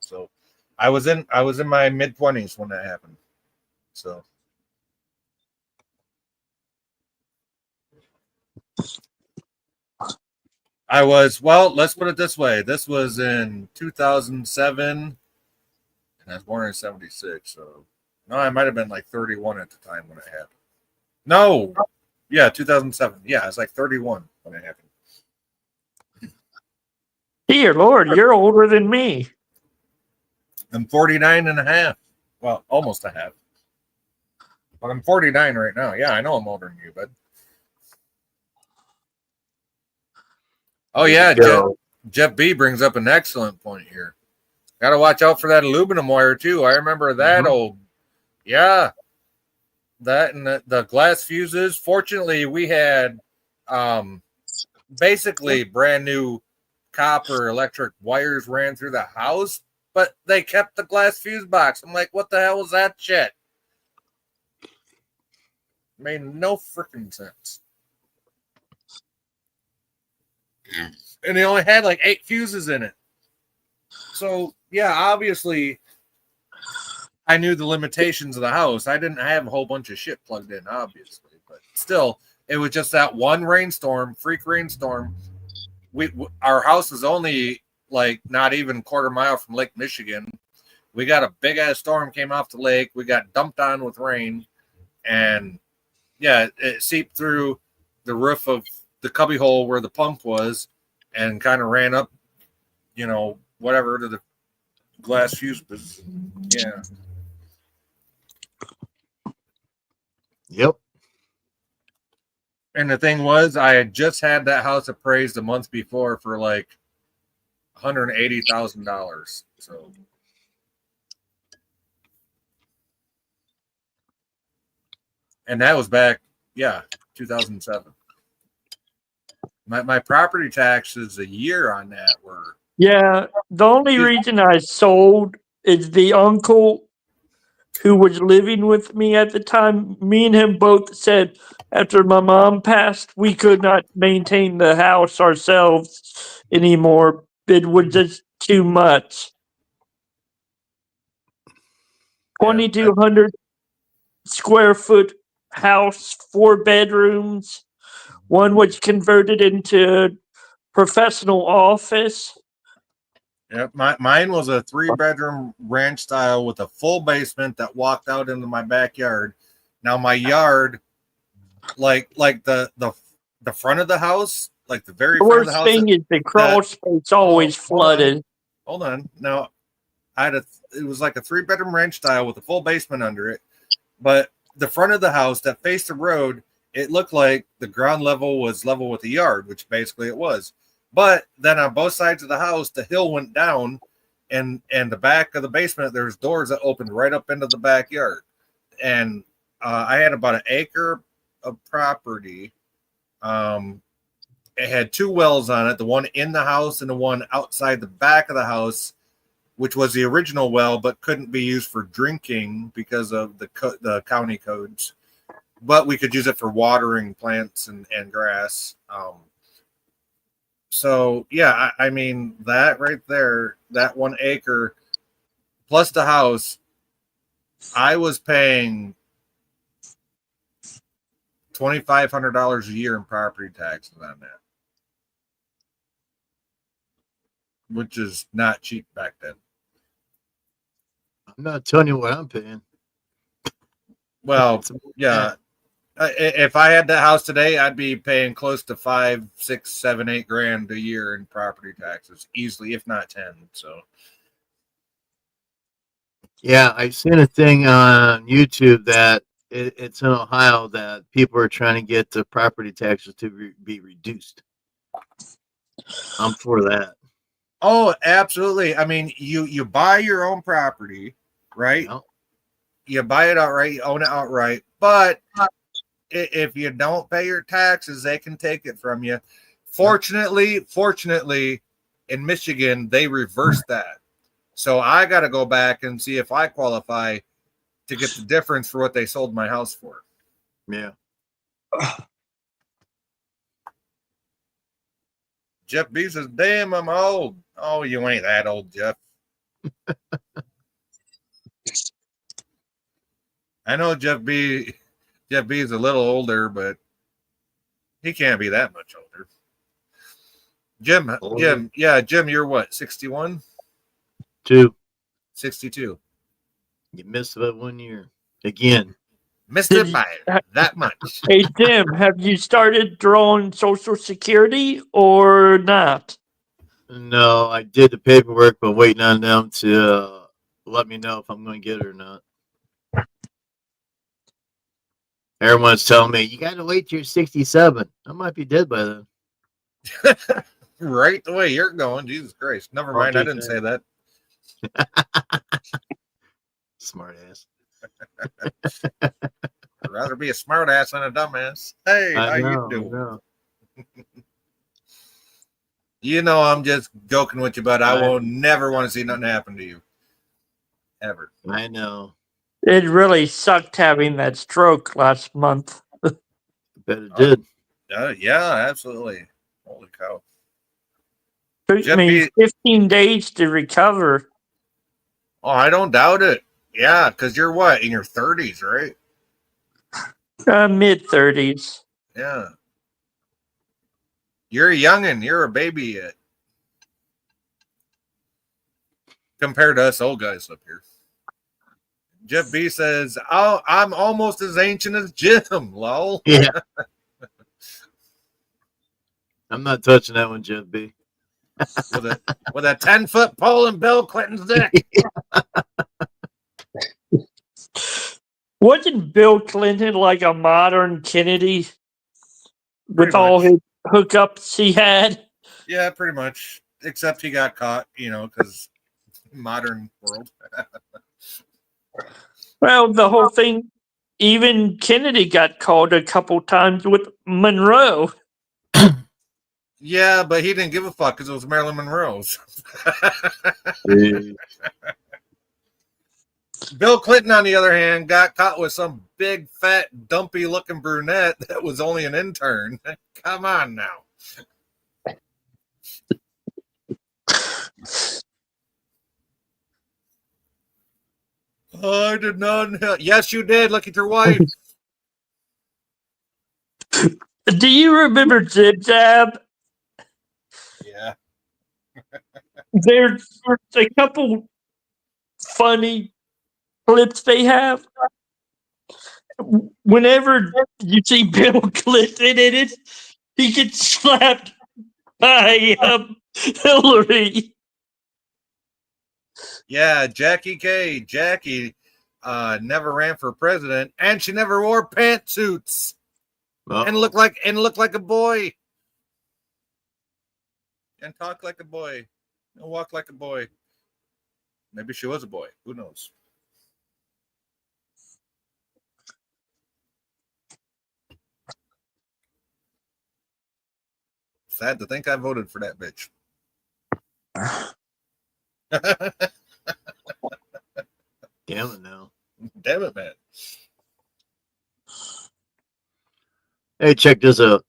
so I was in my mid-20s when that happened. So I was, well, let's put it this way. This was in 2007, and I was born in 76. So, no, I might have been like 31 at the time when it happened. No, yeah, 2007. Yeah, I was like 31 when it happened. Dear Lord, you're older than me. I'm 49 and a half. Well, almost a half. But I'm 49 right now. Yeah, I know I'm older than you, bud. Oh, yeah, Jeff B brings up an excellent point here. Got to watch out for that aluminum wire, too. I remember that old. Yeah. That and the glass fuses. Fortunately, we had basically brand new copper electric wires ran through the house, but they kept the glass fuse box. I'm like, what the hell was that shit? Made no freaking sense. And they only had like 8 fuses in it. So, yeah, obviously, I knew the limitations of the house. I didn't have a whole bunch of shit plugged in, obviously. But still, it was just that one rainstorm, freak rainstorm. Our house is only like not even a quarter mile from Lake Michigan. We got a big-ass storm came off the lake. We got dumped on with rain. And, yeah, it seeped through the roof of the cubby hole where the pump was and kind of ran up, whatever to the glass fuse. Yeah. Yep. And the thing was, I had just had that house appraised a month before for like $180,000. So, and that was back, 2007. My property taxes a year on that were. Yeah, the only reason I sold is the uncle who was living with me at the time. Me and him both said after my mom passed, we could not maintain the house ourselves anymore. It was just too much. 2,200 square foot house, 4 bedrooms. One was converted into professional office. Yep, mine was a 3-bedroom ranch style with a full basement that walked out into my backyard. Now my yard, like the front of the house, like the very The front of worst the house. thing is the crawl space always flooded. Hold on. Now, it was like a 3-bedroom ranch style with a full basement under it. But the front of the house that faced the road, it looked like the ground level was level with the yard, which basically it was. But then on both sides of the house, the hill went down, and the back of the basement, there's doors that opened right up into the backyard. And I had about an acre of property. It had 2 wells on it, the one in the house and the one outside the back of the house, which was the original well, but couldn't be used for drinking because of the county codes. But we could use it for watering plants and grass. So, yeah, I mean, that right there, that 1 acre plus the house, I was paying $2,500 a year in property taxes on that, which is not cheap back then. I'm not telling you what I'm paying. Well, yeah. If I had that house today, I'd be paying close to $5, $6, $7, $8 grand a year in property taxes, easily, if not 10. So, yeah, I seen a thing on YouTube that it's in Ohio that people are trying to get the property taxes to be reduced. I'm for that. Oh, absolutely. I mean, you buy your own property, right? Yep. You buy it outright, you own it outright, but if you don't pay your taxes, they can take it from you. Fortunately, in Michigan, they reversed that. So I got to go back and see if I qualify to get the difference for what they sold my house for. Yeah. Jeff B says, damn, I'm old. Oh, you ain't that old, Jeff. I know Jeff B is a little older, but he can't be that much older. Jim, Jim, you're what, 61? 62. You missed about 1 year. Again. Missed it by that much. Hey, Jim, have you started drawing Social Security or not? No, I did the paperwork, but waiting on them to let me know if I'm going to get it or not. Everyone's telling me, you got to wait till you're 67. I might be dead by then. Right the way you're going. Jesus Christ. Never mind. I didn't say that. Smart ass. I'd rather be a smart ass than a dumbass. Hey, how you doing? You know I'm just joking with you, but I will never want to see nothing happen to you. Ever. I know. It really sucked having that stroke last month. Bet it did. Yeah, absolutely. Holy cow. Took me 15 days to recover. Oh, I don't doubt it. Yeah, because you're what, in your 30s, right? Mid 30s. Yeah. You're a youngin'. You're a baby yet. Compared to us old guys up here. Jeff B says, "Oh, I'm almost as ancient as Jim." Lol. Yeah. I'm not touching that one, Jeff B. with a 10-foot pole in Bill Clinton's dick. Wasn't Bill Clinton like a modern Kennedy with all his hookups he had? Yeah, pretty much. Except he got caught, because modern world. Well, the whole thing, even Kennedy got caught a couple times with Monroe. Yeah, but he didn't give a fuck because it was Marilyn Monroe's. Bill Clinton, on the other hand, got caught with some big, fat, dumpy-looking brunette that was only an intern. Come on now. I did not. Yes, you did. Look at your wife. Do you remember Zib Zab? Yeah. There's a couple funny clips they have. Whenever you see Bill Clinton in it, he gets slapped by Hillary. Yeah, Jackie K. Jackie never ran for president, and she never wore pantsuits and looked like a boy and talked like a boy and walked like a boy. Maybe she was a boy. Who knows? Sad to think I voted for that bitch. Damn it now. Damn it, man. Hey, check this out.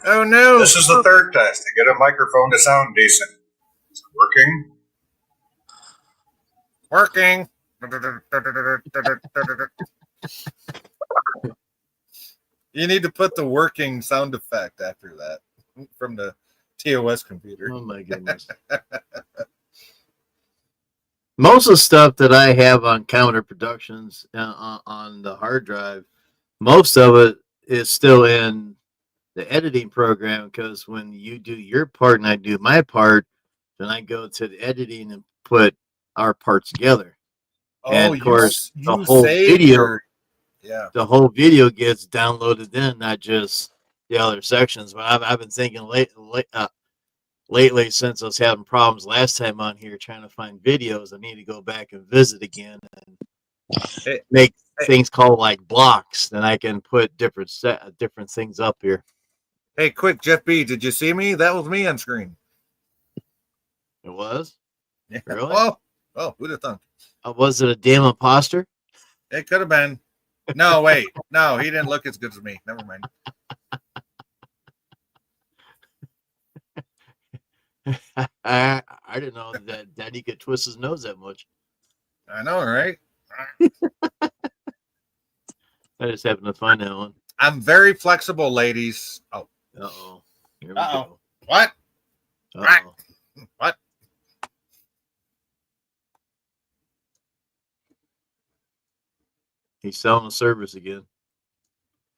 Oh, no. This is the third test to get a microphone to sound decent. Is it working? Working. You need to put the working sound effect after that from the TOS computer. Oh, my goodness. Most of the stuff that I have on Counter Productions on the hard drive, most of it is still in the editing program, because when you do your part and I do my part, then I go to the editing and put our parts together. And of course, the whole video, the whole video gets downloaded in, not just the other sections. But I've been thinking lately, since I was having problems last time on here trying to find videos, I need to go back and visit again and make things called like blocks. Then I can put different things up here. Hey, quick, Jeff B, did you see me? That was me on screen. It was? Yeah. Really? Oh, who'd have thunk? Was it a damn imposter? It could have been. No, wait. No, he didn't look as good as me. Never mind. I didn't know that he could twist his nose that much. I know, right? I just happened to find that one. I'm very flexible, ladies. Oh. Uh-oh. Here we Uh-oh. go. What? Uh-oh. What? He's selling the service again.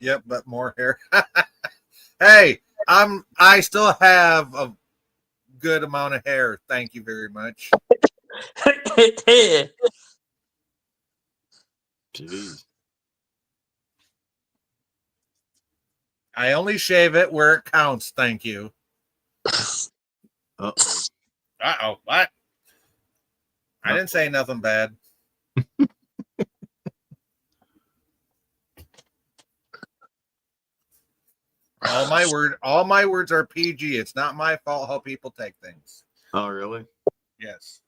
Yep, but more hair. Hey, I still have a good amount of hair. Thank you very much. Jeez. I only shave it where it counts. Thank you. Uh-oh. Uh-oh. What? I didn't say nothing bad. All my words are PG. It's not my fault how people take things. Oh, really? Yes.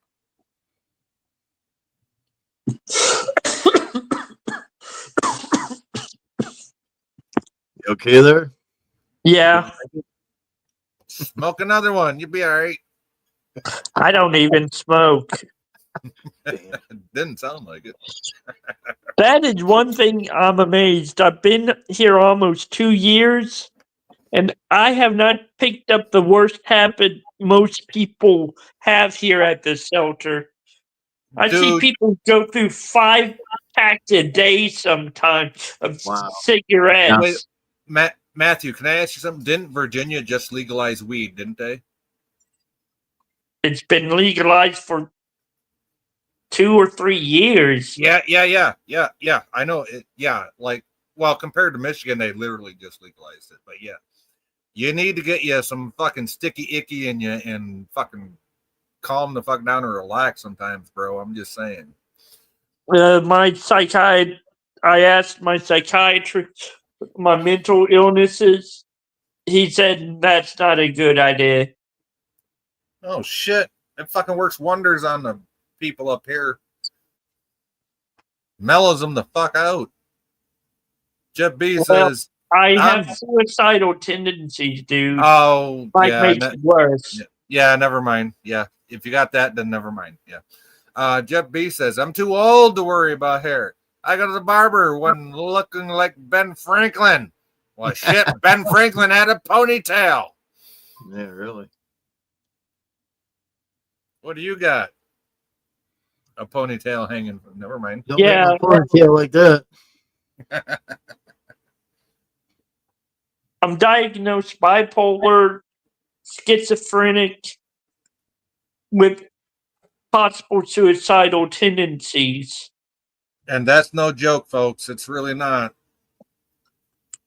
You okay there? Yeah, Smoke another one. You'll be all right. I don't even smoke. Didn't sound like it. That is one thing I'm amazed. I've been here almost 2 years, and I have not picked up the worst habit most people have here at the shelter. I see Dude, people go through 5 packs a day sometimes of Wow. cigarettes. Wait, Matthew, can I ask you something? Didn't Virginia just legalize weed, didn't they? It's been legalized for 2 or 3 years. Yeah. I know it. Yeah, like, well, compared to Michigan, they literally just legalized it. But yeah, you need to get you some fucking sticky icky in you and fucking calm the fuck down and relax sometimes, bro. I'm just saying. I asked my psychiatrist my mental illnesses. He said that's not a good idea. Oh shit! It fucking works wonders on the people up here. Mellows them the fuck out. Jeff B says, I have suicidal tendencies, dude. "Oh Might yeah, make it worse. yeah, never mind. Yeah, if you got that, then never mind. Yeah." Jeff B says, "I'm too old to worry about hair. I go to the barber when looking like Ben Franklin. Well, shit, Ben Franklin had a ponytail. Yeah, really. What do you got? A ponytail hanging. Never mind. Don't make my ponytail like that. I'm diagnosed bipolar, schizophrenic, with possible suicidal tendencies. And that's no joke, folks. It's really not.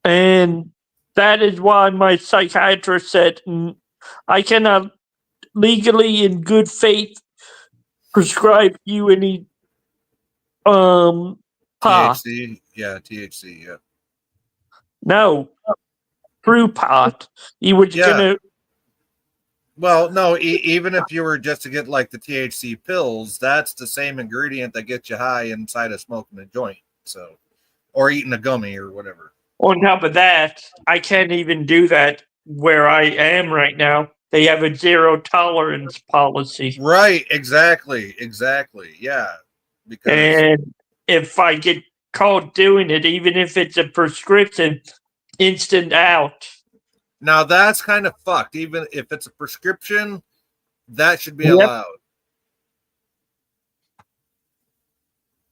And that is why my psychiatrist said I cannot legally, in good faith, prescribe you any pot. THC. Yeah, THC. Yeah. No, through pot. He was gonna. Well, no, even if you were just to get like the THC pills, that's the same ingredient that gets you high inside of smoking a joint. So, or eating a gummy or whatever. On top of that, I can't even do that where I am right now. They have a 0 tolerance policy. Right, exactly. Yeah. Because and if I get caught doing it, even if it's a prescription, instant out. Now that's kind of fucked. Even if it's a prescription, that should be allowed.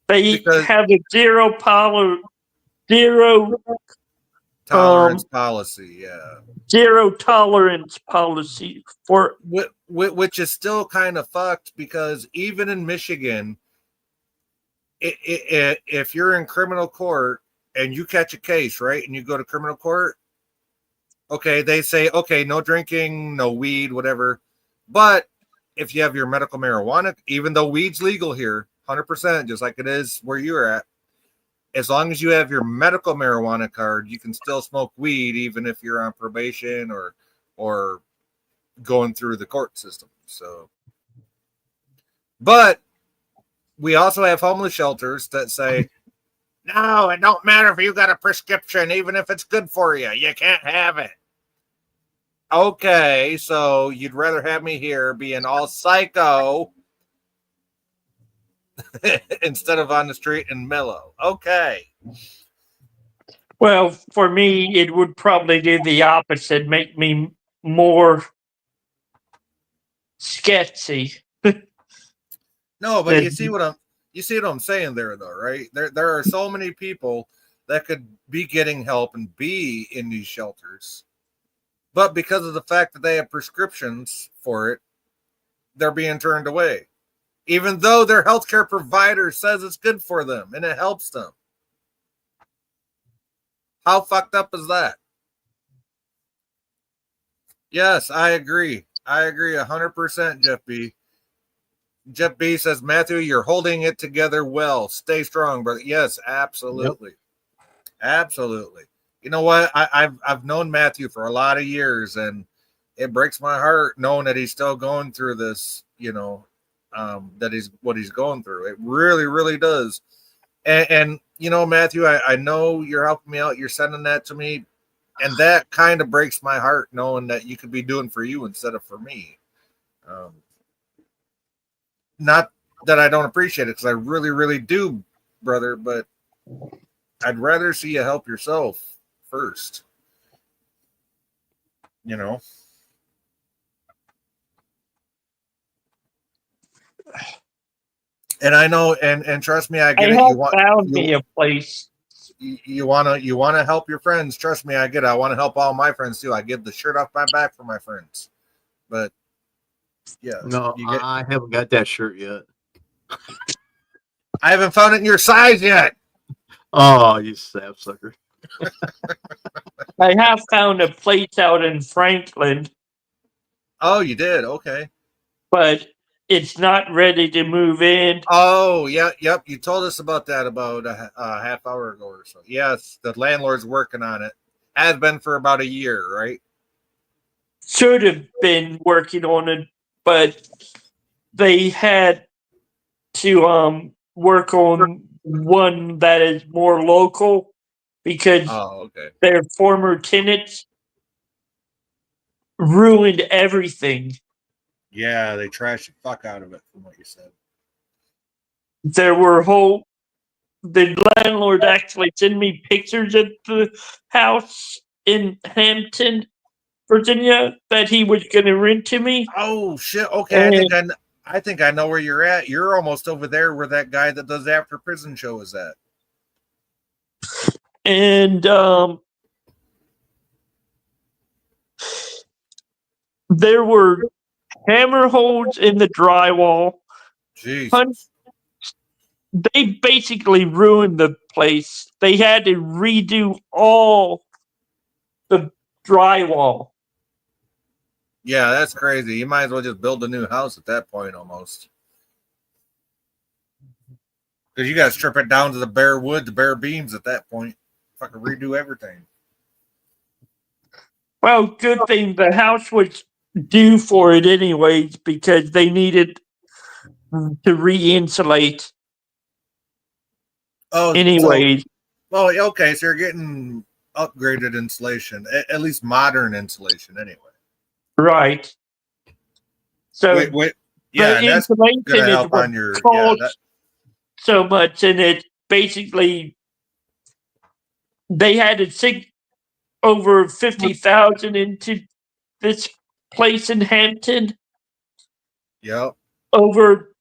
They have a zero tolerance policy. Yeah, zero tolerance policy for which is still kind of fucked because even in Michigan, if you're in criminal court and you catch a case, right, and you go to criminal court. Okay, they say, okay, no drinking, no weed, whatever. But if you have your medical marijuana, even though weed's legal here, 100%, just like it is where you're at, as long as you have your medical marijuana card, you can still smoke weed, even if you're on probation or going through the court system. So, but we also have homeless shelters that say, no, it don't matter if you got a prescription, even if it's good for you. You can't have it. Okay, so you'd rather have me here being all psycho instead of on the street and mellow. Okay. Well, for me, it would probably do the opposite, make me more sketchy. No, but you see what I'm saying there, though, right? There are so many people that could be getting help and be in these shelters, but because of the fact that they have prescriptions for it, they're being turned away, even though their healthcare provider says it's good for them and it helps them. How fucked up is that? Yes, I agree. I agree 100%, Jeff B. Jeff B says, Matthew, you're holding it together well. Stay strong, brother. Yes, absolutely. Yep. Absolutely. You know what? I've known Matthew for a lot of years, and it breaks my heart knowing that he's still going through this, that he's what he's going through. It really, really does. And Matthew, I know you're helping me out. You're sending that to me. And that kind of breaks my heart knowing that you could be doing for you instead of for me. Not that I don't appreciate it, because I really, really do, brother, but I'd rather see you help yourself first. And I know, and trust me, I get it. You found me a place. You wanna help your friends. Trust me, I get it. I want to help all my friends too. I give the shirt off my back for my friends. But yeah. No, I haven't got that shirt yet. I haven't found it in your size yet. Oh, you sapsucker. I have found a place out in Franklin. Oh, you did? Okay. But it's not ready to move in. Oh, yeah, yep. You told us about that about a half hour ago or so. Yes, the landlord's working on it. Has been for about a year, right? Should have been working on it, but they had to work on one that is more local because their former tenants ruined everything. Yeah, they trashed the fuck out of it, from what you said. The landlord actually sent me pictures of the house in Hampton, Virginia, that he was going to rent to me. Oh shit! Okay, I think I know where you're at. You're almost over there where that guy that does After Prison show is at. And there were hammer holes in the drywall. Jeez. They basically ruined the place. They had to redo all the drywall. Yeah, that's crazy. You might as well just build a new house at that point almost. Because you got to strip it down to the bare wood, the bare beams at that point. Fucking redo everything. Well, good thing the house was due for it anyways, because they needed to re-insulate. Oh, anyways. Okay, so you're getting upgraded insulation, at least modern insulation anyway. Right. So wait. Yeah, that's going to help on your so much, and it basically they had to sink over $50,000 into this place in Hampton. Yep. Over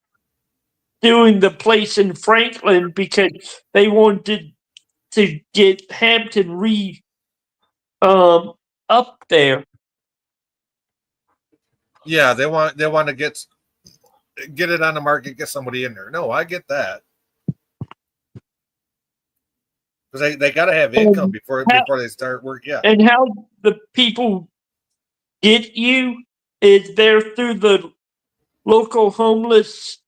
doing the place in Franklin because they wanted to get Hampton up there. Yeah, they want to get it on the market, get somebody in there. No, I get that. Because they got to have income before they start work. Yeah. And how the people get you is they're through the local homeless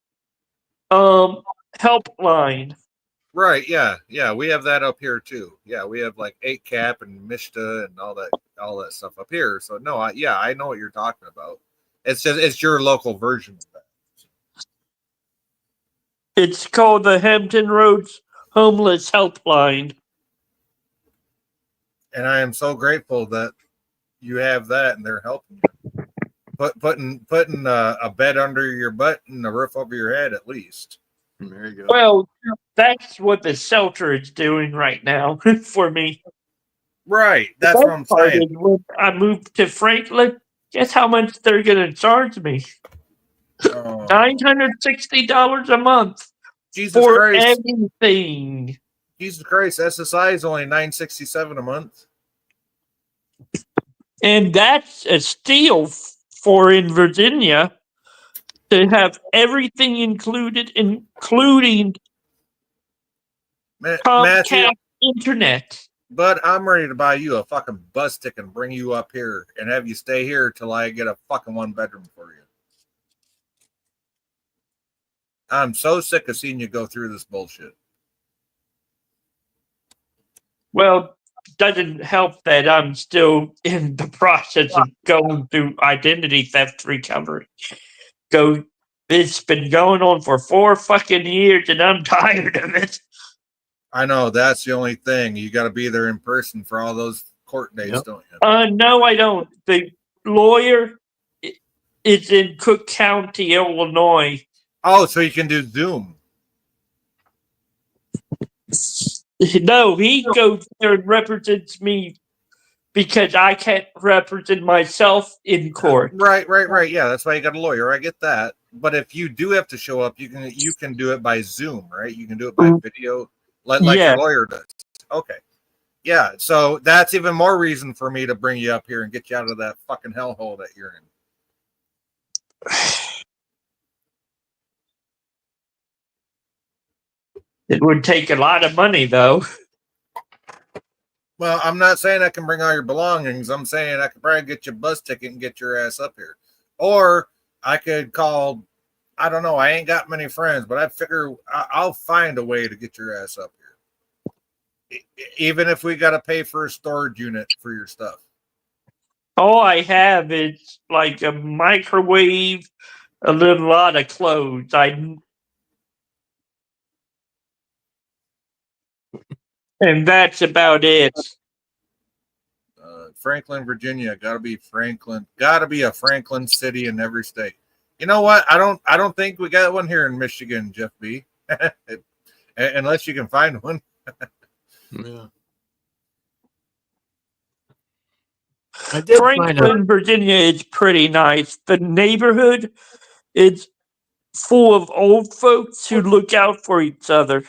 helpline. Right, yeah. We have that up here too. Yeah, we have like 8 Cap and Mishta and all that stuff up here. So no, I know what you're talking about. It's your local version of that. It's called the Hampton Roads Homeless Helpline. And I am so grateful that you have that and they're helping you. Putting a bed under your butt and a roof over your head at least. There you go. Well, that's what the shelter is doing right now for me. Right. That's what I'm saying. When I moved to Franklin, guess how much they're going to charge me? Oh, $960 a month Jesus for Christ. everything. Jesus Christ. SSI is only $9.67 a month. And that's a steal for in Virginia to have everything included, including Matthew, Comcast internet. Bud, I'm ready to buy you a fucking bus ticket and bring you up here and have you stay here till I get a fucking 1-bedroom for you. I'm so sick of seeing you go through this bullshit. Well, doesn't help that I'm still in the process of going through identity theft recovery. It's been going on for 4 fucking years, and I'm tired of it. I know that's the only thing. You got to be there in person for all those court dates, don't you? No, I don't. The lawyer is in Cook County, Illinois. Oh, so you can do Zoom. No, he goes there and represents me because I can't represent myself in court. Right. Yeah, that's why you got a lawyer. I get that. But if you do have to show up, you can do it by Zoom, right? You can do it by video, like Yeah. your lawyer does. Okay. Yeah, so that's even more reason for me to bring you up here and get you out of that fucking hellhole that you're in. It would take a lot of money, though. Well, I'm not saying I can bring all your belongings. I'm saying I could probably get you a bus ticket and get your ass up here. Or I could call, I don't know, I ain't got many friends, but I figure I'll find a way to get your ass up here. Even if we got to pay for a storage unit for your stuff. All I have is like a microwave, a little lot of clothes. And that's about it. Franklin, Virginia, gotta be a Franklin city in every state. You know what? I don't think we got one here in Michigan, Jeff B. Unless you can find one. Yeah. Franklin, Virginia is pretty nice. The neighborhood is full of old folks who look out for each other.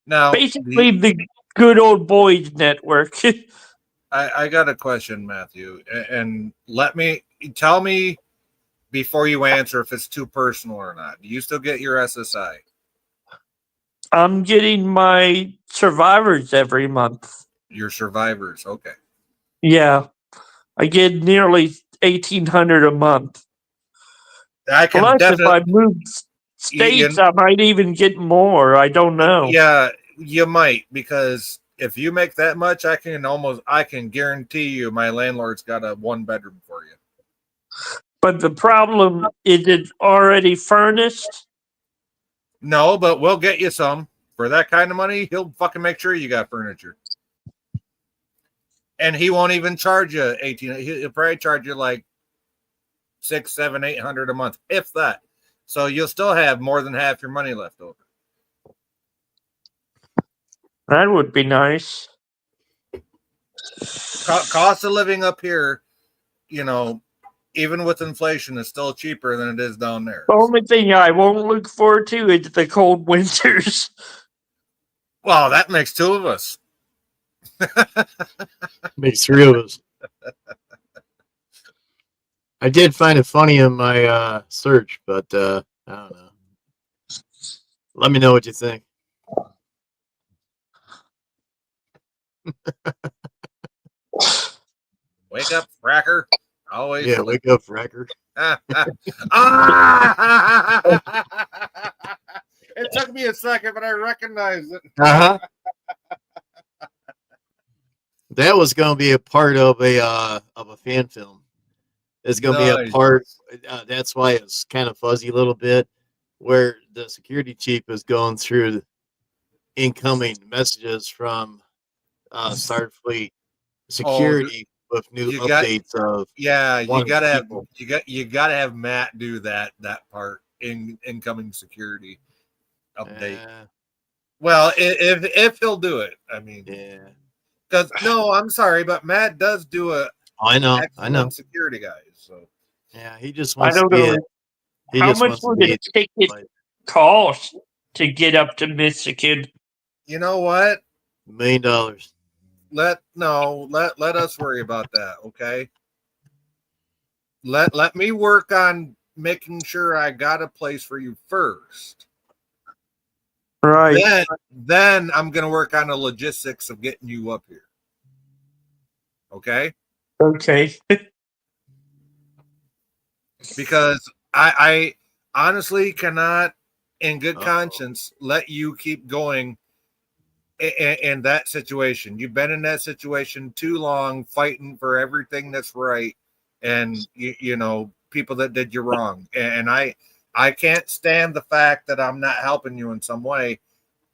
Now, basically the good old boys network. I got a question, Matthew, and tell me before you answer if it's too personal or not. Do you still get your SSI? I'm getting my survivors every month. Your survivors, okay. Yeah, I get nearly $1,800 a month. Plus, if I move states, I might even get more. I don't know. Yeah, you might, because if you make that much, I can guarantee you my landlord's got a 1-bedroom for you. But the problem is it's already furnished. No, but we'll get you some. For that kind of money, he'll fucking make sure you got furniture. And he won't even charge you $1,800. He'll probably charge you like $600, $700, $800 a month, if that. So you'll still have more than half your money left over. That would be nice. Cost of living up here, even with inflation, is still cheaper than it is down there. The only thing I won't look forward to is the cold winters. Well, that makes 2 of us. Makes 3 of us. I did find it funny in my search, but I don't know. Let me know what you think. Wake up, fracker. Always. Yeah, wake up, fracker. It took me a second, but I recognized it. That was going to be a part of a fan film. It's going to be a part. That's why it's kind of fuzzy a little bit, where the security chief is going through incoming messages from Starfleet security with new updates of. Yeah, you gotta have Matt do that part in incoming security update. Well, if he'll do it, I mean, yeah. Because no, I'm sorry, but Matt does do I know. excellent security guys. So Yeah, he just I wants to don't be know. it. He How just much wants to would be a it. ticket cost to get up to Michigan? you know what? $1 million. Let us worry about that. Okay. Let me work on making sure I got a place for you first. Right. Then I'm gonna work on the logistics of getting you up here. Okay. Okay. Because I honestly cannot, in good conscience, let you keep going in that situation. You've been in that situation too long, fighting for everything that's right, and you know people that did you wrong. And I can't stand the fact that I'm not helping you in some way.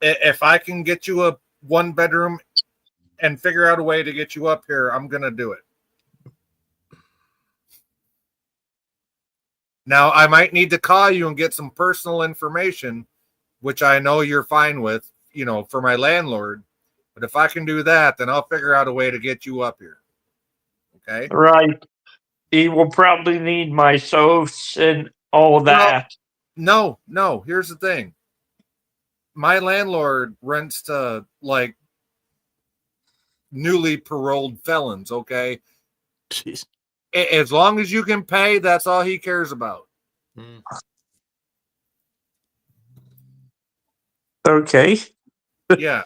If I can get you a 1-bedroom and figure out a way to get you up here, I'm gonna do it. Now, I might need to call you and get some personal information, which I know you're fine with, you know, for my landlord. But if I can do that, then I'll figure out a way to get you up here. Okay? Right. He will probably need my sauce and all that. No. Here's the thing. My landlord rents to like newly paroled felons, okay? Jeez. As long as you can pay, that's all he cares about. Okay. Yeah.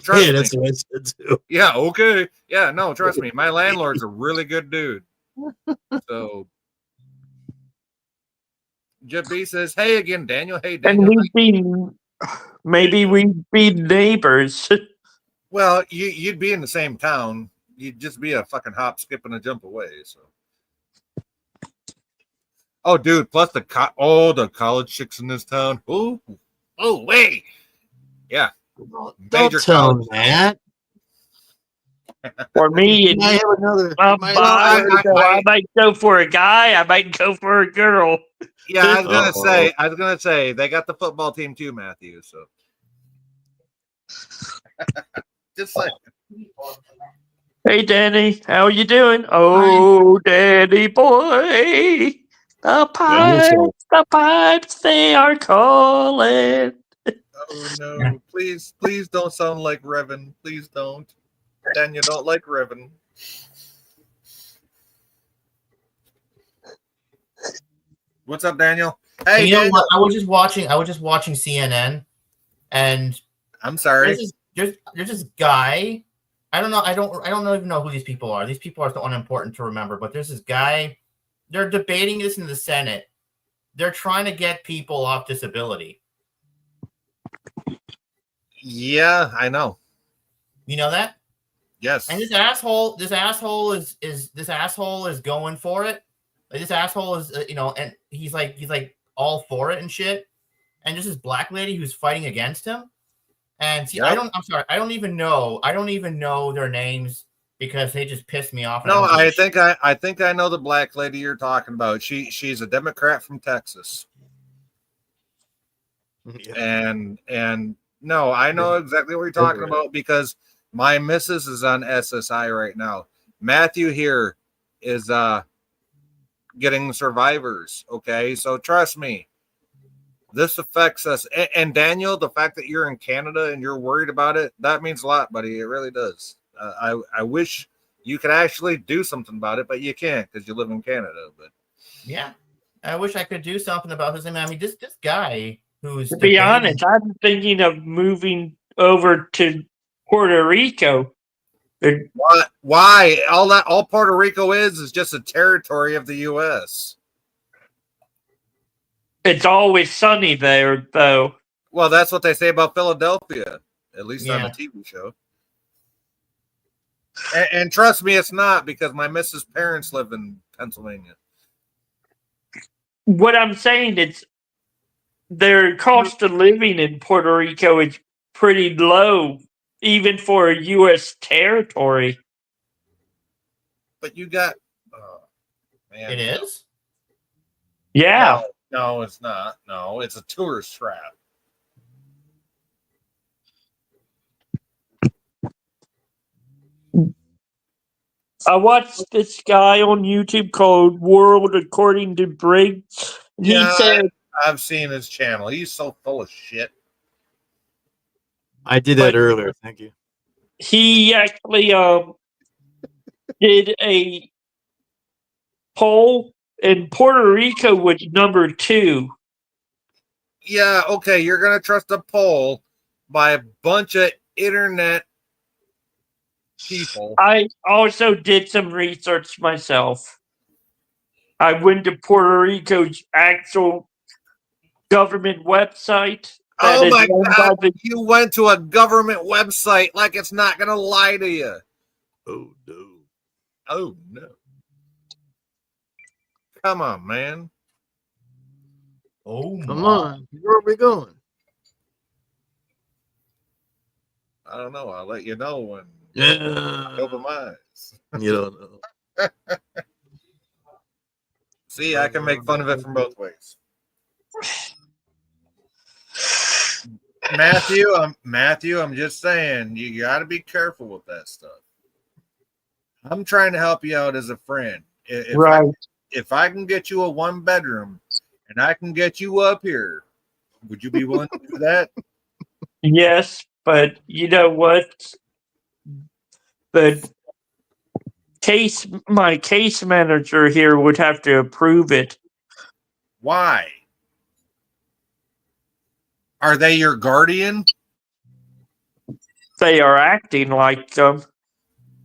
Trust me. That's what I said too. Yeah, okay. Yeah, no, trust me. My landlord's a really good dude. So Jeff B says, hey again, Daniel. Hey, And Daniel. maybe we'd be neighbors. Well, you'd be in the same town. You'd just be a fucking hop, skip, and a jump away. So, oh, dude. Plus the college chicks in this town. Oh, wait. Yeah. Don't tell him that. For me, You might have another. I I might go for a guy. I might go for a girl. Yeah, I was gonna say they got the football team too, Matthew. So just like, Hey, Danny, how you doing? Oh, Danny boy, the pipes, they are calling. oh no, please don't sound like Revan. Please don't. Daniel don't like Revan. What's up, Daniel? Hey, you know Daniel. what? I was just watching CNN, and I'm sorry. There's this guy. I don't even know who these people are. These people are so unimportant to remember. But there's this guy. They're debating this in the Senate. They're trying to get people off disability. Yeah, I know. You know that? Yes. And this asshole is going for it. Like, this asshole is, and he's like all for it and shit. And there's this black lady who's fighting against him. And see, Yep. I don't even know their names because they just pissed me off. No, I think I know the black lady you're talking about. She's a Democrat from Texas. Yeah. And no, I know exactly what you're talking about because my missus is on SSI right now. Matthew here is getting survivors. Okay, so trust me, this affects us. And Daniel, the fact that you're in Canada and you're worried about it, that means a lot, buddy. It really does. I wish you could actually do something about it, but you can't because you live in Canada. But yeah, I wish I could do something about this. I mean, this guy who's To be honest, I'm thinking of moving over to Puerto Rico. Why? All Puerto Rico is just a territory of the U.S. It's always sunny there, though. Well, that's what they say about Philadelphia, at least on the TV show. And trust me, it's not because my missus' parents live in Pennsylvania. What I'm saying is their cost of living in Puerto Rico is pretty low, even for a U.S. territory. But you got, man, it is. Yeah. No, it's not. No, it's a tourist trap. I watched this guy on YouTube called World According to Briggs. And he said, I've seen his channel. He's so full of shit. I did that earlier. Thank you. He actually did a poll, and Puerto Rico was number 2. Yeah, okay, you're going to trust a poll by a bunch of internet people. I also did some research myself. I went to Puerto Rico's actual government website. Oh my God, you went to a government website like it's not going to lie to you. Oh, no. Oh, no. Come on, man. Oh, come on. Where are we going? I don't know. I'll let you know when I open my eyes. You don't know. See, I can make fun of it from both ways. Matthew, I'm just saying, you got to be careful with that stuff. I'm trying to help you out as a friend. If I can get you a 1-bedroom and I can get you up here, would you be willing to do that? Yes, but you know what? My case manager here would have to approve it. Why? Are they your guardian? They are acting like them.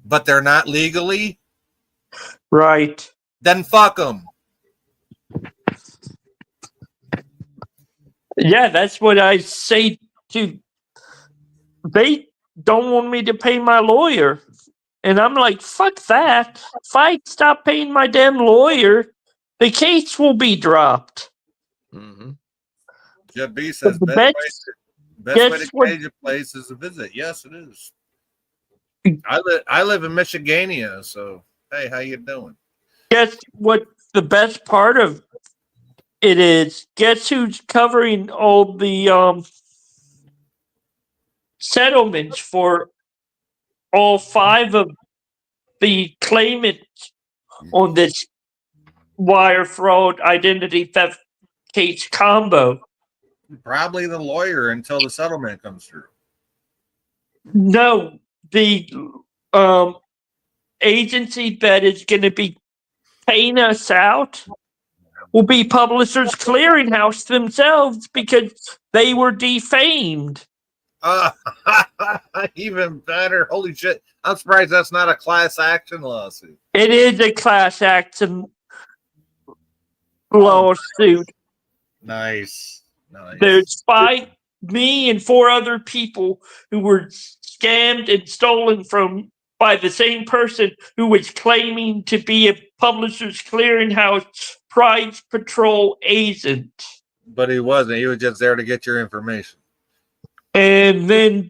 But they're not legally? Right. Then fuck them. Yeah, that's what I say to. They don't want me to pay my lawyer. And I'm like, fuck that. If I stop paying my damn lawyer, the case will be dropped. Mm-hmm. Jeff B says best way to gauge a place is a visit. Yes, it is. I live in Michigania, so hey, how you doing? Guess what the best part of it is? Guess who's covering all the settlements for all 5 of the claimants on this wire fraud identity theft case combo? Probably the lawyer until the settlement comes through. No, the agency that is going to be paying us out will be Publishers Clearinghouse themselves because they were defamed. Even better. Holy shit. I'm surprised that's not a class action lawsuit. It is a class action lawsuit. Nice. There's 5, me and 4 other people who were scammed and stolen from by the same person who was claiming to be a Publishers Clearinghouse prize patrol agent. But he wasn't. He was just there to get your information. And then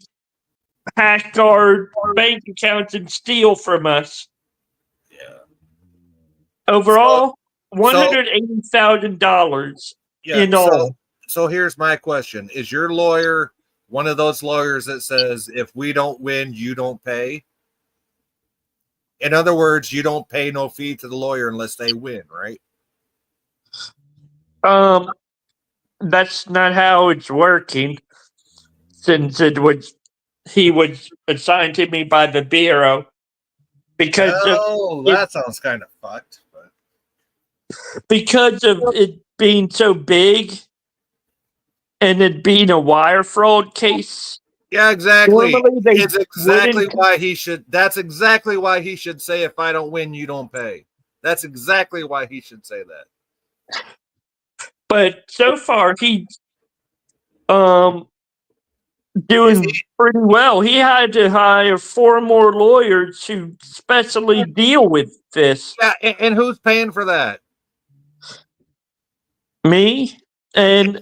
hack our bank accounts and steal from us. Yeah. Overall, $180,000 in all. So here's my question. Is your lawyer one of those lawyers that says if we don't win, you don't pay? In other words, you don't pay no fee to the lawyer unless they win, right? That's not how it's working. Since he was assigned to me by the Bureau. Because that sounds kind of fucked. But. Because of it being so big and it being a wire fraud case. Yeah, exactly. It's exactly why he should. That's exactly why he should say, "If I don't win, you don't pay." That's exactly why he should say that. But so far, he's doing pretty well. He had to hire 4 more lawyers to specially deal with this. Yeah, and who's paying for that? Me and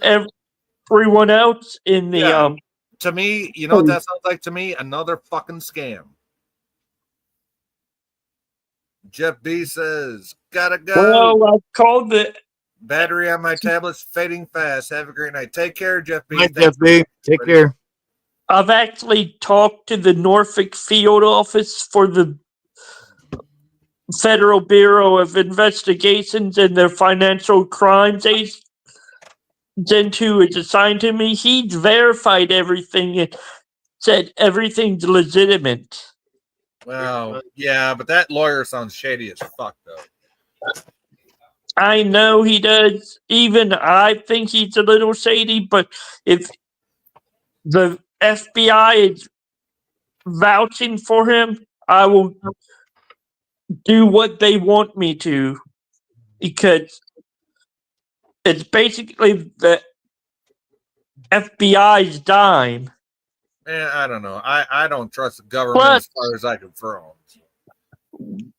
everyone else in the To me, you know what that sounds like to me? Another fucking scam. Jeff B says, gotta go. Well, I called the battery on my tablet's fading fast. Have a great night. Take care, Jeff B. Hi, Jeff B. Take care. I've actually talked to the Norfolk field office for the Federal Bureau of Investigations and their financial crimes agent who is assigned to me, he verified everything and said everything's legitimate. Well, yeah, but that lawyer sounds shady as fuck, though. I know he does. Even I think he's a little shady, but if the FBI is vouching for him, I will do what they want me to, because it's basically the FBI's dime. I don't know. I don't trust the government as far as I can throw them.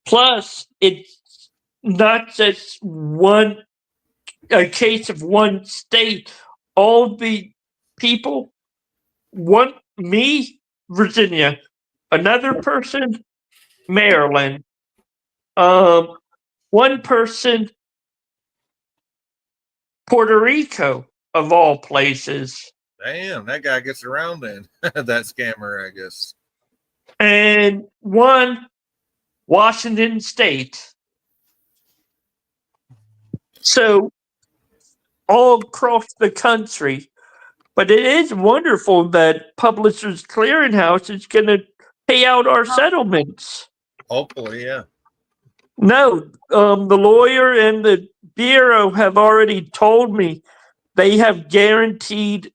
Plus, it's not just a case of one state. All the people want me, Virginia, another person, Maryland, one person, Puerto Rico, of all places. Damn, that guy gets around then. That scammer, I guess. And one, Washington State. So, all across the country. But it is wonderful that Publishers Clearinghouse is going to pay out our settlements. Hopefully, yeah. No, the lawyer and the Bureau have already told me they have guaranteed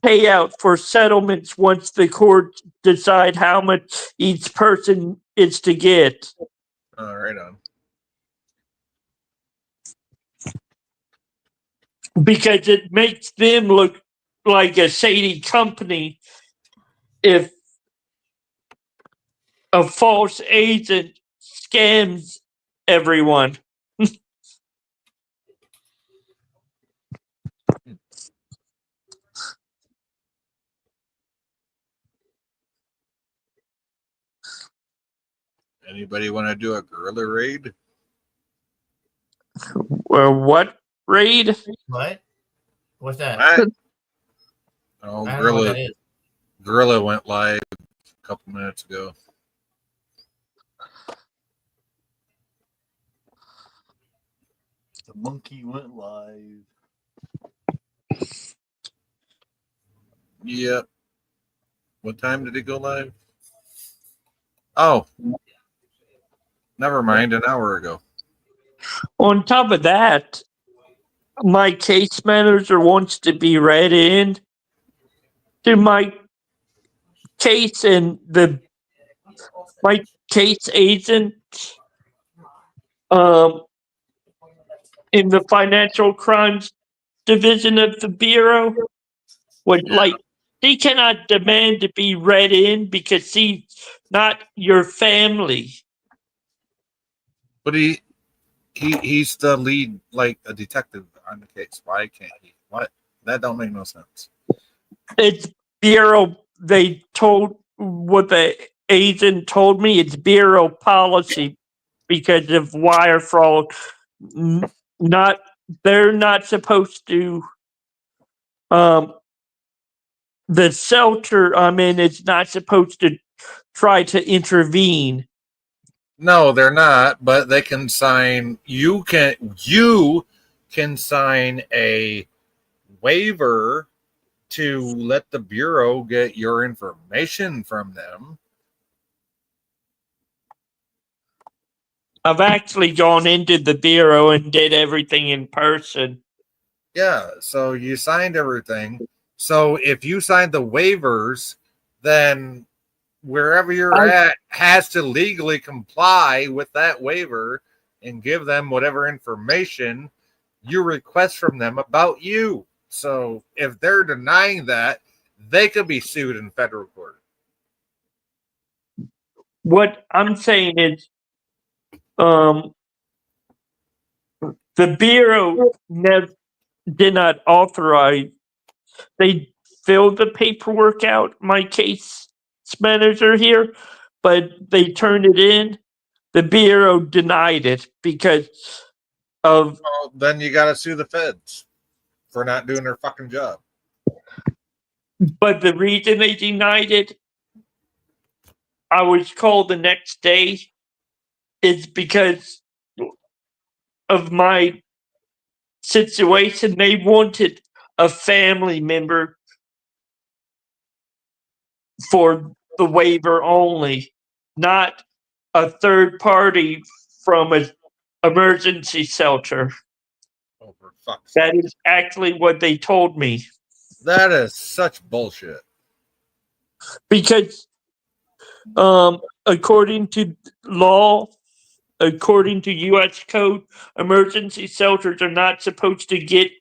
payout for settlements once the courts decide how much each person is to get. Right on. Because it makes them look like a shady company if a false agent scams everyone. Anybody want to do a guerrilla raid? What raid? What? What's that? Oh, I don't know what that is. Guerrilla went live a couple minutes ago. The monkey went live. Yep. What time did it go live? Oh, never mind. An hour ago. On top of that, my case manager wants to be read in to my case, and my case agent in the financial crimes division of the Bureau would he cannot demand to be read in because he's not your family. But he's the lead, like a detective on the case. Why can't he? What? That don't make no sense. It's Bureau. They told what the agent told me. It's Bureau policy because of wire fraud. They're not supposed to. The shelter I'm in is not supposed to try to intervene. No, they're not. But they can sign. You can sign a waiver to let the Bureau get your information from them. I've actually gone into the Bureau and did everything in person. Yeah, so you signed everything. So if you signed the waivers, then wherever you're at has to legally comply with that waiver and give them whatever information you request from them about you. So if they're denying that, they could be sued in federal court. What I'm saying is, the Bureau did not authorize. They filled the paperwork out, my case manager here, but they turned it in. The Bureau denied it because of. Well, then you got to sue the feds for not doing their fucking job. But the reason they denied it, I was called the next day is because of my situation. They wanted a family member for the waiver only, not a third party from an emergency shelter. Oh, for fuck's sake. That is actually what they told me. That is such bullshit. Because according to law, according to U.S. code, emergency shelters are not supposed to get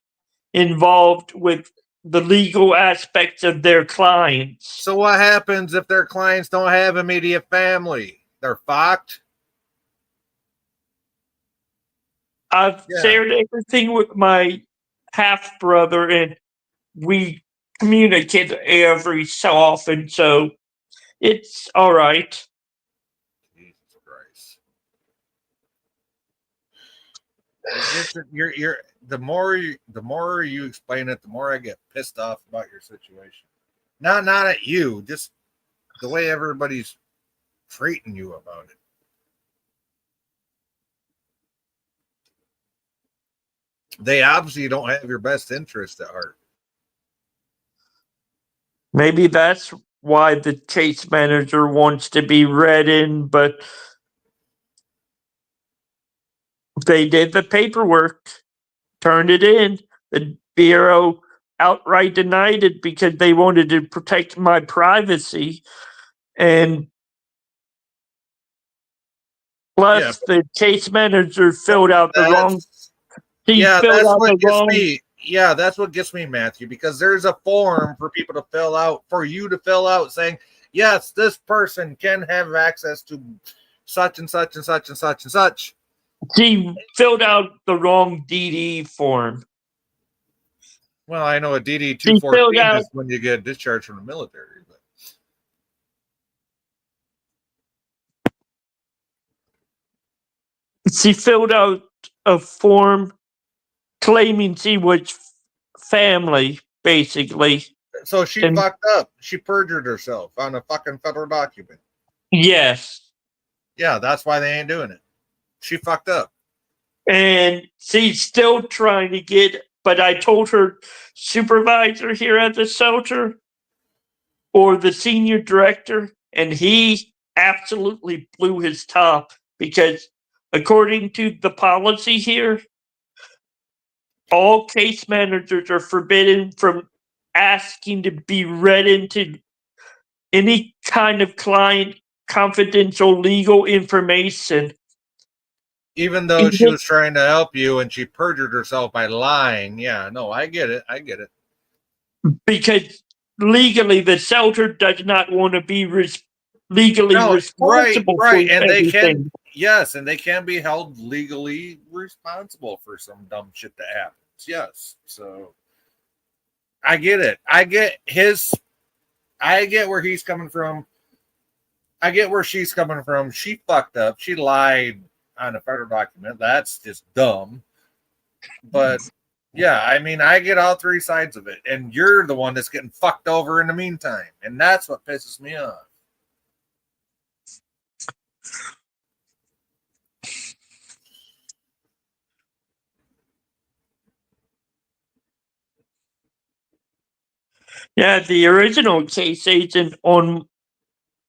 involved with the legal aspects of their clients. So what happens if their clients don't have immediate family? They're fucked. I've shared everything with my half brother, and we communicate every so often, so it's all right. Jesus Christ! You're the more you explain it, the more I get pissed off about your situation. Not at you, just the way everybody's treating you about it. They obviously don't have your best interest at heart. Maybe that's why the case manager wants to be read in, but they did the paperwork, turned it in. The Bureau outright denied it because they wanted to protect my privacy. And plus, the case manager filled out the wrong. That's what gets me, Matthew, because there's a form for people to fill out, for you to fill out saying, yes, this person can have access to such and such and such and such and such. She filled out the wrong DD form. Well, I know a DD 214 is when you get discharged from the military. But. She filled out a form claiming she was family, basically. So she fucked up. She perjured herself on a fucking federal document. Yes. Yeah, that's why they ain't doing it. She fucked up. And she's still trying to get, but I told her supervisor here at the shelter or the senior director, and he absolutely blew his top because according to the policy here, all case managers are forbidden from asking to be read into any kind of client confidential legal information. Even though she was trying to help you and she perjured herself by lying. Yeah, no, I get it. Because legally, the shelter does not want to be legally responsible for and everything. They can be held legally responsible for some dumb shit that happens. Yes, so I get it. I get where he's coming from. I get where she's coming from. She fucked up. She lied on a federal document. That's just dumb. But yeah, I mean, I get all three sides of it, and you're the one that's getting fucked over in the meantime, and that's what pisses me off. Yeah, the original case agent on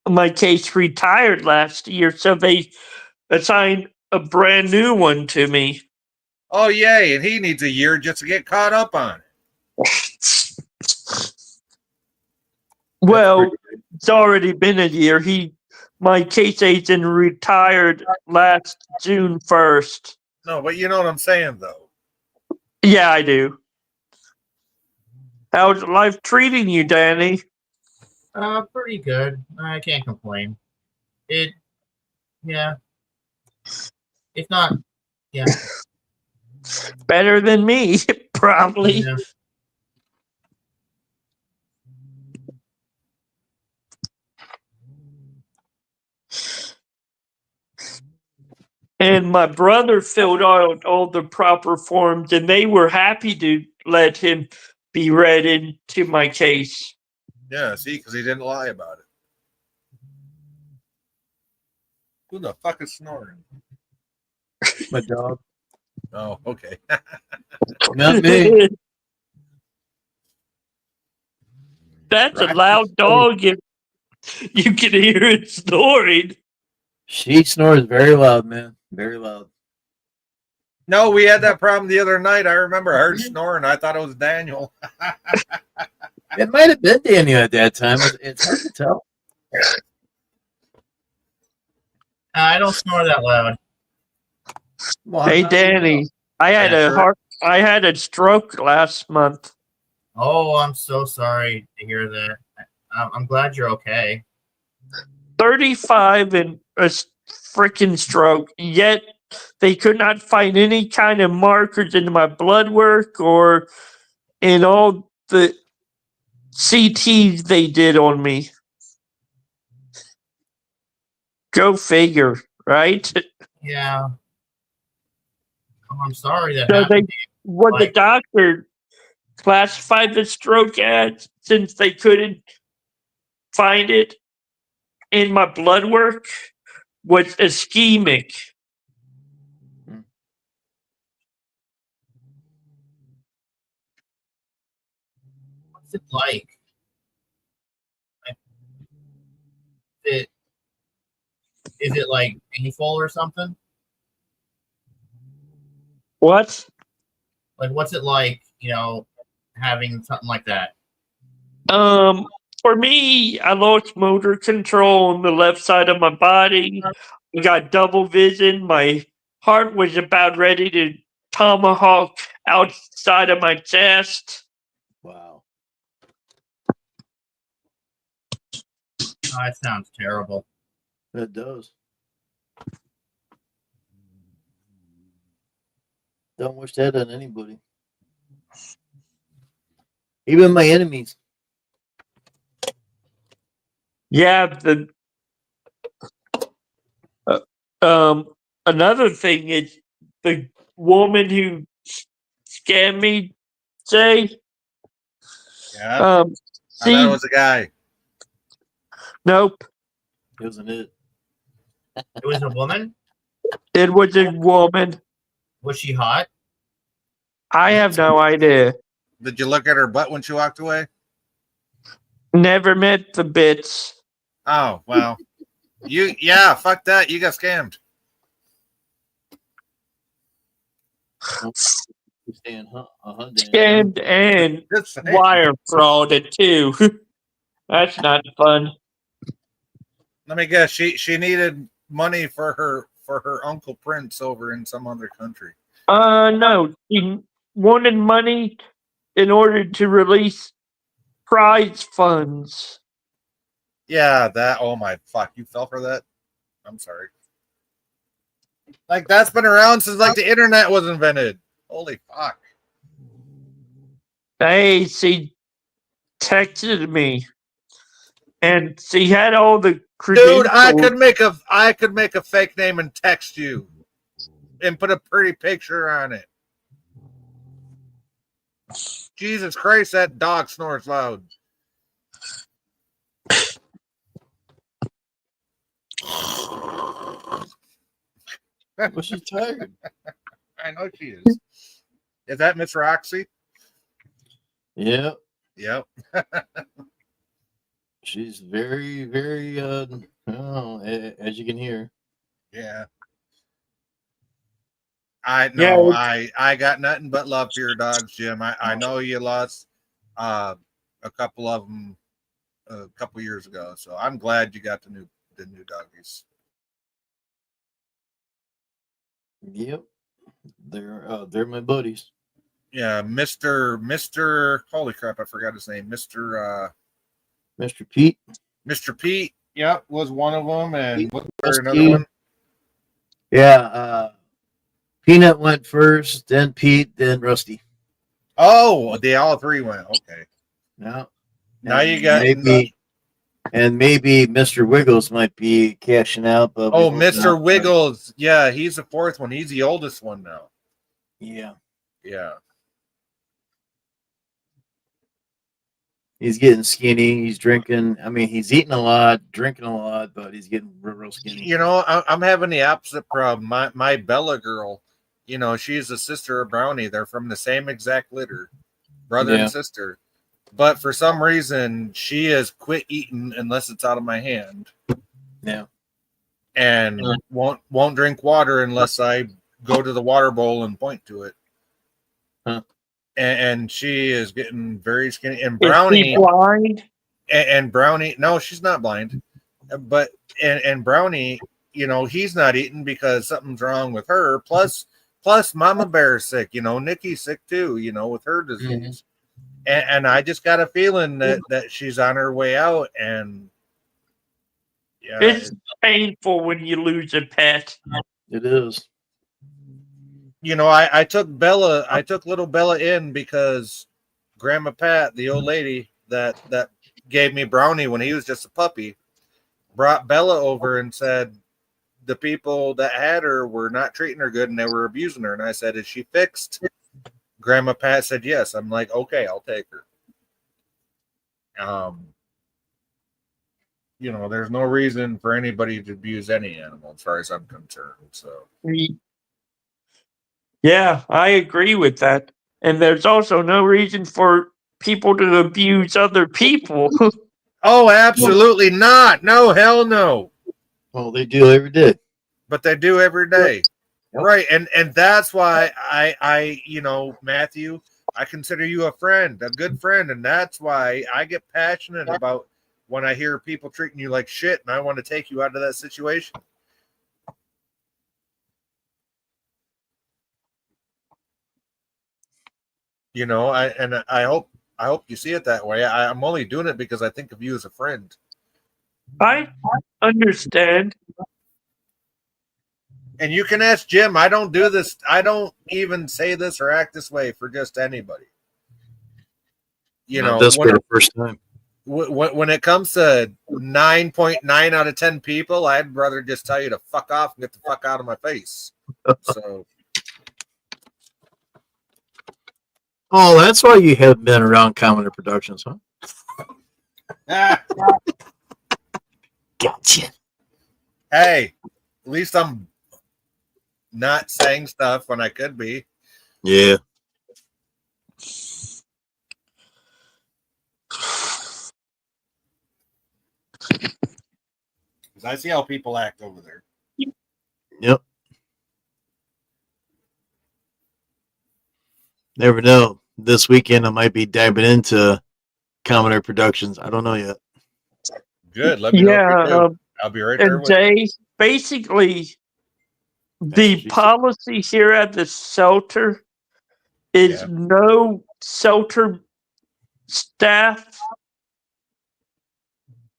my case retired last year, so they assigned a brand new one to me. Oh, yay, and he needs a year just to get caught up on it. Well, it's already been a year. My case agent retired last June 1st. No, but you know what I'm saying, though. Yeah, I do. How's life treating you, Danny? Pretty good. I can't complain. Yeah. If not, yeah. Better than me, probably. Yeah. And my brother filled out all the proper forms, and they were happy to let him be read into my case. Yeah, see, because he didn't lie about it. Who the fuck is snoring? My dog. Oh, okay. Not me. That's a Right. loud dog. If you can hear it snoring. She snores very loud, man. Very loud. No, we had that problem the other night. I remember I heard snoring. I thought it was Daniel. It might have been Daniel at that time. It's hard to tell. I don't snore that loud. Well, Hey, how do you know? Danny, I had Yeah, I had a stroke last month. Oh, I'm so sorry to hear that. I'm glad you're okay. 35 and a freaking stroke. Yet they could not find any kind of markers in my blood work or in all the CTs they did on me. Go figure, right? Yeah. Oh, I'm sorry that So happened to you. what the Like, doctor classified the stroke as, since they couldn't find it in my blood work, was ischemic. what's it like? It is it like painful or something? What? Like, what's it like? Having something like that. For me, I lost motor control on the left side of my body. I got double vision. My heart was about ready to tomahawk outside of my chest. Wow. Oh, that sounds terrible. It does. Don't wish that on anybody. Even my enemies. Yeah, another thing is the woman who scammed me, say, Yeah. I thought she, it was a guy. nope, Isn't it? It was a woman. it was a woman. Was she hot? I have no idea. Did you look at her butt when she walked away? Never met the bitch. Oh, well. Yeah, fuck that. You got scammed. Scammed and Just saying. wire frauded too. That's not fun. Let me guess. She needed money for her uncle Prince over in some other country. No, she wanted money in order to release prize funds. Yeah, that. Oh my fuck! You fell for that. I'm sorry. Like that's been around since like the internet was invented. Holy fuck! Hey, she texted me, and she had all the credentials. Dude, I could make a fake name and text you, and put a pretty picture on it. Jesus Christ, that dog snores loud. Well, she's tired. I know she is. Is that Miss Roxy? Yeah. Yep. She's very, very, as you can hear. Yeah. I know. I got nothing but love for your dogs, Jim. I know you lost a couple of them a couple years ago, so I'm glad you got the new doggies. Yep. They're my buddies. Yeah, Mr. Holy crap, I forgot his name. Mr. Pete. Mr. Pete, yep, was one of them, and was there Rusty. another one? Yeah, Peanut went first, then Pete, then Rusty. Oh, they all three went. Okay. Now you got maybe Mr. Wiggles might be cashing out. But Mr. Wiggles. Yeah, he's the fourth one. He's the oldest one now. Yeah. Yeah. He's getting skinny. He's drinking. I mean, he's eating a lot, drinking a lot, but he's getting real skinny. You know, I'm having the opposite problem. My Bella girl, you know, she's a sister of Brownie. They're from the same exact litter, brother and sister. But for some reason, she has quit eating unless it's out of my hand. Yeah. And won't drink water unless I go to the water bowl and point to it. Huh. And she is getting very skinny. And Is Brownie she blind? and Brownie, no, she's not blind. But and Brownie, you know, he's not eating because something's wrong with her. Plus Mama Bear's sick. You know, Nikki's sick too. You know, with her disease. And I just got a feeling that she's on her way out. And yeah, It's painful when you lose a pet. It is. You know, I took little Bella in because Grandma Pat, the old lady that gave me Brownie when he was just a puppy, brought Bella over and said the people that had her were not treating her good and they were abusing her. And I said, is she fixed? Grandma Pat said yes. I'm like, okay, I'll take her. You know, there's no reason for anybody to abuse any animal as far as I'm concerned. So Yeah, I agree with that. And there's also no reason for people to abuse other people. oh, absolutely not. No, hell no. Well, they do every day. But they do every day. Yep. Right. And that's why I you know, Matthew, I consider you a friend, a good friend, and that's why I get passionate about when I hear people treating you like shit and I want to take you out of that situation. You know, I hope you see it that way. I'm only doing it because I think of you as a friend. I understand. And you can ask Jim. I don't do this. I don't even say this or act this way for just anybody. You know, that's for the first time. When it comes to 9.9 out of 10 people, I'd rather just tell you to fuck off and get the fuck out of my face. So. Oh, that's why you have been around Commoner Productions, huh? Gotcha. Hey, at least I'm not saying stuff when I could be. Yeah. Because I see how people act over there. Yep. Never know. This weekend I might be diving into Commoner Productions. I don't know yet. Good. Let me know if you do. I'll be right there And with you. basically, the policy here at the shelter is no shelter staff,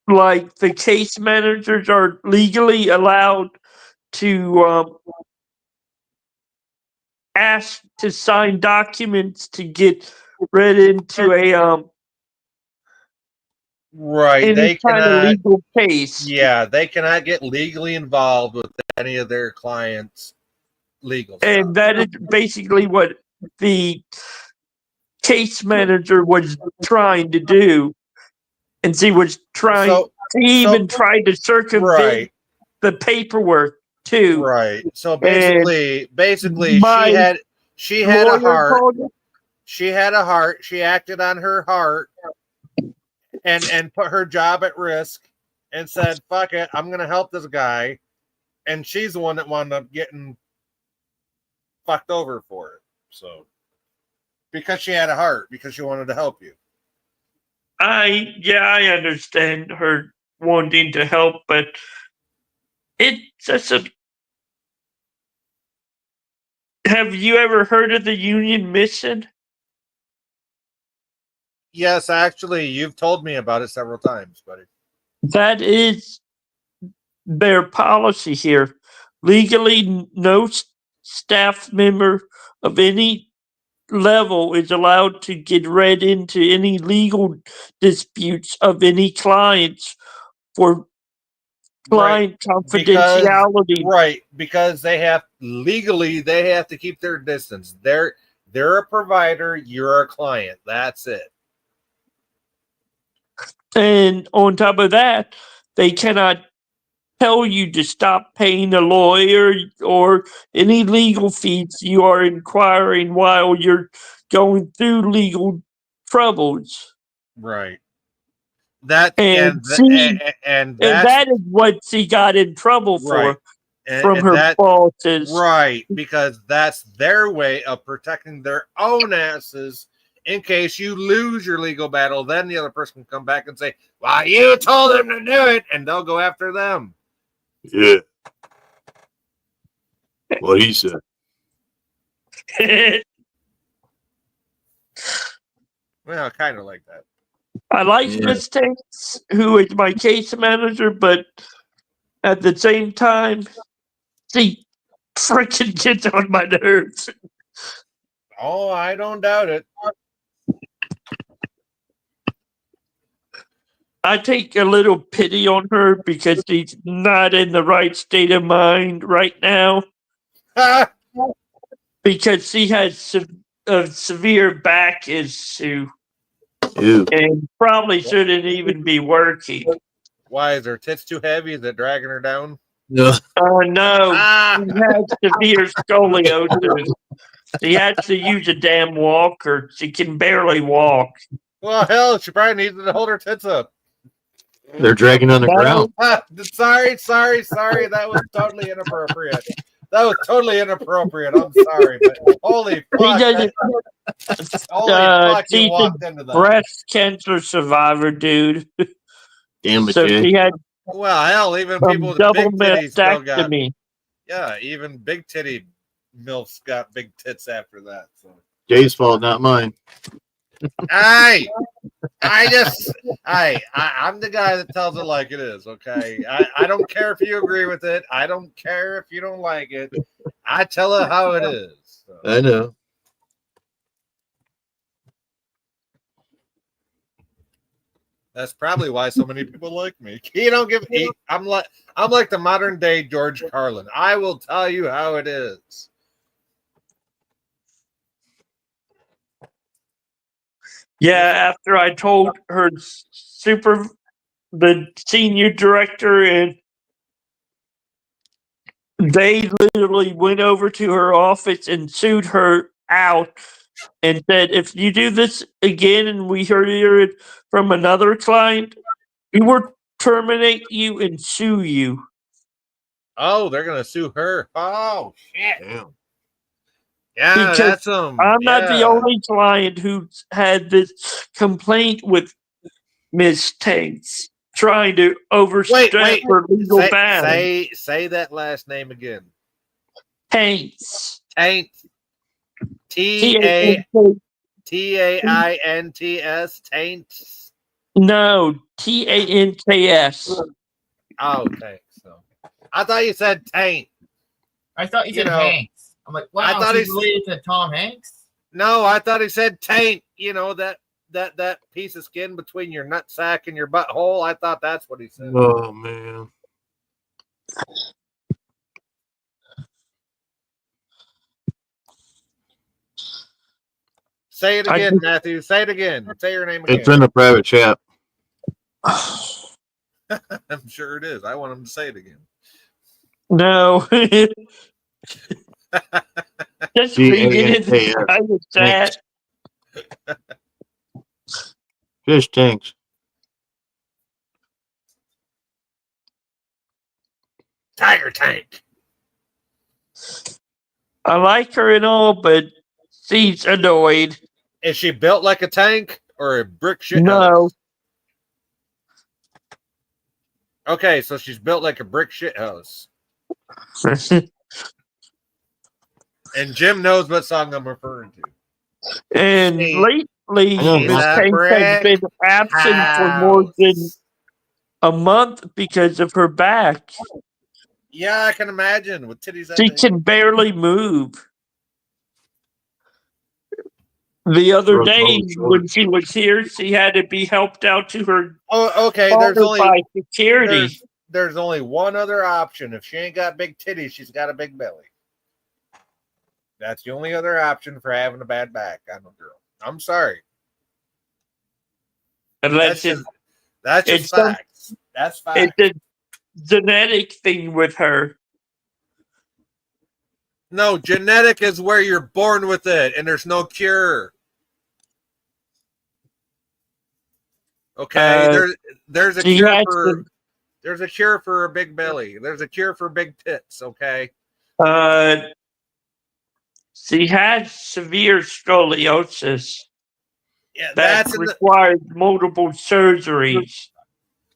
like the case managers, are legally allowed to ask to sign documents to get read into a right. any They kind cannot, of legal case. Yeah, they cannot get legally involved with any of their clients' legal stuff. And that is basically what the case manager was trying to do. And she was trying try to circumvent the paperwork too. Right. So basically she had a heart. She had a heart. She acted on her heart and put her job at risk and said, fuck it, I'm gonna help this guy. And she's the one that wound up getting fucked over for it. So because she had a heart, because she wanted to help you. I understand her wanting to help, but it's just have you ever heard of the Union Mission? Yes, actually, you've told me about it several times, buddy. That is their policy here. Legally, no staff member of any level is allowed to get read into any legal disputes of any clients for client confidentiality. Because they have to keep their distance. They're a provider, you're a client. That's it. And on top of that, they cannot tell you to stop paying a lawyer or any legal fees you are inquiring while you're going through legal troubles. Right. That And and and that's that is what she got in trouble right. for from her That bosses. right, because that's their way of protecting their own asses in case you lose your legal battle. Then the other person can come back and say, "Well, you told them to do it," and they'll go after them. Yeah. What he said. Well, kind of like that. I like Yeah. Miss Tanks, who is my case manager, but at the same time, she freaking gets on my nerves. Oh, I don't doubt it. I take a little pity on her because she's not in the right state of mind right now. Because she has a severe back issue. Ew. And probably shouldn't even be working. Why is her tits too heavy? Is it dragging her down? No. No, she has severe scoliosis. She has to use a damn walker. She can barely walk. Well, hell, she probably needs to hold her tits up. They're dragging on the ground. Sorry. That was totally inappropriate. I'm sorry, but holy fuck. You walked into that. Breast cancer survivor, dude. Damn it, So Jay. she had Well, hell, even people with double big titties still got. mastectomy. Yeah, even big titty milfs got big tits after that. So. Jay's fault, not mine. Hey, I'm the guy that tells it like it is. Okay, I don't care if you agree with it. I don't care if you don't like it. I tell it how it is. So. I know. That's probably why so many people like me. You don't give. I'm like the modern day George Carlin. I will tell you how it is. Yeah, after I told her the senior director, and they literally went over to her office and sued her out and said, if you do this again and we hear it from another client, we will terminate you and sue you. Oh, they're gonna sue her. Oh shit. Damn. Yeah, Because that's I'm not the only client who's had this complaint with Miss Tanks trying to overstep her legal bounds. Say that last name again. Tanks. Taint. Taints. Taint. No, Tanks. Oh, thanks. So, I thought you said taint. I thought you said Hanks. I'm like, wow, I thought he's related to Tom Hanks. No, I thought he said taint. You know that piece of skin between your nutsack and your butthole. I thought that's what he said. Oh man. Say it again, Matthew. Say it again. Say your name again. It's in the private chat. I'm sure it is. I want him to say it again. No. Just read it in the private chat. Fish tanks. Tiger tank. I like her and all, but she's annoyed. Is she built like a tank or a brick shit No. house? Okay, so she's built like a brick shit house. And Jim knows what song I'm referring to. And lately, Miss Tanks has been absent for more than a month because of her back. Yeah, I can imagine with titties. She can barely move. The other day when she was here, she had to be helped out to her. Oh, okay. There's only by security. There's only one other option. If she ain't got big titties, she's got a big belly. That's the only other option for having a bad back. I'm a girl. I'm sorry. Unless That's just It's some, facts. That's facts. it's a genetic thing with her. No, genetic is where you're born with it, and there's no cure. Okay, there's a She cure has for there's a cure for a big belly. There's a cure for big tits. Okay. She has severe scoliosis Yeah, that that's in the. requires multiple surgeries.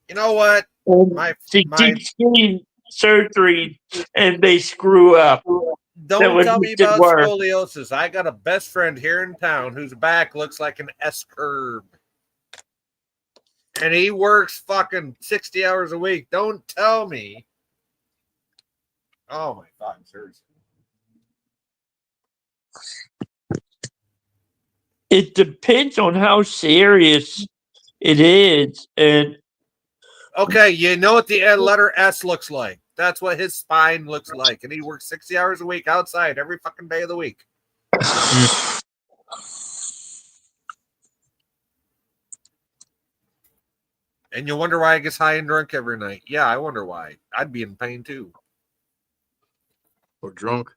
You know what? And she keeps getting surgery, and they screw up. That Don't would tell me make it about worse. scoliosis. I got a best friend here in town whose back looks like an S curve. And he works fucking 60 hours a week. Don't tell me. Oh my fucking seriously. It depends on how serious it is, and Okay, you know what the letter S looks like. That's what his spine looks like. And he works 60 hours a week outside every fucking day of the week. And you wonder why he gets high and drunk every night. Yeah, I wonder why. I'd be in pain too. Or drunk.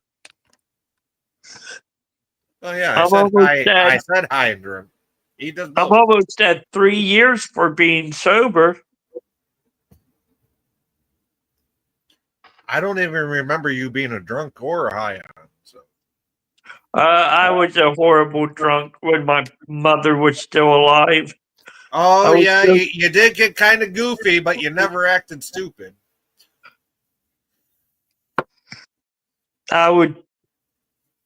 Oh yeah, I'm almost I at said high and drunk. He does I'm both. almost at 3 years for being sober. I don't even remember you being a drunk or a high on. So I was a horrible drunk when my mother was still alive. oh I was yeah, just- you did get kind of goofy, but you never acted stupid. I would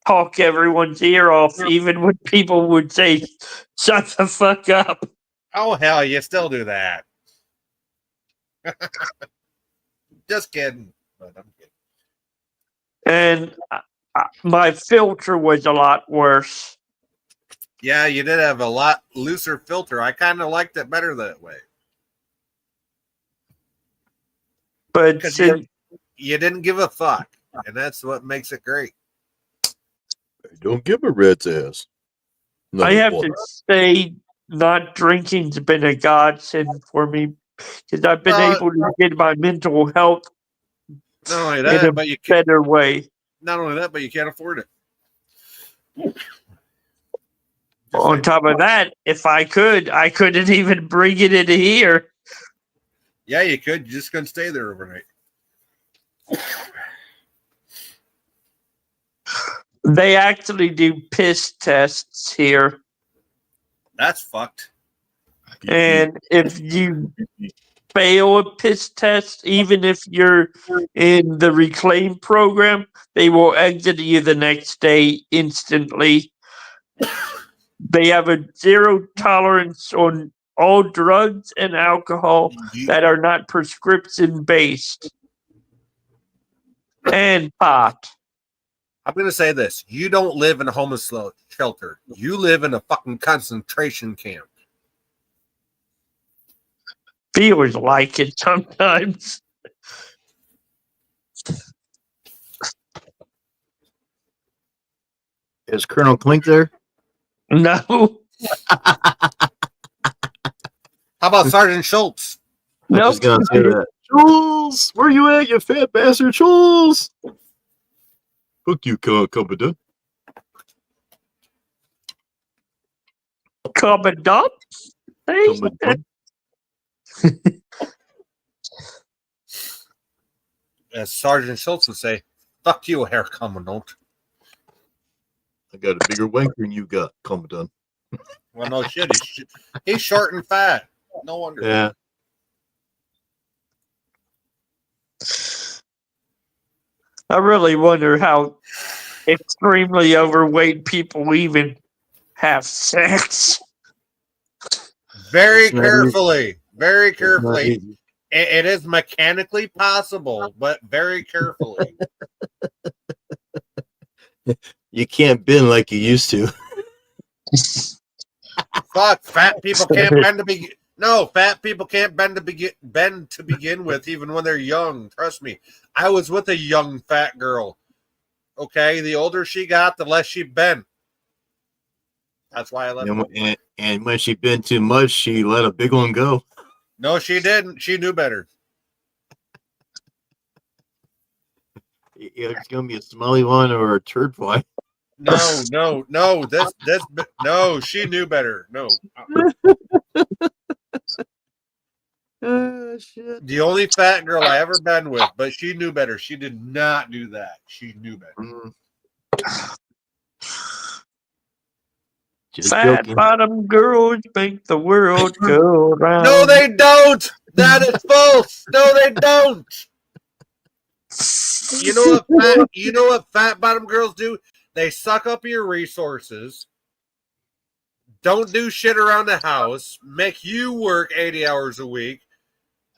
talk everyone's ear off, even when people would say, "Shut the fuck up." Oh hell, you still do that. Just kidding. But I'm kidding. And my filter was a lot worse. Yeah, you did have a lot looser filter. I kind of liked it better that way. But Because since you didn't give a fuck. And that's what makes it great. Don't give a rat's ass. I have to say, not drinking's been a godsend for me because I've been able to get my mental health Not only in that, a but you can't, better way. not only that, but you can't afford it. On top of that, if I couldn't even bring it into here. Yeah, you could. You just couldn't stay there overnight. They actually do piss tests here. That's fucked. And if you fail a piss test, even if you're in the reclaim program, they will exit you the next day instantly. They have a zero tolerance on all drugs and alcohol that are not prescription based. And pot. I'm going to say this. You don't live in a homeless shelter. You live in a fucking concentration camp. Feels like it sometimes. Is Colonel Clink there? No. How about Sergeant Schultz? I was just gonna say that. Jules, where you at, you fat bastard, Jules? Fuck you, Commandant. Commandant? Hey. As Sergeant Schultz would say, fuck you, Herr Commandant. I got a bigger wanker than you got, Commandant. Well, no shit. He's short and fat. No wonder. Yeah. I really wonder how extremely overweight people even have sex. Very carefully. Very carefully. It is mechanically possible, but very carefully. You can't bend like you used to. Fuck, fat people can't bend to begin. No, fat people can't bend to begin with, even when they're young. Trust me. I was with a young fat girl. Okay, the older she got, the less she bent. That's why I left. And when she bent too much, she let a big one go. No, she didn't. She knew better. It's gonna be a smelly one or a turd fly. No. No, she knew better. No. Shit. The only fat girl I ever been with, but she knew better. She did not do that. She knew better. Just Fat joking. bottom girls make the world go round. No, they don't. That is false. No, they don't. You know what fat bottom girls do? They suck up your resources, don't do shit around the house, make you work 80 hours a week,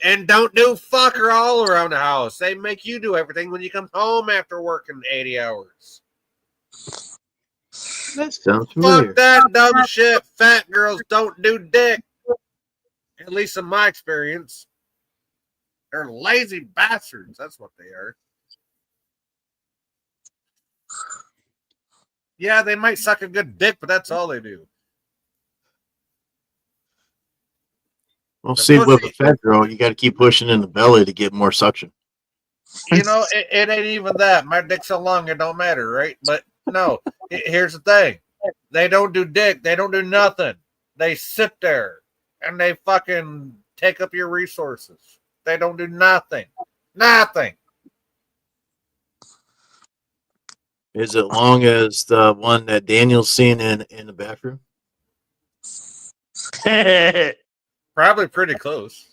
and don't do fucker all around the house. They make you do everything when you come home after working 80 hours. That sounds familiar. Fuck that dumb shit. Fat girls don't do dick. At least in my experience. They're lazy bastards. That's what they are. Yeah, they might suck a good dick, but that's all they do. Well, see, with a fat girl, you got to keep pushing in the belly to get more suction. You know, it ain't even that. My dick's so long, it don't matter, right? But no, here's the thing. They don't do dick. They don't do nothing. They sit there and they fucking take up your resources. They don't do nothing. Nothing. Is it long as the one that Daniel's seen in the bathroom? Probably pretty close.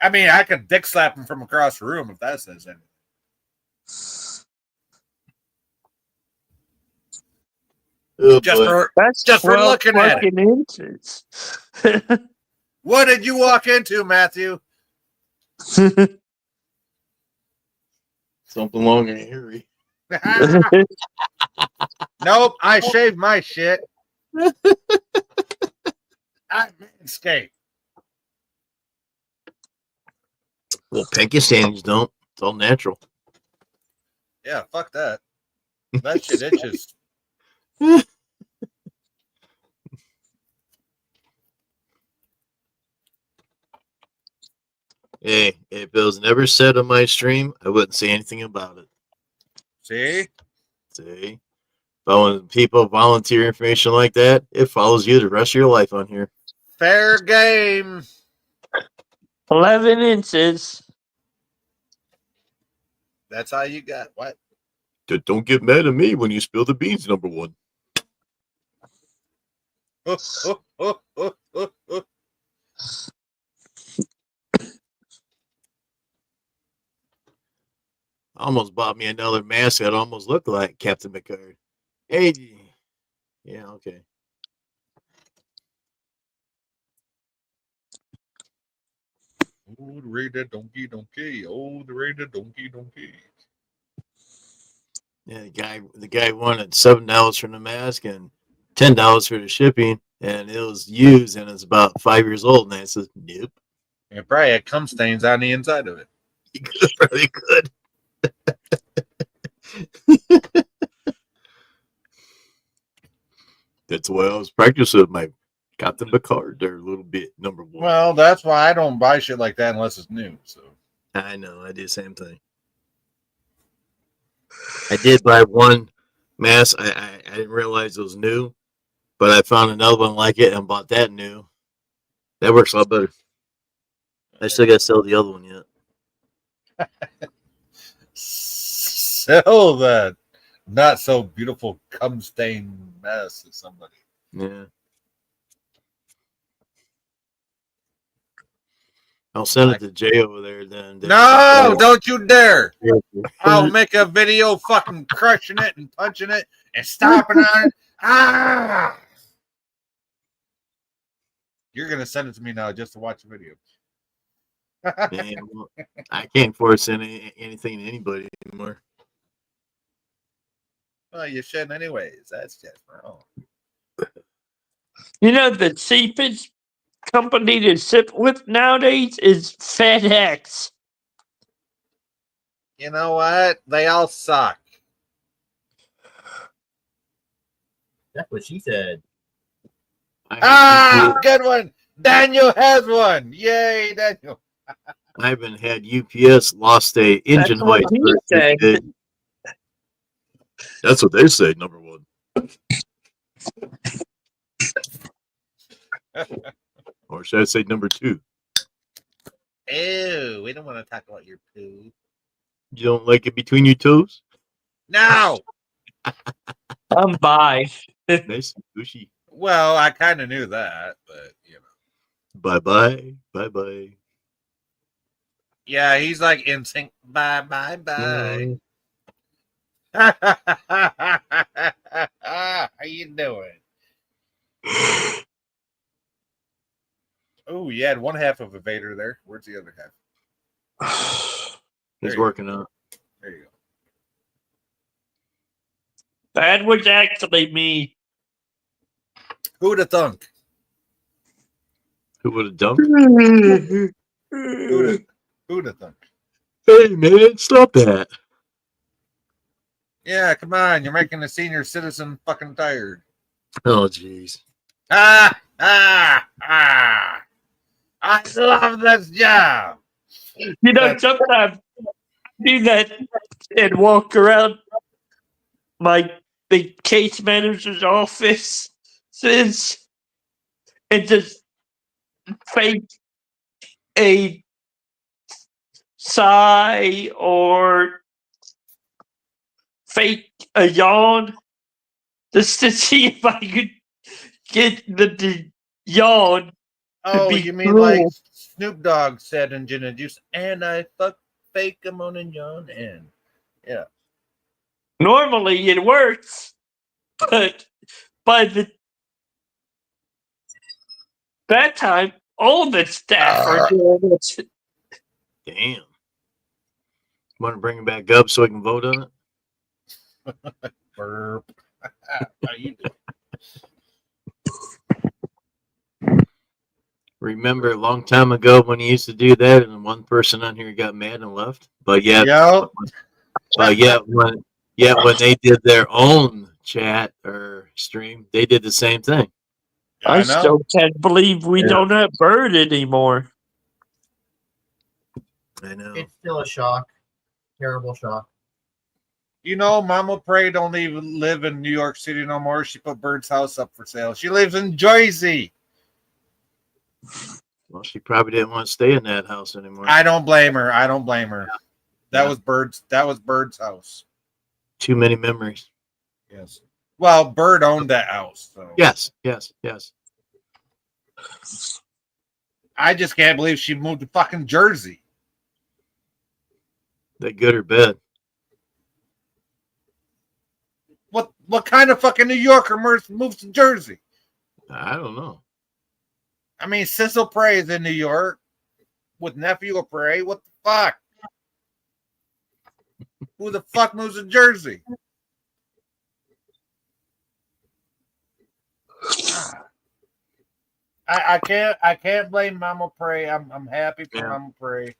I mean, I could dick slap him from across the room if that says anything. Oh, just for looking at it. Inches. What did you walk into, Matthew? Something long and hairy. Nope, I shaved my shit. I manscaped. Well, Pakistani's don't. It's all natural. Yeah, fuck that. That shit itches. Hey, if it was never said on my stream, I wouldn't say anything about it. See? But when people volunteer information like that, it follows you the rest of your life on here. Fair game. 11 inches. That's all you got. What? Don't get mad at me when you spill the beans, number one. Almost bought me another mask that almost looked like Captain Picard. Hey, yeah, okay. Oh, the rated donkey. Oh, the rated donkey. Yeah, the guy wanted $7 for the mask and $10 for the shipping, and it was used and it's about 5 years old. And I said, nope. And probably had cum stains on the inside of it. You probably could. That's why I was practicing with my Captain Picard there a little bit, number one. Well, that's why I don't buy shit like that unless it's new. So I know, I did the same thing. I did buy one mask. I didn't realize it was new, but I found another one like it and bought that new. That works a lot better. I still got to sell the other one yet. Sell that not so beautiful cum stained mess to somebody. Yeah. I'll send it to Jay over there then. No, don't you dare. I'll make a video fucking crushing it and punching it and stomping on it. Ah! You're going to send it to me now just to watch the video. Man, well, I can't force anything to anybody anymore. Well, you shouldn't anyways. That's just wrong. You know, the cheapest company to ship with nowadays is FedEx. You know what? They all suck. That's what she said. Good one. Daniel has one. Yay, Daniel. Ivan had UPS lost a engine That's what hoist. he for said. That's what they say. Number one. Or should I say number two? Ew, we don't want to talk about your poo. You don't like it between your toes? No. I'm bi. Nice and gushy. Well, I kind of knew that, but you know. Bye bye. Bye bye. Yeah, he's like in sync. Bye bye bye. How you doing? Oh, you had one half of a Vader there. Where's the other half? He's working on it. There you go. That was actually me. Who'd have thunk? Who would have dumped? Who'd have thunk? Hey man, stop that. Yeah, come on. You're making the senior citizen fucking tired. Oh jeez. I love this job. You know, sometimes I do that and walk around the case manager's office and just fake a sigh or fake a yawn just to see if I could get the yawn. Oh, be you mean cruel. like Snoop Dogg said in Gin and Juice, and I fuck fake a moan and yawn and yeah. Normally it works, but by that time, all the staff are doing it. Damn. Want to bring it back up so we can vote on it? Burp. How you doing? Remember a long time ago when he used to do that, and one person on here got mad and left. But yet, when they did their own chat or stream, they did the same thing. I still can't believe we don't have Bird anymore. I know. It's still a shock. Terrible shock. You know, Mama Prey don't even live in New York City no more. She put Bird's house up for sale. She lives in Jersey. Well, she probably didn't want to stay in that house anymore. I don't blame her. That was Bird's house. Too many memories. Yes. Well, Bird owned that house. So. Yes. I just can't believe she moved to fucking Jersey. They good or bad? What kind of fucking New Yorker moves to Jersey? I don't know. I mean, Cecil Prey is in New York with nephew of Prey. What the fuck? Who the fuck moves to Jersey? I can't blame Mama Prey. I'm happy for Mama Prey.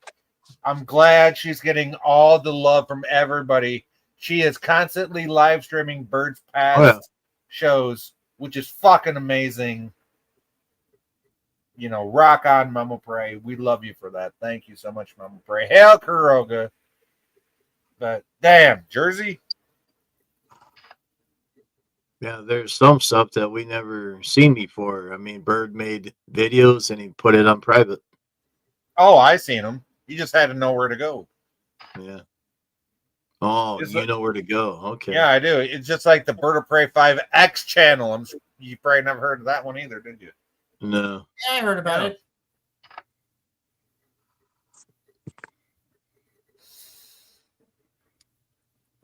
I'm glad she's getting all the love from everybody. She is constantly live streaming Bird's past shows, which is fucking amazing. You know, rock on, Mama Prey. We love you for that. Thank you so much, Mama Prey. Hail Kuroga. But damn, Jersey. Yeah, there's some stuff that we never seen before. I mean, Bird made videos and he put it on private. Oh, I seen him. He just had to know where to go. Yeah. Oh, you know where to go. Okay. Yeah, I do. It's just like the Bird of Prey 5X channel. You probably never heard of that one either, did you? No. Yeah, I heard about it.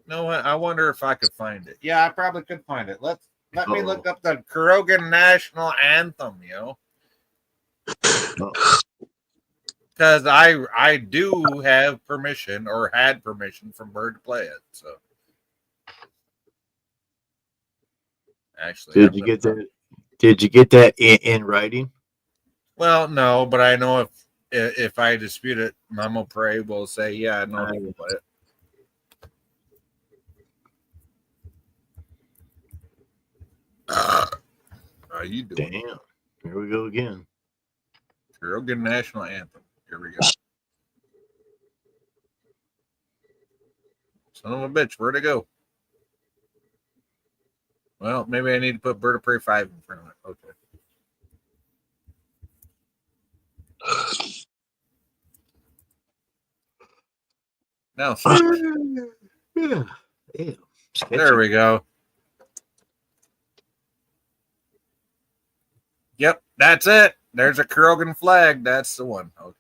No, I wonder if I could find it. Yeah, I probably could find it. Let me look up the Kurogan National Anthem, you know. Because I do have permission or had permission from Bird to play it. So actually, Did you get that in writing? Well, no, but I know if I dispute it, Mama Prey will say, "Yeah, I know how to play it." How you doing? Damn. Here we go again. Krogan national anthem. Here we go. Son of a bitch, where'd it go? Well, maybe I need to put Bird of Prey 5 in front of it. Okay. Now, Yeah. there we go. Yep, that's it. There's a Krogan flag. That's the one. Okay.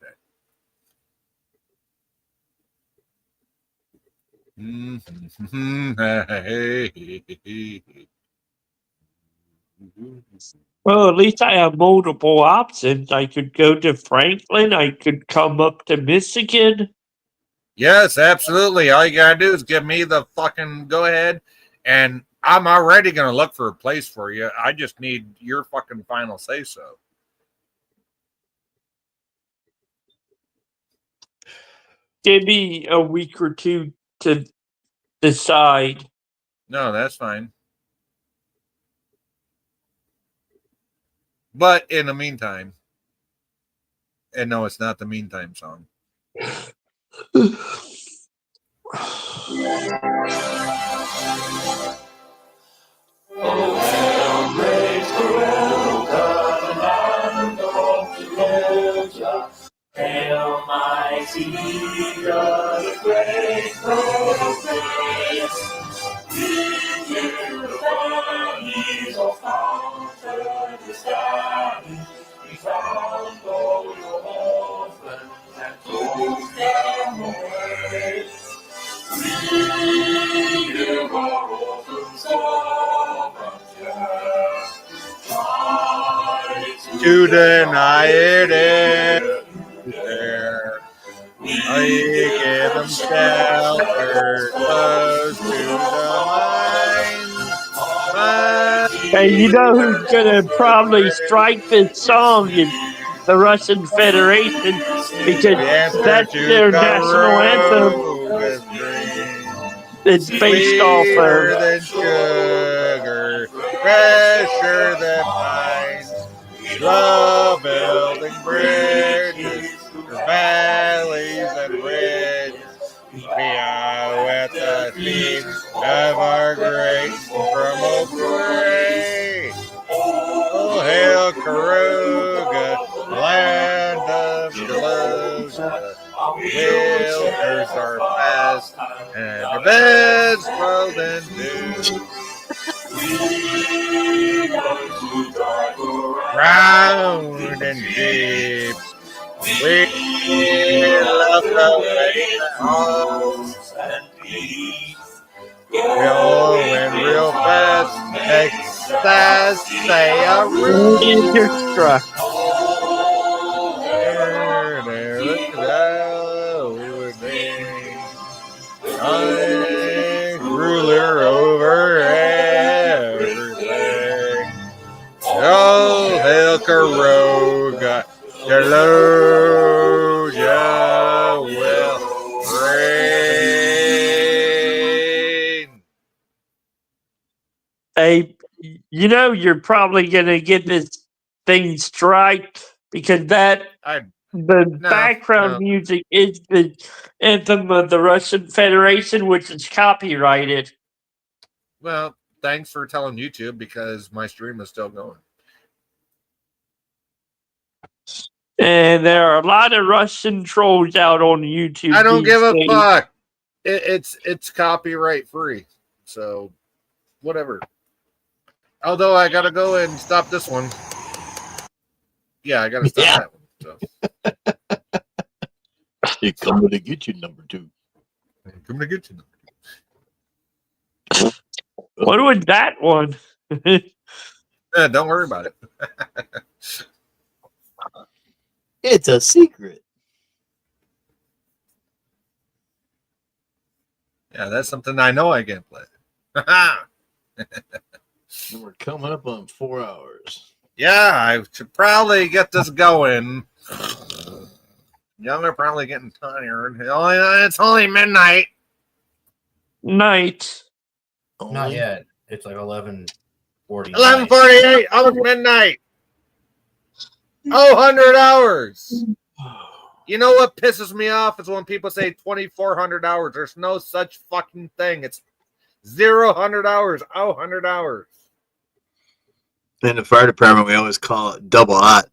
Well, at least I have multiple options. I could go to Franklin. I could come up to Michigan. Yes, absolutely. All you gotta do is give me the fucking go ahead, and I'm already gonna look for a place for you. I just need your fucking final say so. Give me a week or two to decide. No, that's fine. But in the meantime, and no, it's not the meantime song. Hail, mighty God, the great proclaims. In you the bodies of conquered the sky. We found all your orphans and took them away. We give our orphans of To deny it there. I give them shelter close to the mines. Hey, you know who's gonna probably strike this song is the Russian Federation because that's their national anthem. It's based off Sweeter of. than sugar, fresher than pines. The building bridges, the valleys and ridges. We are with the feet of our great from O'Grey. Oh, hail Karuga, land of Delusia. Wilders are fast, and the beds rolled in dew. Round in jeeps, we love the way homes and peace. Going real fast, Texas say a room. You're struck. Ruler over everything. Oh, hail Karuga, Delusia will reign. Hey, you know you're probably gonna get this thing striked because background music is the anthem of the Russian Federation, which is copyrighted. Well, thanks for telling YouTube because my stream is still going. And there are a lot of Russian trolls out on YouTube. I don't these give a days. fuck. It's copyright free, so whatever. Although I gotta go and stop this one. Yeah, I gotta stop that one. So. They're coming to get you, number 2. Coming to get you. What was that one? Don't worry about it. It's a secret. Yeah, that's something I know I can't play. And we're coming up on 4 hours. Yeah, I should probably get this going. Y'all are probably getting tired. It's only midnight. Night. Not yet. It's like 11:40. 11:48. Almost midnight. Oh, 100 hours. You know what pisses me off is when people say 2,400 hours. There's no such fucking thing. It's 100 hours. Oh, 100 hours. In the fire department, we always call it double hot.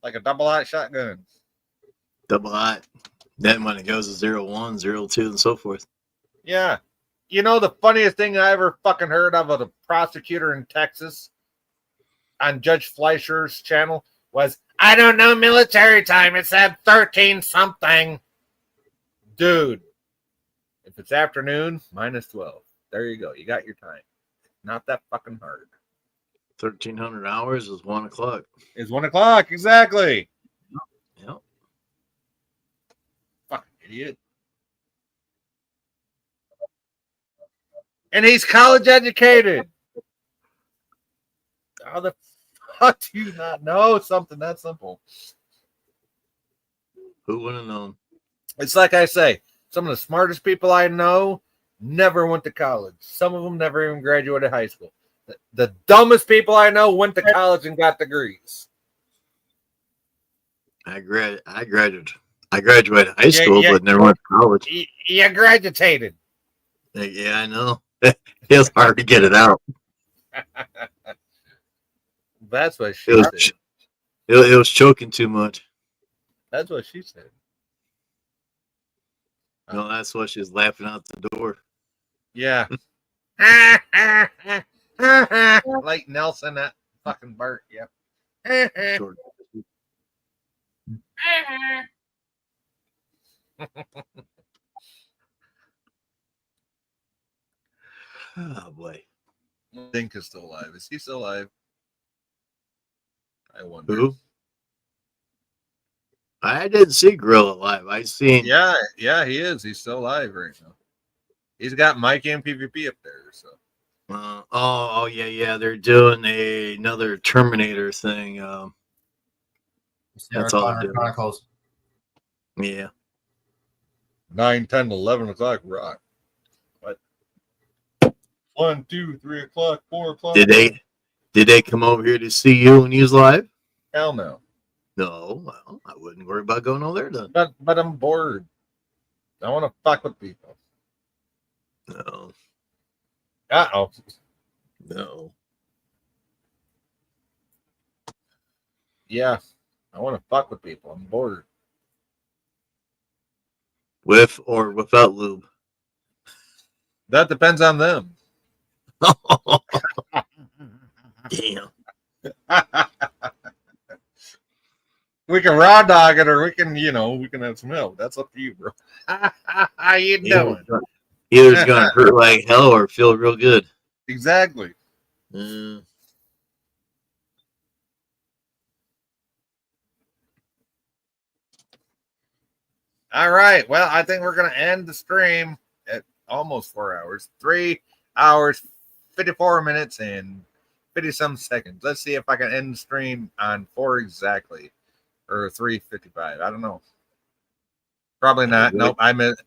Like a double hot shotgun. Double hot. Then when it goes to 01, 02, and so forth. Yeah. You know, the funniest thing I ever fucking heard of a prosecutor in Texas on Judge Fleischer's channel was, I don't know military time. It said 13 something. Dude, if it's afternoon, minus 12. There you go. You got your time. Not that fucking hard. 1,300 hours is 1 o'clock. It's 1 o'clock. Exactly. Yep. Fucking idiot. And he's college educated. How the fuck do you not know something that simple? Who would have known? It's like I say, some of the smartest people I know never went to college. Some of them never even graduated high school. The dumbest people I know went to college and got degrees. I graduated high school, but never went to college. You graduated. Yeah, I know. It's hard to get it out. That's what she It said. was choking too much. That's what she said. No, that's why she's laughing out the door. Yeah. Like Nelson at fucking Bart. Yep. Short. Oh boy. Dink is still alive. Is he still alive? I wonder. Who? I didn't see Gorilla live. I seen. Yeah, he is. He's still alive right now. He's got Mike and PvP up there. So. Yeah. They're doing another Terminator thing. That's all they're doing. Chronicles. Yeah. 9, 10, 11 o'clock rock. What? 1, 2, 3 o'clock, 4 o'clock. Did they come over here to see you when you was live? Hell no. No, well, I wouldn't worry about going over there then. But I'm bored. I want to fuck with people. No. Uh-oh. No. Yeah. I want to fuck with people. I'm bored. With or without lube? That depends on them. Damn. We can raw dog it, or we can have some help. That's up to you, bro. How you doing? Either it's gonna hurt like hell or feel real good. Exactly. All right. Well, I think we're gonna end the stream at almost 4 hours. 3 hours, 54 minutes, and 50-some seconds. Let's see if I can end the stream on 4 exactly. Or 3:55. I don't know. Probably not. Nope. I missed.